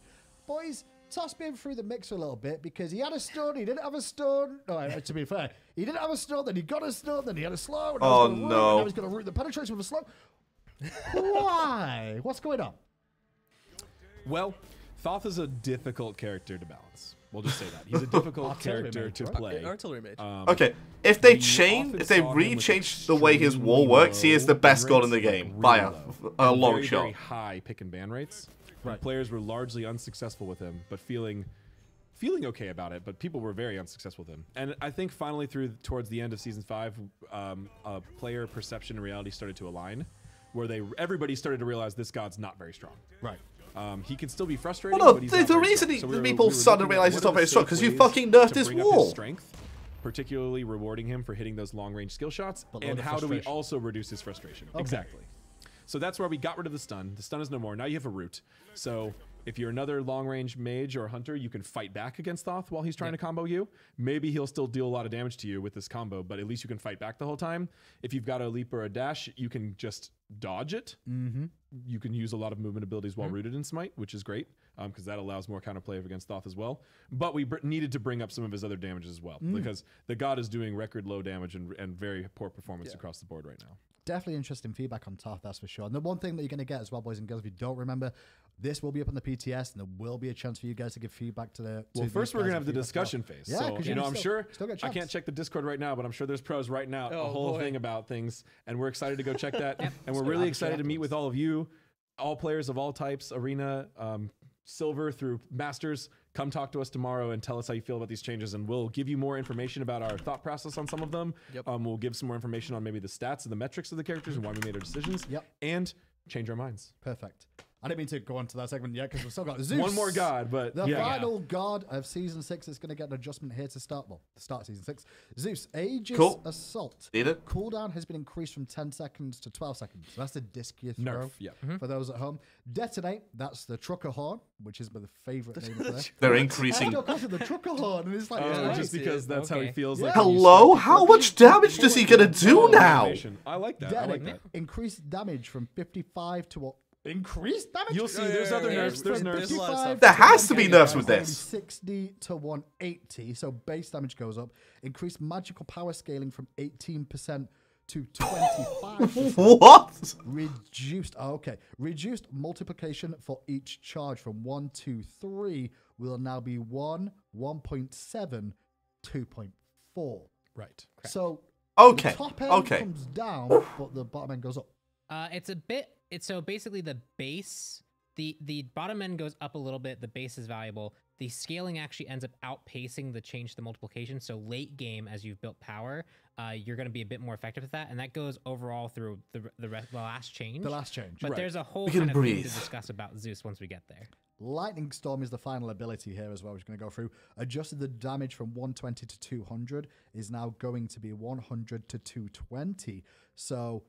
Boys, toss me through the mix a little bit because he had a stun, he didn't have a stun. No, to be fair, he didn't have a stun, then he got a stun, then he had a slow. And Oh, now no. he's going to root the penetration with a slow. Why? What's going on? Well, Thoth is a difficult character to balance. We'll just say that. He's a difficult Artillery character mage, to right? play. Artillery mage. Okay, if they We change, often if they saw him with re-change the way his wall extremely works, he is the low best god in the rates, game like by really a low, and long very, shot. Very high pick and ban rates. Right. Players were largely unsuccessful with him, but feeling okay about it. But people were very unsuccessful with him. And I think finally towards the end of season 5, player perception and reality started to align, where everybody started to realize this god's not very strong. Right. He can still be frustrating. Well, no, but he's the not very reason strong. So people started to looking at realize what he's are not the very strong safe 'cause you ways fucking nerfed to his bring up wall. Strength, particularly rewarding him for hitting those long range skill shots, But lower and the how do we frustration. also reduce his frustration? Exactly. So that's where we got rid of the stun. The stun is no more. Now you have a root. So if you're another long range mage or hunter, you can fight back against Thoth while he's trying to combo you. Maybe he'll still deal a lot of damage to you with this combo, but at least you can fight back the whole time. If you've got a leap or a dash, you can just dodge it. You can use a lot of movement abilities while rooted in Smite, which is great because that allows more counterplay against Thoth as well. But we needed to bring up some of his other damages as well because the god is doing record low damage and very poor performance across the board right now. Definitely interesting feedback on Thoth, that's for sure. And the one thing that you're going to get as well, boys and girls, if you don't remember, this will be up on the PTS, and there will be a chance for you guys to give feedback to the. Well, to first these we're guys gonna have and the feedback as well. discussion phase. Yeah, so 'cause you know, I'm sure still get a I can't chance. check the Discord right now, but I'm sure there's pros writing out a Oh, whole boy. thing about things, and we're excited to go check that. And we're So really I'm excited to meet sure with all of you, all players of all types, arena, silver through masters. Come talk to us tomorrow and tell us how you feel about these changes, and we'll give you more information about our thought process on some of them. Yep. We'll give some more information on maybe the stats and the metrics of the characters and why we made our decisions. Yep. And change our minds. Perfect. I didn't mean to go on to that segment yet because we've still got Zeus. One more god, but The yeah. final god of season 6 is going to get an adjustment here to start. Well, to start season 6. Zeus, Aegis Cool. Assault. Did it? Cooldown has been increased from 10 seconds to 12 seconds. So that's the disc you throw Nerf, yeah. for those at home. Detonate, that's the trucker horn, which is my favorite name for that. They're I increasing. still call it the trucker horn, and it's like, Oh, yeah, just see because it. that's how he Okay. feels Yeah. like. when you Hello? start How much damage does he gonna do now? animation. I like that. I like Detonate, that. increased damage from 55 to what? Increased damage? You'll see. There's other yeah, nerfs. There's from nerfs. There's a lot of 55 stuff. There to has to be 180, nerfs with so this. 60 to 180, so base damage goes up. Increased magical power scaling from 18% to 25%. What? Reduced multiplication for each charge from 1 to 3 will now be 1, 1.7, 2.4. Right. So Okay. the top end Okay. comes down, but the bottom end goes up. It's a bit. It's so basically the base. The bottom end goes up a little bit. The base is valuable. the scaling actually ends up outpacing the change to the multiplication. So late game, as you've built power, you're going to be a bit more effective with that, and that goes overall through the last change. The last change. But Right. there's a whole We kind can of thing breathe. to discuss about Zeus once we get there. Lightning Storm is the final ability here as well, which we're going to go through. Adjusted the damage from 120 to 200 is now going to be 100 to 220. So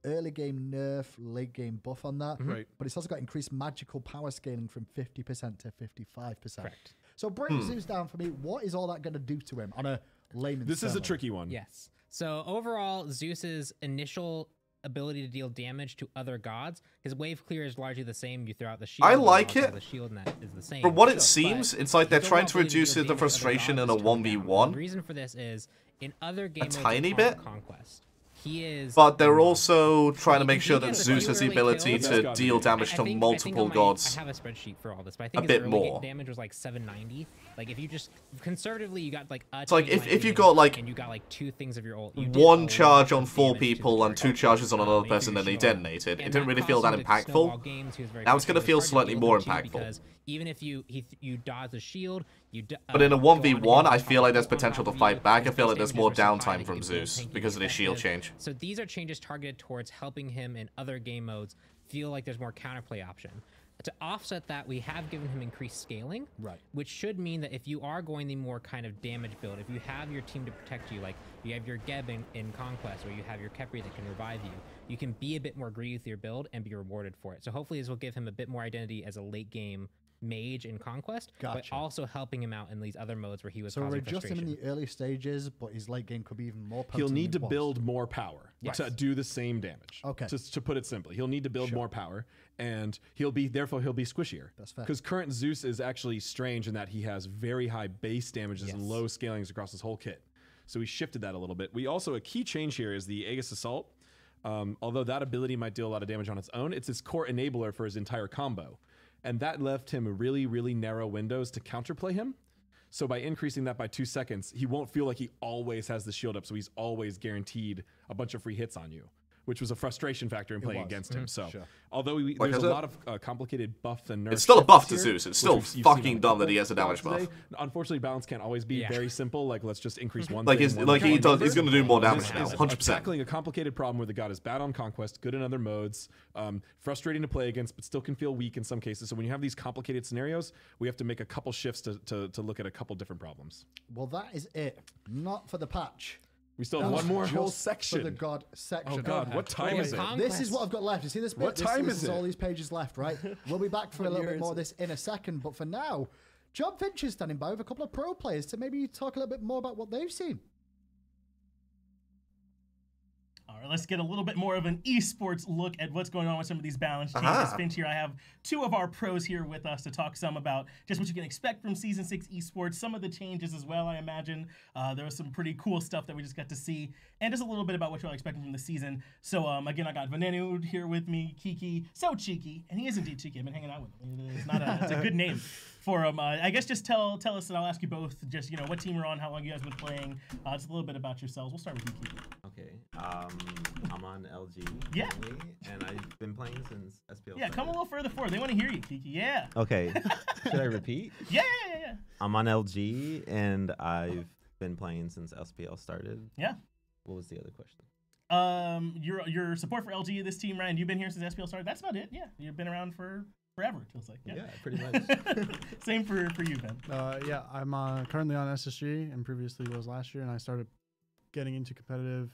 early game nerf, late game buff on that. Right. But it's also got increased magical power scaling from 50% to 55%. Correct. So break Zeus down for me. What is all that going to do to him on a layman's This is a level? tricky one. Yes. So overall, Zeus's initial ability to deal damage to other gods, his wave clear is largely the same. You throw out the shield. I you like also have it. The shield, and that is the same. From what it But seems, it's like they're his trying overall to ability reduce deal the damage to other frustration gods in a is toned down. 1v1. The reason for this is in other game modes tiny of bit? Conquest, he is. But they're also trying to make He sure that gets a Zeus few has the early ability kills. to deal damage to multiple gods. I have a spreadsheet for all this, but I think A his bit early more. damage was like 790. Like if you just conservatively, you got like a It's like chain if you lightning got like and you got like 2 things of your ult. You did one a charge lot on of 4 damage to people the and 2 target. charges on another Maybe person your and they shield. detonated. It And didn't really feel caused that him to snowball impactful. games. He was very Now it's gonna frustrated. feel It's hard to slightly deal more with him, too, impactful. because even if you dodge the shield, But in a go on 1v1, him, I feel like there's on top potential to of you, fight back. I his feel like base there's more damages are so high downtime that from you build Zeus tanky because of the shield effective. change. So these are changes targeted towards helping him in other game modes feel like there's more counterplay option. To offset that, we have given him increased scaling, Right. which should mean that if you are going the more kind of damage build, if you have your team to protect you, like you have your Geb in Conquest, or you have your Khepri that can revive you, you can be a bit more greedy with your build and be rewarded for it. So hopefully this will give him a bit more identity as a late game mage in Conquest, but Gotcha. also helping him out in these other modes where he was So we're causing adjusting him in frustration. the early stages, but his late game could be even more potent. He'll than need he to was. build more power to do the same damage. Okay. To put it simply, he'll need to build more power, and therefore he'll be squishier. That's fair. Because current Zeus is actually strange in that he has very high base damages and low scalings across his whole kit. So we shifted that a little bit. We also, a key change here is the Aegis Assault. Although that ability might deal a lot of damage on its own, it's his core enabler for his entire combo. And that left him really, really narrow windows to counterplay him. So by increasing that by 2 seconds, he won't feel like he always has the shield up, so he's always guaranteed a bunch of free hits on you, which was a frustration factor in playing was. against him. So Sure. although Like there's I a said, lot of complicated buff and nerf It's still a buff to shifts here, Zeus. It's which still you've seen fucking on dumb that he couple has a damage gods buff. today. Unfortunately, balance can't always be very simple. Like, let's just increase one Like thing. he's one like he thing, does. one He's thing. gonna do more damage This now, is 100%. tackling a complicated problem where the god is bad on Conquest, good in other modes, frustrating to play against, but still can feel weak in some cases. So when you have these complicated scenarios, we have to make a couple shifts to look at a couple different problems. Well, that is it. Not for the patch. We still That have was one more just whole For section. the God section. Oh God, what time Oh, is it? Con- This is what I've got left. You see this bit? What time this is is it? all these pages left, right? We'll be back for a little bit more of this in a second. But for now, John Finch is standing by with a couple of pro players to maybe talk a little bit more about what they've seen. All right, let's get a little bit more of an esports look at what's going on with some of these balance changes. Aha. Finch here, I have 2 of our pros here with us to talk some about just what you can expect from Season 6 esports, some of the changes as well, I imagine. There was some pretty cool stuff that we just got to see, and just a little bit about what you're expecting from the season. So, again, I got Venenu here with me, Kiki, so cheeky, and he is indeed cheeky. I've been hanging out with him. It's a good name for him. I guess just tell us, and I'll ask you both, just, what team you're on, how long you guys been playing, just a little bit about yourselves. We'll start with you, Kiki. Okay. I'm on LG. Yeah. currently, and I've been playing since SPL. Yeah, come a started. little further forward. They want to hear you, Kiki. Yeah. Okay. Should I repeat? Yeah. I'm on LG, and I've been playing since SPL started. Yeah. What was the other question? Your support for LG, this team, Ryan, you've been here since SPL started. That's about it. Yeah. You've been around for forever, it feels like. Yeah, pretty much. Same for you, Ben. Yeah, I'm currently on SSG, and previously was last year, and I started getting into competitive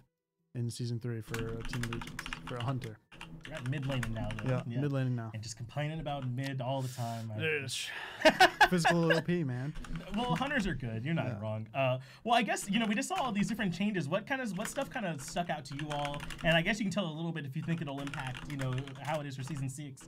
in Season 3 for Team Allegiance, for a Hunter. You're at mid laning now, though. Yeah, mid laning now. And just complaining about mid all the time. Physical OP, man. Well, hunters are good. You're not wrong. Well, I guess we just saw all these different changes. What stuff kind of stuck out to you all? And I guess you can tell a little bit if you think it'll impact how it is for season six.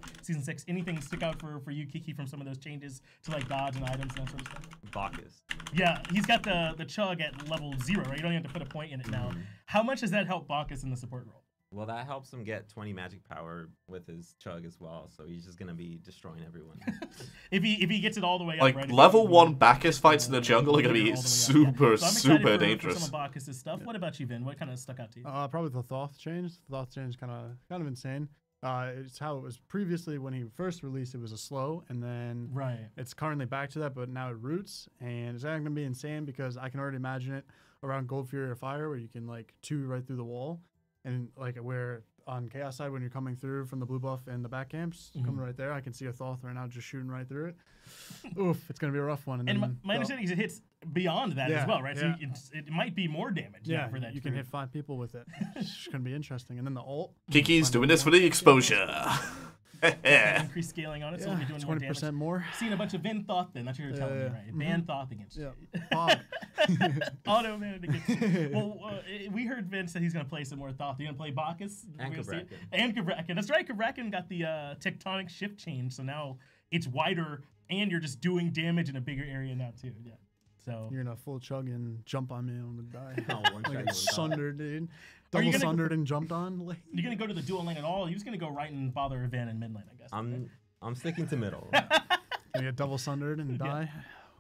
Anything stick out for you, Kiki, from some of those changes to like dodge and items and that sort of stuff? Bacchus. Yeah, he's got the chug at level 0, right? You don't even have to put a point in it now. How much does that help Bacchus in the support role? Well, that helps him get 20 magic power with his chug as well, so he's just gonna be destroying everyone. if he gets it all the way up, Like right? level 1 Bacchus fights in the jungle are gonna be All the way up, super, yeah. So I'm excited super for dangerous. some of Bacchus's stuff. What about you, Vin? What kind of stuck out to you? Probably the Thoth change. The Thoth change kind of insane. It's how it was previously when he first released. It was a slow, and then it's currently back to that, but now it roots, and it's not going to be insane because I can already imagine it around Gold Fury or Fire where you can like 2 right through the wall, and like where on Chaos side when you're coming through from the blue buff and the back camps, coming right there, I can see a Thoth right now just shooting right through it. Oof, it's going to be a rough one. And my understanding is it hits beyond that as well, right? So it might be more damage now for that. You can hit 5 people with it. It's going to be interesting. And then the ult. Kiki's doing this for the exposure. Increased scaling on it, so we'll be doing 20% more. Seeing a bunch of Vin Thoth then, that's what you're telling me, right? Ban Thoth against you. Auto man against you. Well, we heard Vin said he's going to play some more Thoth. You're going to play Bacchus? And Kabrakan. And Kabrakan. That's right, Kabrakan got the tectonic shift change, so now it's wider, and you're just doing damage in a bigger area now, too. Yeah. So you're going to full chug and jump on me and I'm going to die. One like it's sundered, dude. Double sundered and jumped on. You're going to go to the dual lane at all? You're just going to go right and bother Van in mid lane, I guess. I'm sticking to middle. You get double sundered and die.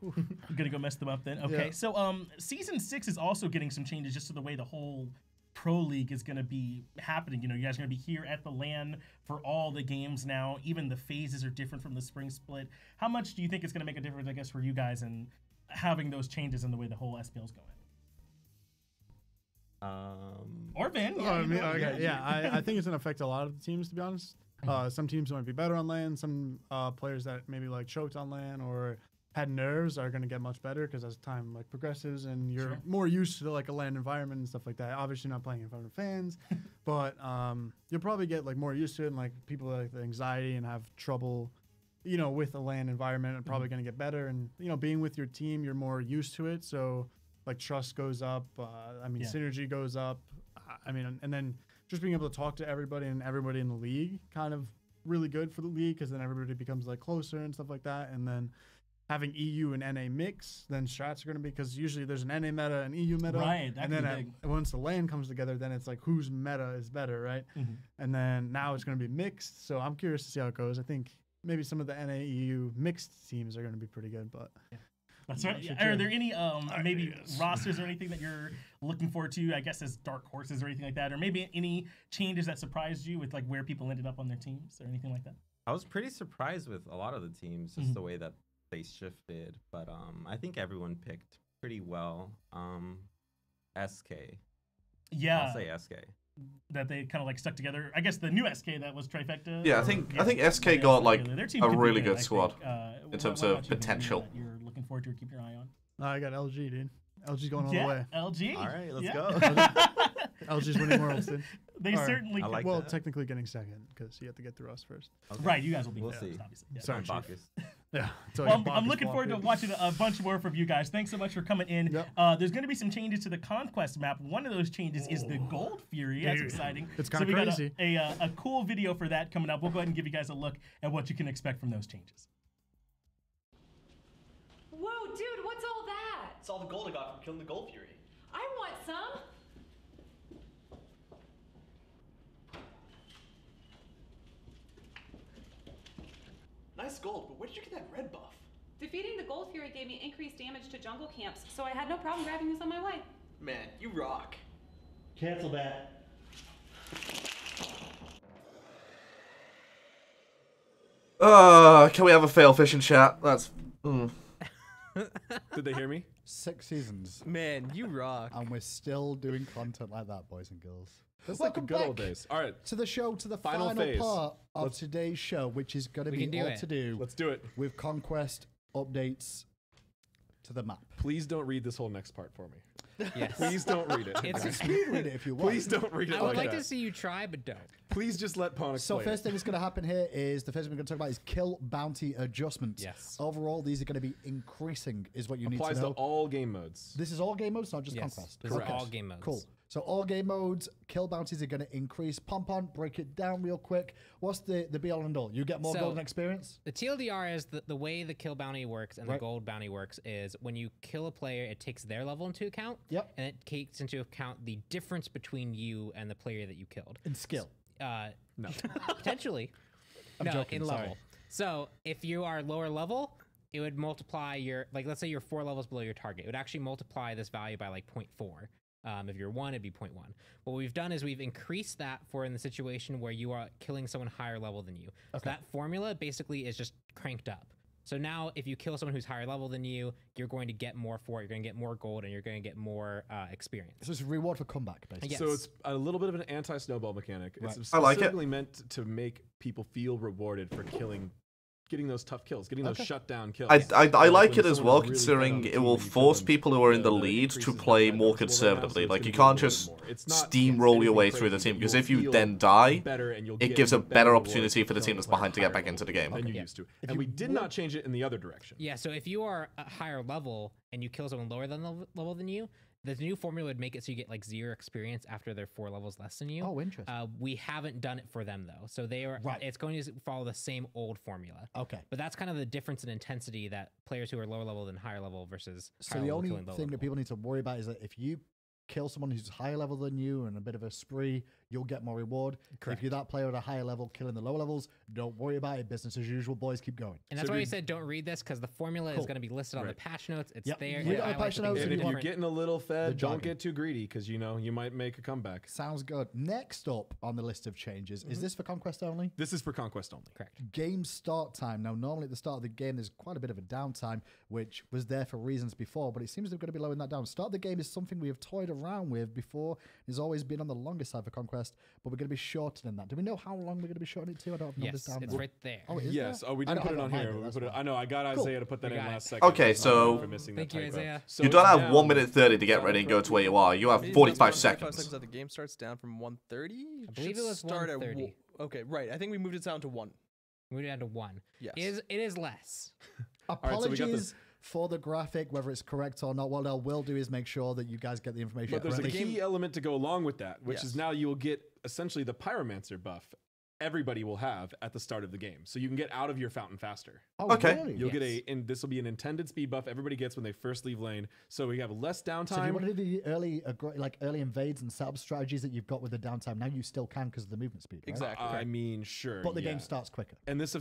You're going to go mess them up then? Okay, so Season 6 is also getting some changes just to the way the whole Pro League is going to be happening. You know, you guys are going to be here at the LAN for all the games now. Even the phases are different from the spring split. How much do you think it's going to make a difference, I guess, for you guys and having those changes in the way the whole SPL is going? Or Vin. I think it's going to affect a lot of the teams, to be honest. Some teams might be better on LAN. Some players that maybe like choked on LAN or had nerves are going to get much better because as time like progresses and you're more used to like a LAN environment and stuff like that. Obviously not playing in front of fans, but you'll probably get like more used to it, and like people like the anxiety and have trouble, you know, with a LAN environment are probably going to get better. And you know, being with your team, you're more used to it, so like trust goes up. Synergy goes up. And then just being able to talk to everybody and everybody in the league kind of really good for the league because then everybody becomes like closer and stuff like that. And then having EU and NA mix, then strats are going to be, because usually there's an NA meta and EU meta. Right, and then once the LAN comes together, then it's like whose meta is better, right? And then now it's going to be mixed. So I'm curious to see how it goes. I think maybe some of the NA EU mixed teams are going to be pretty good, but that's right. Are there any maybe rosters or anything that you're looking forward to, I guess, as dark horses or anything like that? Or maybe any changes that surprised you with like where people ended up on their teams or anything like that? I was pretty surprised with a lot of the teams, just the way that they shifted. But I think everyone picked pretty well. SK. Yeah. I'll say SK. That they kind of like stuck together. I guess the new SK that was Trifecta. Yeah, I think SK got like a really good squad in terms of potential. You're looking forward to or keep your eye on. I got LG, dude. LG's going all the way. LG. All right, let's go. LG's winning Worlds, dude. They certainly. I like well, that. technically getting second because you have to get through us first. Okay. Right, you guys will be We'll first, see. obviously. Yeah. Sorry, Bacchus. Yeah. Well, I'm looking forward to watching a bunch more from you guys. Thanks so much for coming in. Yep. There's going to be some changes to the Conquest map. One of those changes is the Gold Fury. That's exciting. It's kind of crazy. We got a cool video for that coming up. We'll go ahead and give you guys a look at what you can expect from those changes. Whoa, dude, what's all that? It's all the gold I got from killing the Gold Fury. I want some. Nice gold, but where did you get that red buff? Defeating the Gold Fury gave me increased damage to jungle camps, so I had no problem grabbing this on my way. Man, you rock. Cancel that. Can we have a fail fishing chat? That's. Did they hear me? 6 seasons. Man, you rock. And we're still doing content like that, boys and girls. That's like the good old days. All right. To the show, to the final phase. part of today's show, which is going to be all to do Let's do it. with Conquest updates to the map. Please don't read this whole next part for me. Yes. Please don't read it. It's Speed read it if you want. Please don't read it I would like like that. to see you try, but don't. Please just let Ponix So play first it. thing that's going to happen here is the first thing we're going to talk about is kill bounty adjustments. Yes. Overall, these are going to be increasing, is what you Applies need to to know. all game modes. This is all game modes, not just Yes. Conquest. This is Correct. all game modes. Cool. So all game modes, kill bounties are going to increase. Pompon, break it down real quick. What's the be all and all? You get more So- golden experience? The TLDR is the way the kill bounty works and Right. the gold bounty works is when you kill a player, it takes their level into account. Yep. And it takes into account the difference between you and the player that you killed. In skill. No. Potentially. No, joking, in sorry. level. So if you are lower level, it would multiply your, like, let's say you're 4 levels below your target. It would actually multiply this value by like 0.4. If you're 1, it'd be 0.1. What we've done is we've increased that for in the situation where you are killing someone higher level than you. So that formula basically is just cranked up. So now if you kill someone who's higher level than you, you're going to get more for it. You're going to get more gold and you're going to get more experience. So it's a reward for comeback, basically. Yes. So it's a little bit of an anti-snowball mechanic. Right. It's I like it. specifically meant to make people feel rewarded for getting those tough kills, getting those shutdown kills. I like when it as someone well, is really considering bad on the it team will and you force kill them, people who are in the the lead to increases play that more damage. Well, conservatively. now, so Like, it's you gonna can't be a little just bit more. It's not steamroll your way anything through the crazy. team, because You'll if you feel then die, better and you'll it get gives a better better rewards opportunity for the team killing that's players behind to higher get back level into the game. than you used to. And we did not change it in the other direction. Yeah, so if you are a higher level and you kill someone lower than the level than you, the new formula would make it so you get like 0 experience after they're 4 levels less than you. Oh, interesting. We haven't done it for them though, so they are. Right. It's going to follow the same old formula. Okay. But that's kind of the difference in intensity that players who are lower level than higher level versus. So higher the level only killing lower thing that level. people need to worry about is that if you kill someone who's higher level than you and a bit of a spree, you'll get more reward. Correct. If you're that player at a higher level killing the lower levels, don't worry about it. Business as usual, boys. Keep going. And that's why we said don't read this, because the formula is going to be listed on the patch notes. It's Yep. there. Read it it on the highlights patch the notes things And that if are you're different. getting a little fed, jargon. don't get too greedy, because you might make a comeback. Sounds good. Next up on the list of changes, is this for Conquest only? This is for Conquest only. Correct. Game start time. Now, normally at the start of the game, there's quite a bit of a downtime, which was there for reasons before, but it seems they're going to be lowering that down. Start of the game is something we have toyed around with before. It's always been on the longer side for Conquest, but we're going to be shortening that. Do we know how long we're going to be shortening it to? I don't have numbers Yes, down it's there. right there. Oh, it is Yes. there? Oh, we I didn't don't put it have on that here. either, We that's put it. fine. I know. I got Cool. Isaiah to put that We in got last it. second. Okay, I'm sorry so- for missing Thank that you, typo. Isaiah. So You don't it's have down- 1 minute 30 to get ready and go to where you are. You have Maybe 45 that's 45 seconds. that the game starts down from 1:30. I believe it was start at 1:30. Okay, right. I think we moved it down to 1. Moved it down to 1. Yes. It is less. right, so we got Apologies for the graphic, whether it's correct or not. What I will do is make sure that you guys get the information But there's a correctly. key element to go along with that, which Yes. is now you will get essentially the Pyromancer buff everybody will have at the start of the game. So you can get out of your fountain faster. Oh, Okay. really? You'll get and this will be an intended speed buff everybody gets when they first leave lane. So we have less downtime. So if you want to do the early invades and setup strategies that you've got with the downtime, now you still can because of the movement speed, right? Exactly. I mean, sure. But the yeah. game starts quicker. And this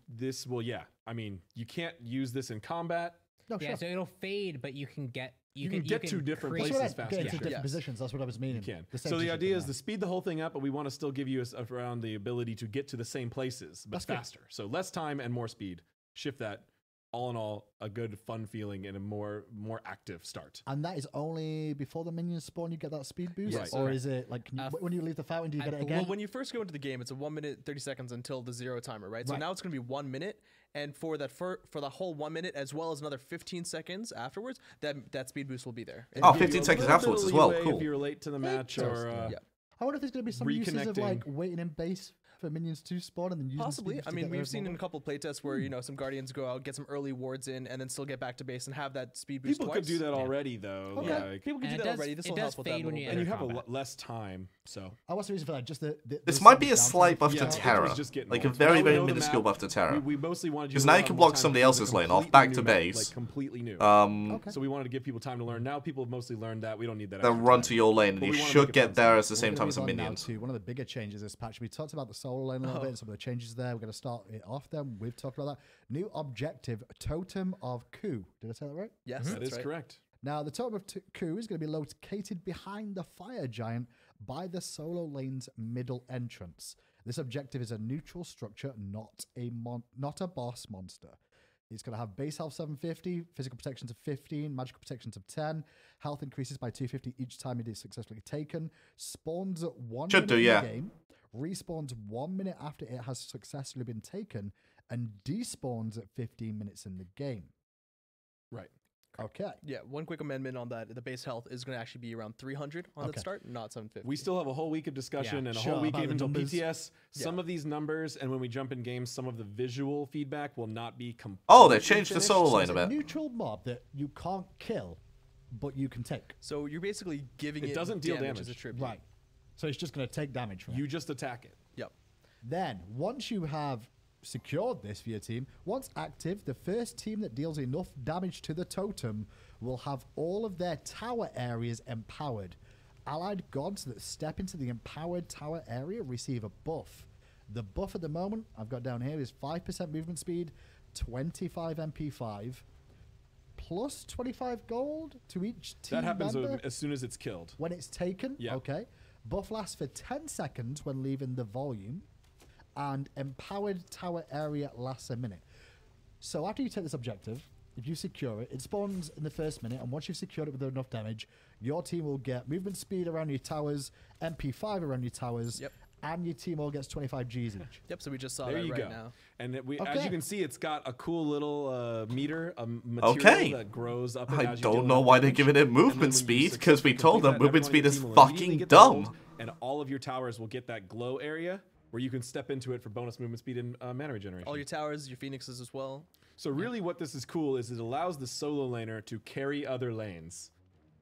this will I mean, you can't use this in combat. No, Yeah, sure. so it'll fade, but you can get You can get to different create- That's places what I faster. get into Yeah. different positions. That's what I was meaning. You can. The same So the position idea for is now. to speed the whole thing up, but we want to still give you around the ability to get to the same places, but That's good. faster. So less time and more speed. Shift that. All in all, a good, fun feeling and a more active start. And that is only before the minions spawn, you get that speed boost? Yes. Or is it like can you, when you leave the fountain, do you get it again? Well, when you first go into the game, it's a 1 minute 30 seconds until the 0 timer, right? So Right. now it's going to be 1 minute, and for that for the whole 1 minute as well as another 15 seconds afterwards, that speed boost will be there. Oh, Give you 15 a seconds little afterwards bit as of well. leeway Cool. If you're late to the match or Yeah. I wonder if there's going to be some uses of like reconnecting. waiting in base for minions to spawn and then using Possibly. speed boost I to mean, get there we've as seen in a well. couple playtests where some guardians go out, get some early wards in, and then still get back to base and have that speed boost people twice. could do that already, though. Okay. Like, People can And do it that does- already. This it will does help with that a fade when little you bit. and you enter have combat. less time. So What's the reason for that? Just the This the might be a downtime slight buff for to you. it Terra. was just getting Like a lost. very, Now we very know the minuscule map. buff to Terra. We mostly wanted you Because to now allow you can more block time somebody to else's learn lane off completely back new to map, base. like completely new. Okay. So we wanted to give people time to learn. Now people have mostly learned that. We don't need that. Then extra run time. to your lane, and But you we wanna should make it get fun. there at the We're same gonna time move as the on now minions. to one of the bigger changes this patch. We talked about the solo lane a little bit and some of the changes there. We're going to start it off then. We've talked about that. New objective, Totem of Ku. Did I say that right? Yes, That that's is right. correct. Now, the Totem of Ku is going to be located behind the Fire Giant by the solo lane's middle entrance. This objective is a neutral structure, not a boss monster. It's going to have base health 750, physical protections of 15, magical protections of 10. Health increases by 250 each time it is successfully taken. Spawns at 1 Should minute do, in yeah. the game. Respawns 1 minute after it has successfully been taken. And despawns at 15 minutes in the game. Right. Okay. Yeah, one quick amendment on that. The base health is going to actually be around 300 on Okay. the start, not 750. We still have a whole week of discussion Yeah, and a sure, whole week about the even until numbers. PTS. Some of these numbers, and when we jump in games, some of the visual feedback will not be complete. Oh, they changed the solo So lane it's a a bit. neutral mob that you can't kill, but you can take. So you're basically giving It it doesn't deal as a damage. tribute. Right. So it's just going to take damage from it. You just attack it. Yep. Then, once you have secured this for your team, once active, the first team that deals enough damage to the totem will have all of their tower areas empowered. Allied gods that step into the empowered tower area receive a buff. The buff at the moment I've got down here is 5% movement speed, 25 MP5, plus 25 gold to each team That happens member as soon as it's killed. when it's taken. Yeah. Okay. Buff lasts for 10 seconds when leaving the volume, and empowered tower area lasts a minute. So after you take this objective, if you secure it, it spawns in the first minute, and once you've secured it with enough damage, your team will get movement speed around your towers, MP5 around your towers, and your team all gets 25 Gs each. Yep, so we just saw There that you right go. now. And as Okay. you can see, it's got a cool little meter, material that grows up. I don't know why they're giving it movement speed, because we told them movement speed is fucking dumb. And all of your towers will get that glow area where you can step into it for bonus movement speed and mana regeneration. All your towers, your phoenixes as well. So really what this is cool is it allows the solo laner to carry other lanes.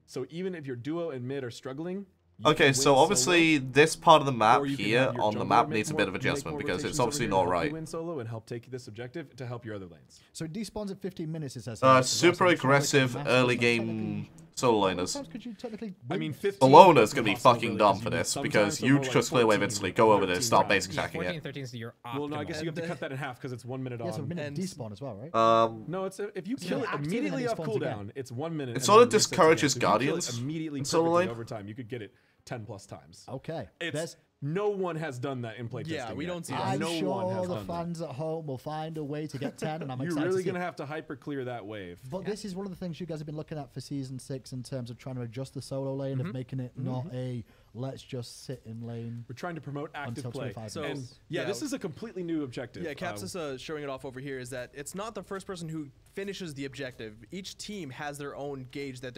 So even if your duo and mid are struggling, you Okay, can so win obviously solo, this part of the map or you can here have your on the jungler map make needs a more- bit of make adjustment more because it's rotations over obviously here to not help right. you win solo and help take this objective to help your other lanes. So it despawns at 15 minutes, it says. Super aggressive early game solo laners. Sometimes could you technically I mean, 15 Ballona's gonna be impossible, fucking really, dumb 'cause for you need this sometimes because so you more like just clear wave 14, instantly, go over there, 13 start rounds. basic Yeah, attacking 14, it. 13 is your Well, no, I optimal. guess you have to cut that in half because it's 1 minute Yeah, so a on. minute And- despawn as well, right? No, it's if you kill it active and immediately then off it spawns again. cooldown, it's 1 minute. It and sort of then resets again. discourages So if you kill it Guardians immediately in solo perfectly lane. over time. You could get it 10+ times. Okay. It's no one has done that in playtesting. Yeah, we yet. don't see I'm no one sure has the done that. fans at home will find a way to get 10, and I'm You're excited really to see gonna it. have to hyper clear that wave. But this is one of the things you guys have been looking at for Season 6 in terms of trying to adjust the solo lane, of making it not a let's just sit in lane. We're trying to promote active Until play. 25 So, And yeah, this is a completely new objective. Yeah, Caps is showing it off over here. Is that it's not the first person who finishes the objective. Each team has their own gauge that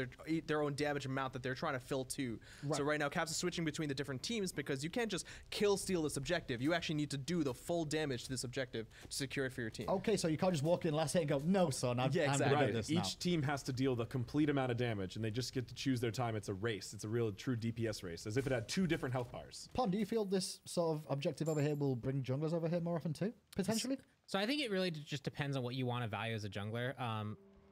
their own damage amount that they're trying to fill to. So right now, Caps is switching between the different teams because you can't just kill steal this objective. You actually need to do the full damage to this objective to secure it for your team. Okay, so you can't just walk in last hit and go, no, son, I'm Yeah, going to exactly. do Right. this now. Each team has to deal the complete amount of damage, and they just get to choose their time. It's a race. It's a real, true DPS race, as if it had 2 different health bars. Pon, do you feel this sort of objective over here will bring junglers over here more often too, potentially? So I think it really just depends on what you want to value as a jungler.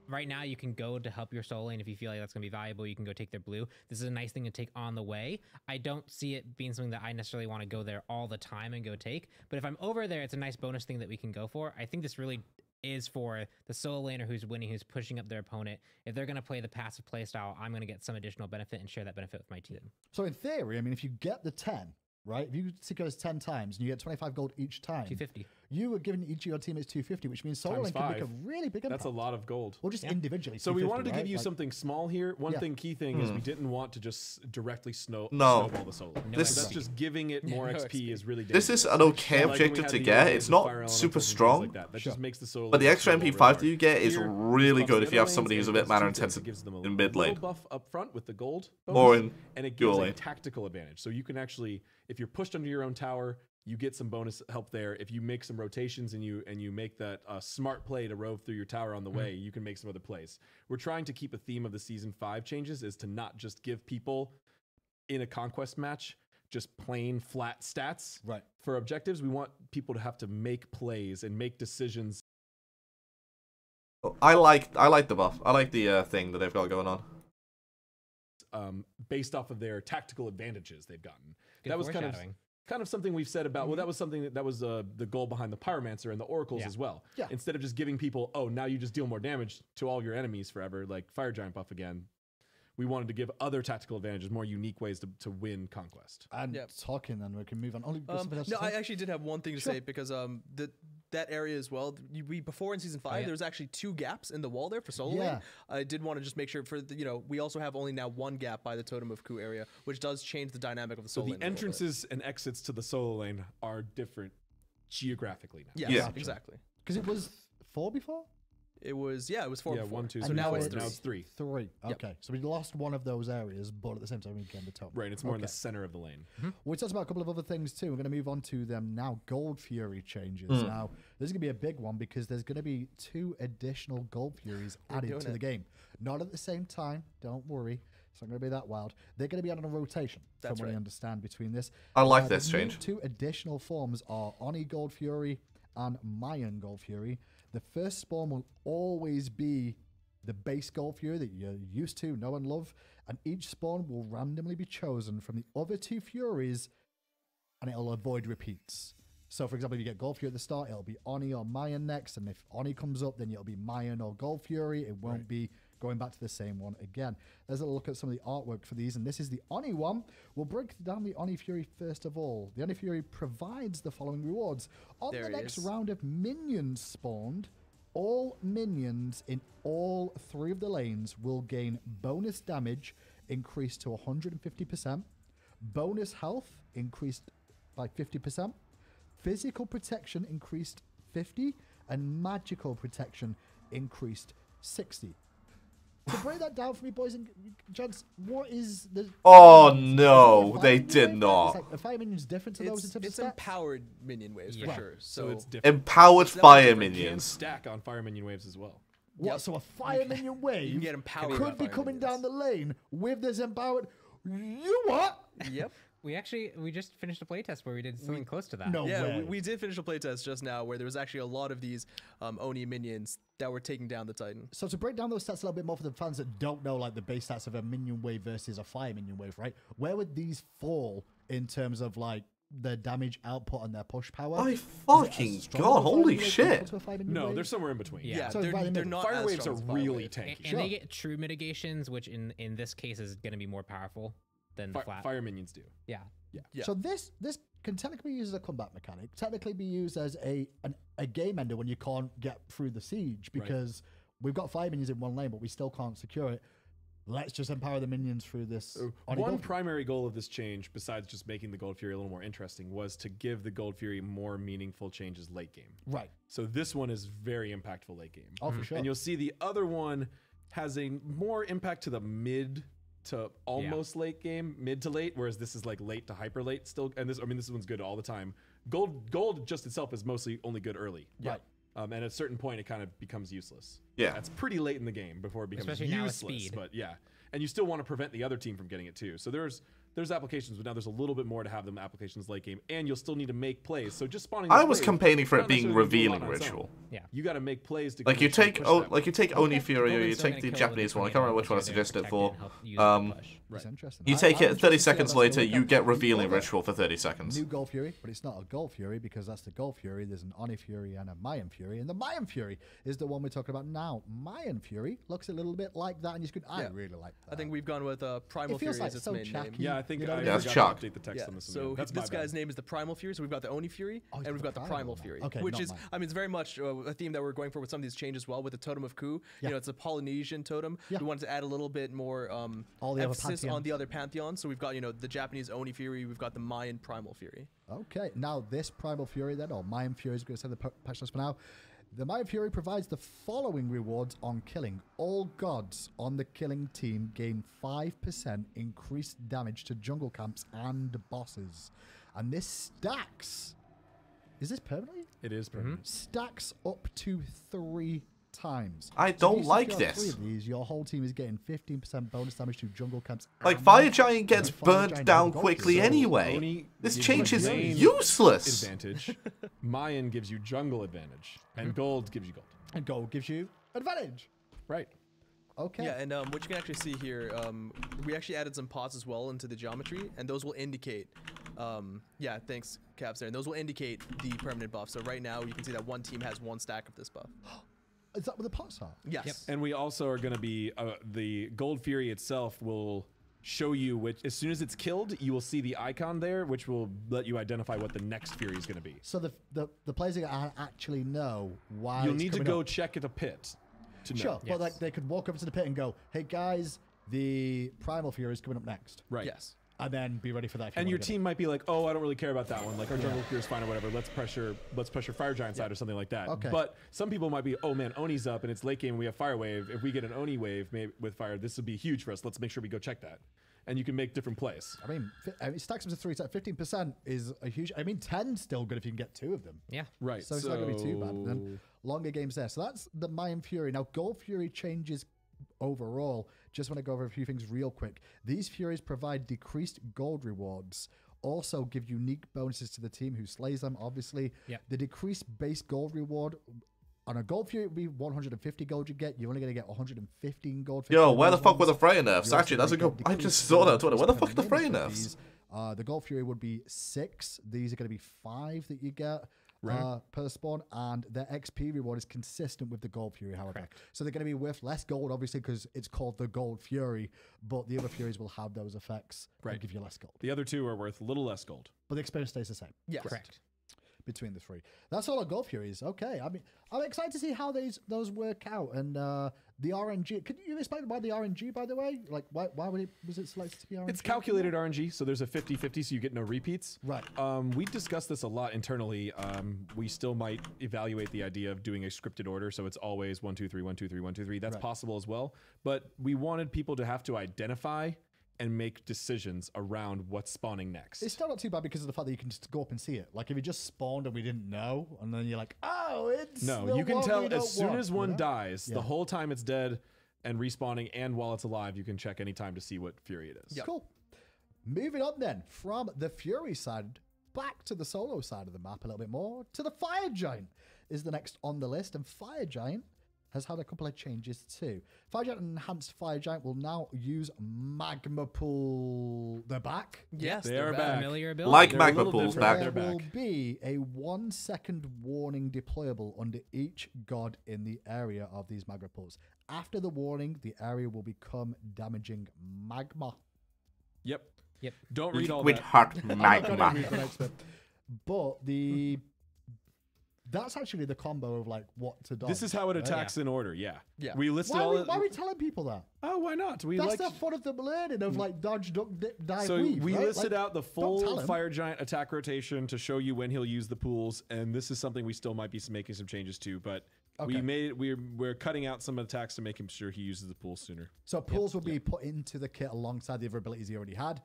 Right now, you can go to help your solo lane if you feel like that's going to be valuable. You can go take their blue. This is a nice thing to take on the way. I don't see it being something that I necessarily want to go there all the time and go take. But if I'm over there, it's a nice bonus thing that we can go for. I think this really is for the solo laner who's winning, who's pushing up their opponent. If they're going to play the passive playstyle, I'm going to get some additional benefit and share that benefit with my team. So in theory, I mean, if you get the 10, right? If you secure this 10 times and you get 25 gold each time, 250. You are giving each of your teammates 250, which means solo Times lane can make a 5. really big impact. That's a lot of gold. Or just individually. So we 250, wanted to give right? you Like- something small here. One Yeah. key thing is we didn't want to just directly snowball the solo. This- So that's just giving it more XP is really This dangerous. is an okay Like when we objective had to the get. Fire It's not Elementals super and things strong, like that. That just makes the solo but the lane extra slow MP5 really that you get is Here, really buffs good the if you have other somebody lanes, who's a and bit it does mana two things. intensive It gives them a in mid lane. low buff up front with the gold Or bonus, in and it dual gives a lane. tactical advantage. So you can actually, if you're pushed under your own tower, you get some bonus help there. If you make some rotations and you make that smart play to rove through your tower on the way, you can make some other plays. We're trying to keep a theme of the Season 5 changes is to not just give people in a conquest match just plain flat stats. Right. For objectives, we want people to have to make plays and make decisions. I like the buff. I like the thing that they've got going on. Based off of their tactical advantages they've gotten. Good That was foreshadowing. kind of something we've said about. Well, that was something that was the goal behind the Pyromancer and the Oracles Yeah. as well. Yeah. Instead of just giving people, oh, now you just deal more damage to all your enemies forever, like Fire Giant buff again. We wanted to give other tactical advantages, more unique ways to win conquest. And talking, then we can move on. Only something else No, to I say? actually did have one thing to Sure. say because that area as well. We before in Season 5, there was actually 2 gaps in the wall there for solo lane. Yeah. I did want to just make sure for we also have only now 1 gap by the Totem of Ku area, which does change the dynamic of the So solo the lane. a little bit. entrances and exits to the solo lane are different geographically now. Yes, Yeah. exactly. Because it was 4 before? It was 4 Yeah, before. 1, 2, And 3, now 4. it's Now it's 3. 3. Yep. Okay. So we lost one of those areas, but at the same time we gained the top. Right, it's more in the Okay. center of the lane. We talked about a couple of other things too. We're going to move on to them now. Gold Fury changes. Now, this is going to be a big one because there's going to be 2 additional Gold Furies added doing to the it. game. Not at the same time. Don't worry. It's not going to be that wild. They're going to be on a rotation, That's from what I right. understand between this. I like The this new change. 2 additional forms are Oni Gold Fury and Mayan Gold Fury. The first spawn will always be the base Gold Fury that you're used to, know and love, and each spawn will randomly be chosen from the other 2 Furies, and it'll avoid repeats. So, for example, if you get Gold Fury at the start, it'll be Oni or Mayan next, and if Oni comes up, then it'll be Mayan or Gold Fury. It won't be going back to the same one again. Let's have a look at some of the artwork for these, and this is the Oni one. We'll break down the Oni Fury first of all. The Oni Fury provides the following rewards. On the next round of minions spawned, all minions in all 3 of the lanes will gain bonus damage increased to 150%, bonus health increased by 50%, physical protection increased 50%, and magical protection increased 60%. To break that down for me, boys and gents, what is the... Oh, no, they did not. Like, the fire minion's different to those in terms of It's stats? empowered minion waves, for sure. So it's different. Empowered fire minions. Stack on fire minion waves as well. What? So a fire minion wave You can get empowered could be fire coming minions. down the lane with this empowered... You what? Yep. We just finished a playtest where we did something close to that. No Yeah, way. we did finish a playtest just now where there was actually a lot of these Oni minions that were taking down the Titan. So to break down those stats a little bit more for the fans that don't know, like the base stats of a minion wave versus a fire minion wave, right? Where would these fall in terms of like the damage output and their push power? My fucking god, holy shit. No, they're somewhere in between. Yeah, So they're not Fire as waves strong are as fire really waves. tanky. And they get true mitigations, which in this case is going to be more powerful than the flat. Fire minions do. Yeah. So this can technically be used as a combat mechanic, technically be used as a game ender when you can't get through the siege, because we've got fire minions in one lane, but we still can't secure it. Let's just empower the minions through this. One primary goal of this change, besides just making the Gold Fury a little more interesting, was to give the Gold Fury more meaningful changes late game. Right. So this one is very impactful late game. Oh, for sure. And you'll see the other one has a more impact to the mid to almost late game, mid to late, whereas this is like late to hyper late still. And this one's good all the time. Gold just itself is mostly only good early. Right. And at a certain point, it kind of becomes useless. Yeah. That's pretty late in the game before it becomes Especially now with useless. speed. But yeah. And you still want to prevent the other team from getting it too. So there's applications, but now there's a little bit more to have them applications late game, and you'll still need to make plays. So just spawning. I those was waves, campaigning for not it being necessarily gonna do a revealing lot on its own. ritual. Yeah. You got to make plays to Like you take Oni Fury, or you Goldman's still take the gonna kill Japanese with one. I can't remember which one I tornado, suggested it protect for. and help use it to push. That's interesting. You take it 30 interested to see how seconds that's later, gonna you look get at. revealing Well, ritual for 30 seconds. New Gold Fury, but it's not a Gold Fury because that's the Gold Fury. There's an Oni Fury and a Mayan Fury, and the Mayan Fury is the one we're talking about now. Mayan Fury looks a little bit like that, and you could. I really like that. I think we've gone with Primal It feels Fury like as its so main name. chacky. Yeah, I think You know I what I Yeah, mean? it's forgot Chuck. to update the text Yeah, on this one. so That's this my guy's bad. name is the Primal Fury. So we've got the Oni Fury, he's and we've got the Primal now. Fury, Okay, which not is, mine. I mean, it's very much a theme that we're going for with some of these changes as well. With the Totem of Ku, Yeah. you know, it's a Polynesian totem. Yeah. We wanted to add a little bit more All the other emphasis on pantheons. the other pantheons. So we've got, you know, the Japanese Oni Fury, we've got the Mayan Primal Fury. Okay, now this Primal Fury then, or Mayan Fury, is going to say the patch notes for now. The Mayan Fury provides the following rewards on killing. All gods on the killing team gain 5% increased damage to jungle camps and bosses. And this stacks. Is this permanently? It is permanent. Stacks up to 3 times. I So if don't you like secure this. 3 of these, your whole team is getting 15% bonus damage to jungle camps. Like, and Fire Giant gets Fire burnt Giant down and Gold quickly Fury. anyway. Oni This gives change you is lane useless. Advantage. Mayan gives you jungle advantage, and gold gives you gold. And gold gives you advantage. Right. Okay. Yeah, and what you can actually see here, we actually added some pots as well into the geometry, and those will indicate, yeah, thanks, Caps there, and those will indicate the permanent buff. So right now, you can see that one team has 1 stack of this buff. Is that what the pots are? Yes. And we also are going to be the Gold Fury itself will show you which, as soon as it's killed, you will see the icon there, which will let you identify what the next Fury is going to be. So the players are gonna actually know why. You'll it's need to coming go up. check at a pit to know. Sure, but like they could walk over to the pit and go, "Hey guys, the Primal Fury is coming up next," Right. Yes. and then be ready for that. if you And wanna your get team might be like, "Oh, I don't really care about that one. Like our jungle Fury is fine or whatever. Let's pressure Fire Giant side or something like that." Okay. But some people might be, "Oh man, Oni's up and it's late game and we have Fire Wave. If we get an Oni wave with Fire, this would be huge for us. Let's make sure we go check that." And you can make different plays. I mean, it stacks up to 3. 15% is a huge. I mean, 10's still good if you can get 2 of them. Yeah. Right. So it's not going to be too bad. And then longer games there. So that's the Mayan Fury. Now, Gold Fury changes overall. Just want to go over a few things real quick. These Furies provide decreased gold rewards. Also give unique bonuses to the team who slays them, obviously. Yep. The decreased base gold reward on a Gold Fury would be 150 gold you get. You're only going to get 115 gold. For Yo, killing where the those fuck were ones. the Freya nerfs? You also Actually, that's a get good. I just decreased saw that on gold Twitter. Where the fuck are the per Freya minute for nerfs? these. The Gold Fury would be 6. These are going to be 5 that you get. per spawn, and their XP reward is consistent with the Gold Fury, however. Correct. So they're going to be worth less gold, obviously, because it's called the Gold Fury, but the other Furies will have those effects and give you less gold. The other two are worth a little less gold. But the experience stays the same. Yes. Correct. Between the three. That's all on Gold Furies. Okay. I mean, I'm excited to see how those work out. And the RNG, could you explain why the RNG, by the way? Like, why was it selected to be RNG? It's calculated RNG, so there's a 50-50, so you get no repeats. Right. We discussed this a lot internally. We still might evaluate the idea of doing a scripted order, so it's always 1, 2, 3, 1, 2, 3, 1, 2, 3. That's possible as well. But we wanted people to have to identify and make decisions around what's spawning next. It's still not too bad because of the fact that you can just go up and see it. Like, if you just spawned and we didn't know, and then you're like, oh, it's No, the you can one tell we as don't soon want, as one you know? dies, Yeah. the whole time it's dead and respawning, and while it's alive, you can check any time to see what Fury it is. Cool. Moving on then, from the Fury side, back to the solo side of the map a little bit more, to the Fire Giant is the next on the list, and Fire Giant has had a couple of changes too. Fire Giant and Enhanced Fire Giant will now use Magma Pool. They're back? Yes, They are back. Familiar ability. Like They're a Magma little Pool's different. back. There They're will back. be a 1-second warning deployable under each god in the area of these Magma Pools. After the warning, the area will become damaging magma. Yep. Yep. Don't read all With that. hot I'm not gonna magma. read the next bit. But that's actually the combo of like what to dodge. This is how it right? attacks in order. Yeah. Yeah. We listed Why all. are we telling people that? Oh, why not? We That's like. the fun of them learning of like dodge, duck, dip, dive, So weave, we right? listed Like, out the don't tell full 'em. Fire Giant attack rotation to show you when he'll use the pools, and this is something we still might be making some changes to, but Okay. we're cutting out some attacks to make him sure he uses the pools sooner. So pools will be put into the kit alongside the other abilities he already had.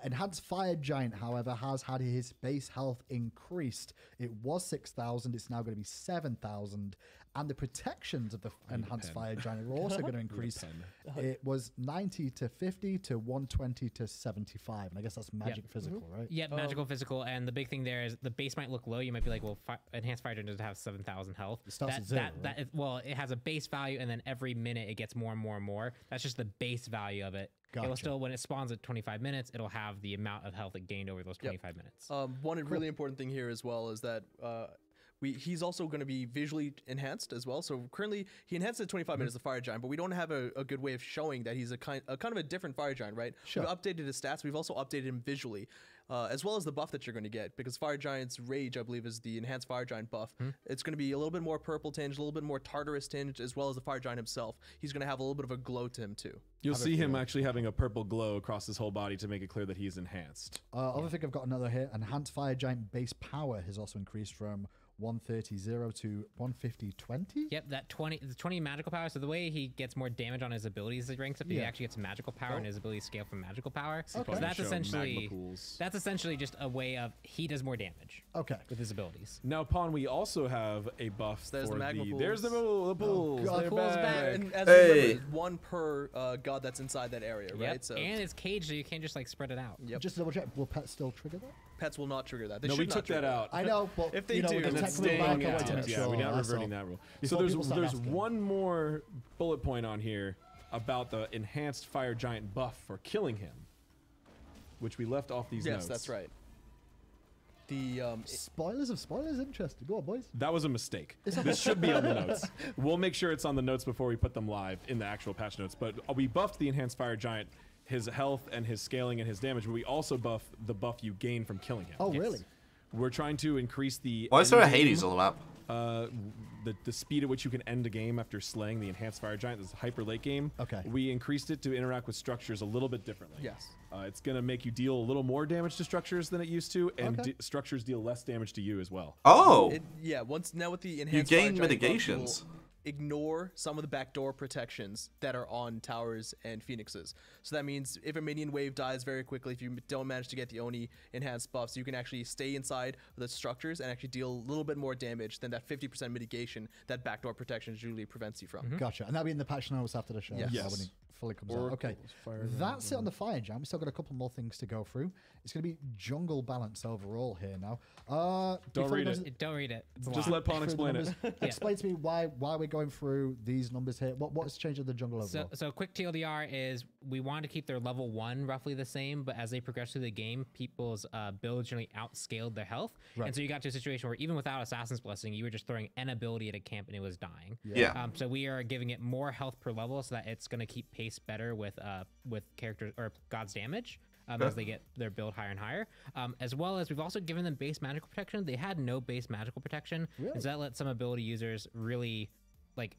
Enhanced Fire Giant, however, has had his base health increased. It was 6,000. It's now going to be 7,000. And the protections of the Enhanced Fire Giant are also going to increase. It was 90 to 50 to 120 to 75. And I guess that's magic physical, right? Yep, magical physical, and the big thing there is the base might look low. You might be like, well, Enhanced Fire Giant doesn't have 7,000 health. It starts at 0, right? Well, it has a base value, and then every minute it gets more and more and more. That's just the base value of it. It will Gotcha. still, when it spawns at 25 minutes, it'll have the amount of health it gained over those 25 minutes. One really important thing here as well is that he's also going to be visually enhanced as well. So currently he enhanced at 25 minutes the Fire Giant, but we don't have a good way of showing that he's a kind of a different Fire Giant, right? Sure. We've updated his stats. We've also updated him visually, as well as the buff that you're going to get, because Fire Giant's Rage, I believe, is the Enhanced Fire Giant buff. It's going to be a little bit more purple tinge, a little bit more Tartarus tinge, as well as the Fire Giant himself. He's going to have a little bit of a glow to him too. You'll see him actually having a purple glow across his whole body to make it clear that he's enhanced. Other thing I've got another here. Enhanced Fire Giant base power has also increased from 130.0 to 150.20. Yep, the 20 magical power. So the way he gets more damage on his abilities as he ranks up, he actually gets magical power, and his abilities scale from magical power. Okay. So that's Show essentially magma pools. that's essentially just a way of he does more damage Okay. with his abilities. Now, Pawn, we also have a buff There's for the magma pools. There's the pools. God. They're Pools back. back. And as Hey. remember, it's one per god that's inside that area, Yep. right? So And it's caged, so you can't just like spread it out. Yep. Just to double check, will pets still trigger that? pets will not trigger that. They No, should we not took trigger that out. I know, but If they you know, do, with the then it's technical staying back, I wanted to out. make Yeah, sure, we're not that's reverting all. that rule. Before So people start there's asking. one more bullet point on here about the enhanced Fire Giant buff for killing him, which we left off these notes. Yes, that's right. The Spoilers of spoilers, interesting. Go on, boys. That was a mistake. This should be on the notes. We'll make sure it's on the notes before we put them live in the actual patch notes. But we buffed the enhanced Fire Giant, his health and his scaling and his damage, but we also buff the buff you gain from killing him. Oh, really? We're trying to increase the Why is there a end game, Hades on the map? the speed at which you can end a game after slaying the enhanced Fire Giant. This is hyper late game. Okay. We increased it to interact with structures a little bit differently. Yes. It's going to make you deal a little more damage to structures than it used to, and Okay. structures deal less damage to you as well. Oh, once now with the enhanced gain Fire Giant buff, mitigations. you will ignore some of the backdoor protections that are on towers and phoenixes. So that means if a minion wave dies very quickly, if you don't manage to get the Oni enhanced buffs, you can actually stay inside the structures and actually deal a little bit more damage than that 50% mitigation that backdoor protection usually prevents you from. Gotcha. And that'll be in the patch notes after the show. Yes. as well, Yes. wouldn't it? fully comes out. Okay, that's it on the Fire Jam. We still got a couple more things to go through. It's going to be jungle balance overall here now. Don't read it. Don't read it. Just let Pawn explain it. Explain to me why we're going through these numbers here. What's changed in the jungle overall? So quick TLDR is we want to keep their level 1 roughly the same, but as they progress through the game, people's builds generally outscaled their health. Right. And so you got to a situation where even without Assassin's Blessing, you were just throwing an ability at a camp and it was dying. Yeah. So we are giving it more health per level so that it's going to keep pace better with characters or God's damage. As they get their build higher and higher, as well as we've also given them base magical protection. They had no base magical protection, and so that lets some ability users really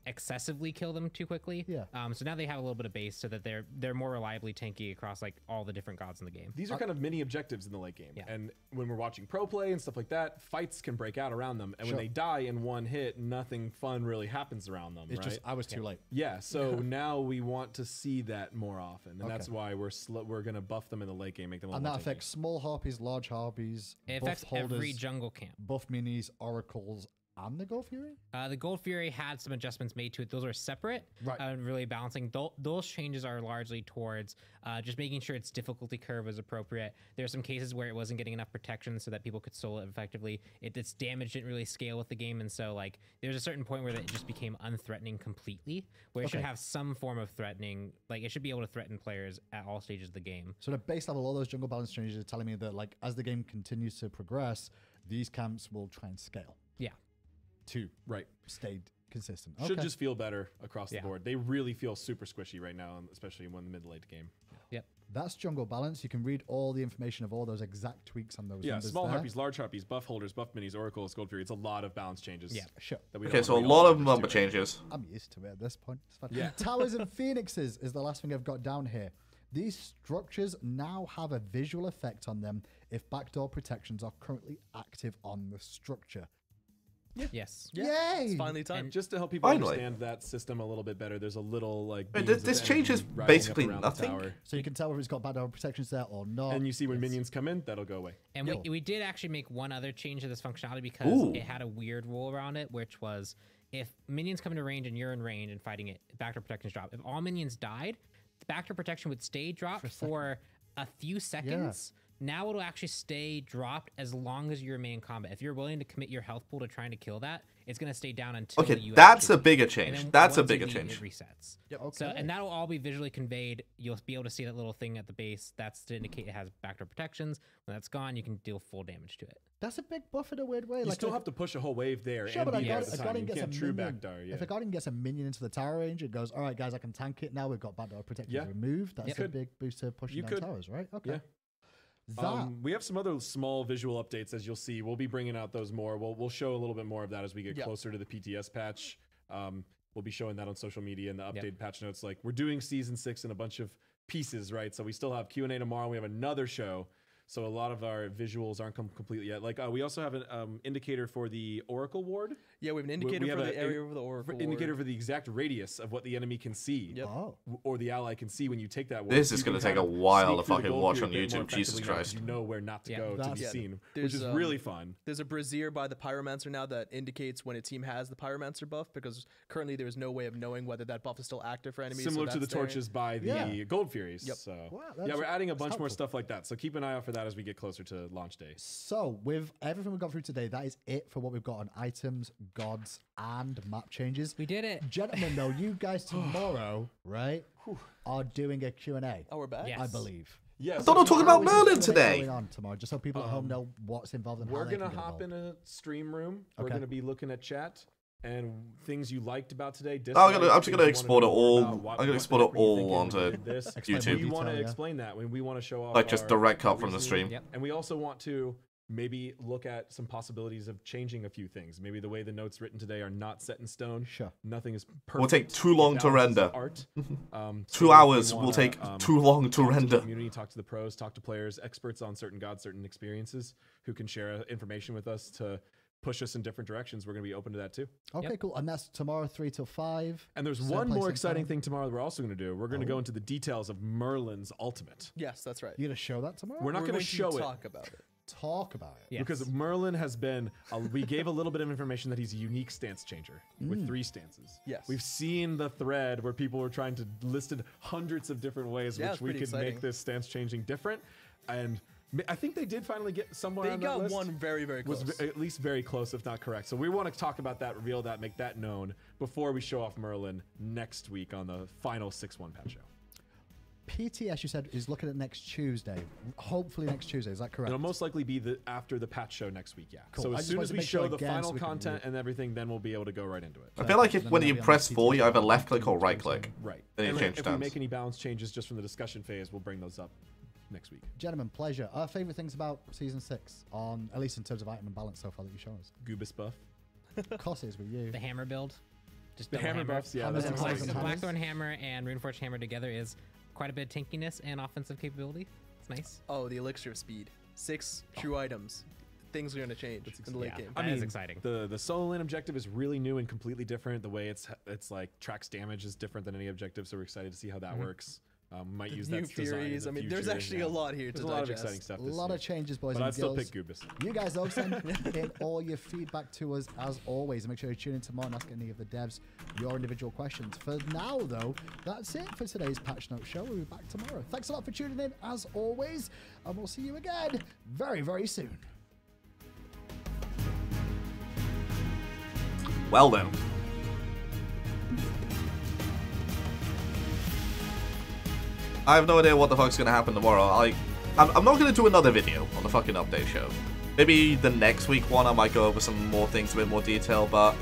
excessively kill them too quickly. Yeah. So now they have a little bit of base so that they're more reliably tanky across all the different gods in the game. These are kind of mini objectives in the late game. Yeah. And when we're watching pro play and stuff like that, fights can break out around them. And when they die in one hit, nothing fun really happens around them. It's right? just I was too late. Yeah. So now we want to see that more often, and that's why we're going to buff them in the late game, make them. And that affects small harpies, large harpies. It buff affects holders, every jungle camp. Buff minis, oracles, and the Gold Fury? The Gold Fury had some adjustments made to it. Those are separate, right? Really balancing. Those changes are largely towards just making sure its difficulty curve is appropriate. There are some cases where it wasn't getting enough protection so that people could solo it effectively. Its damage didn't really scale with the game, and so there's a certain point where it just became unthreatening completely, where it should have some form of threatening. It should be able to threaten players at all stages of the game. So at base level, all those jungle balance changes are telling me that as the game continues to progress, these camps will try and scale. Yeah. To stayed consistent. Should just feel better across the board. They really feel super squishy right now, especially when the mid to late game. Yep. That's jungle balance. You can read all the information of all those exact tweaks on those. Yeah, numbers small there. harpies, large harpies, buff holders, buff minis, oracles, Gold Fury. It's a lot of balance changes. Yeah, sure. Okay, so a lot of number changes. I'm used to it at this point. It's fine. Yeah. Towers and Phoenixes is the last thing I've got down here. These structures now have a visual effect on them if backdoor protections are currently active on the structure. Yeah. Yes. Yay! It's finally time. And just to help people understand that system a little bit better, there's a little this changes basically nothing. So you can tell if it's got backdoor protections there or not. And you see when minions come in, that'll go away. And we did actually make one other change to this functionality because it had a weird rule around it, which was if minions come into range and you're in range and fighting it, backdoor protections drop. If all minions died, the backdoor protection would stay dropped for a few seconds. Now it'll actually stay dropped as long as you remain in combat. If you're willing to commit your health pool to trying to kill that, it's going to stay down until you that's actually a bigger change. That's a bigger change. It resets. Yep. Okay. So, and that'll all be visually conveyed. You'll be able to see that little thing at the base. That's to indicate it has backdoor protections. When that's gone, you can deal full damage to it. That's a big buff in a weird way. You still have to push a whole wave there. Sure, and but be there at the a time. Guardian You gets a can't true minion. backdoor. If a Guardian gets a minion into the tower range, it goes, all right, guys, I can tank it now. We've got backdoor protections removed. That's a big boost to pushing down towers, right? Okay. Yeah. We have some other small visual updates, as you'll see. We'll be bringing out those more. We'll show a little bit more of that as we get closer to the PTS patch. We'll be showing that on social media and the updated patch notes. We're doing season 6 in a bunch of pieces, right? So we still have Q&A tomorrow. We have another show. So a lot of our visuals aren't completely yet. We also have an indicator for the Oracle Ward. Yeah, we have an indicator for the area of the Oracle indicator for the exact radius of what the enemy can see. Yep. Or the ally can see when you take that ward. This is going to take a while to fucking watch on YouTube. Jesus Christ. You know where not to go to be seen, which is really fun. There's a brazier by the Pyromancer now that indicates when a team has the Pyromancer buff, because currently there's no way of knowing whether that buff is still active for enemies. Similar to the torches by the Gold Furies. Yep. So we're adding a bunch more stuff like that. So keep an eye out for that as we get closer to launch day. So with everything we've got through today, that is it for what we've got on items, gods, and map changes. We did it. Gentlemen, though, you guys tomorrow, right, are doing a Q&A. Oh, we're back? Yes. I believe. I thought we were talking about Merlin today. Going on tomorrow, just so people at home know what's involved and we're how they gonna can get hop involved. in a stream room. We're Okay. gonna be looking at chat and things you liked about today. I'm just gonna export it all. I'm gonna export it all onto YouTube. We want to explain that when we want to show off, Like just direct cut from the stream. Yep. And we also want to maybe look at some possibilities of changing a few things. Maybe the way the notes written today are not set in stone. Sure. Nothing is perfect. Will take too long to render. Art. 2 hours will take too long to talk to render. the community, talk to the pros, talk to players, experts on certain gods, certain experiences, who can share information with us to push us in different directions. We're going to be open to that too. Okay, cool. And that's tomorrow 3 till 5. And there's Same one place, more same exciting time. thing tomorrow that we're also going to do. We're going to go into the details of Merlin's Ultimate. Yes, that's right. You're gonna show that tomorrow? We're not going to show it. talk about it. talk about it. Yes. Because Merlin has been, we gave a little bit of information that he's a unique stance changer with 3 stances. Yes. We've seen the thread where people were trying to listed hundreds of different ways which we could make this stance changing different. And I think they did finally get somewhere on that list. They got one very, very close. Was at least very close, if not correct. So we want to talk about that, reveal that, make that known before we show off Merlin next week on the final 6-1 patch show. PTS, you said, is looking at next Tuesday. Hopefully next Tuesday. Is that correct? It'll most likely be after the patch show next week, yeah. Cool. So as soon as we show the final content and everything, then we'll be able to go right into it. I feel like when you press 4, you either left click or right click. Right. Then you change if stance. we make any balance changes just from the discussion phase, we'll bring those up next week. Gentlemen, pleasure. Our favorite things about Season 6, on at least in terms of item and balance so far that you've shown us? Goobus buff. Of course it is with you. The hammer build. Just the hammer buffs, yeah. Hammers That's and exciting. The Blackthorn hammer and Runeforged hammer together is quite a bit of tankiness and offensive capability. It's nice. Oh, the elixir of speed. 6 true items. Things are going to change in the late game. I mean, it's exciting. The solo lane objective is really new and completely different. The way it's like tracks damage is different than any objective, so we're excited to see how that works. Might use new that Furies. I mean, there's actually a lot here to digest. There's a lot of exciting stuff. A lot of changes, boys but and I'd still girls. pick Goobus. You guys, though, send in all your feedback to us as always. And make sure you tune in tomorrow and ask any of the devs your individual questions. For now, though, that's it for today's Patch Note Show. We'll be back tomorrow. Thanks a lot for tuning in, as always. And we'll see you again very, very soon. Well then. I have no idea what the fuck's gonna happen tomorrow. I'm not gonna do another video on the fucking update show. Maybe the next week one I might go over some more things, a bit more detail, but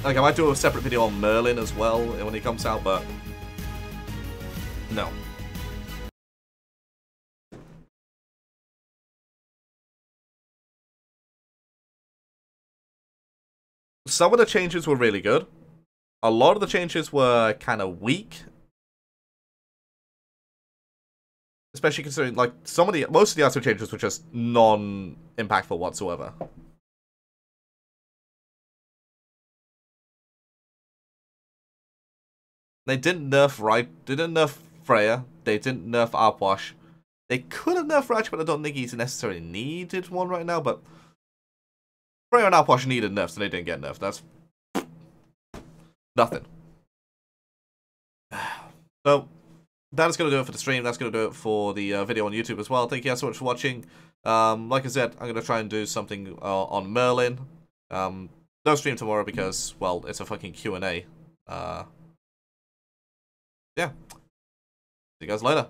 like I might do a separate video on Merlin as well when he comes out, but no. Some of the changes were really good. A lot of the changes were kind of weak. Especially considering, like, most of the item changes were just non-impactful whatsoever. They didn't nerf Freya. They didn't nerf Arpwash. They could have nerfed Ratch, but I don't think he's necessarily needed one right now, but Freya and Arpwash needed nerfs, and they didn't get nerfed. That's nothing. So, that is going to do it for the stream. That's going to do it for the video on YouTube as well. Thank you guys so much for watching. Like I said, I'm going to try and do something on Merlin. No stream tomorrow because, well, it's a fucking Q&A. Yeah. See you guys later.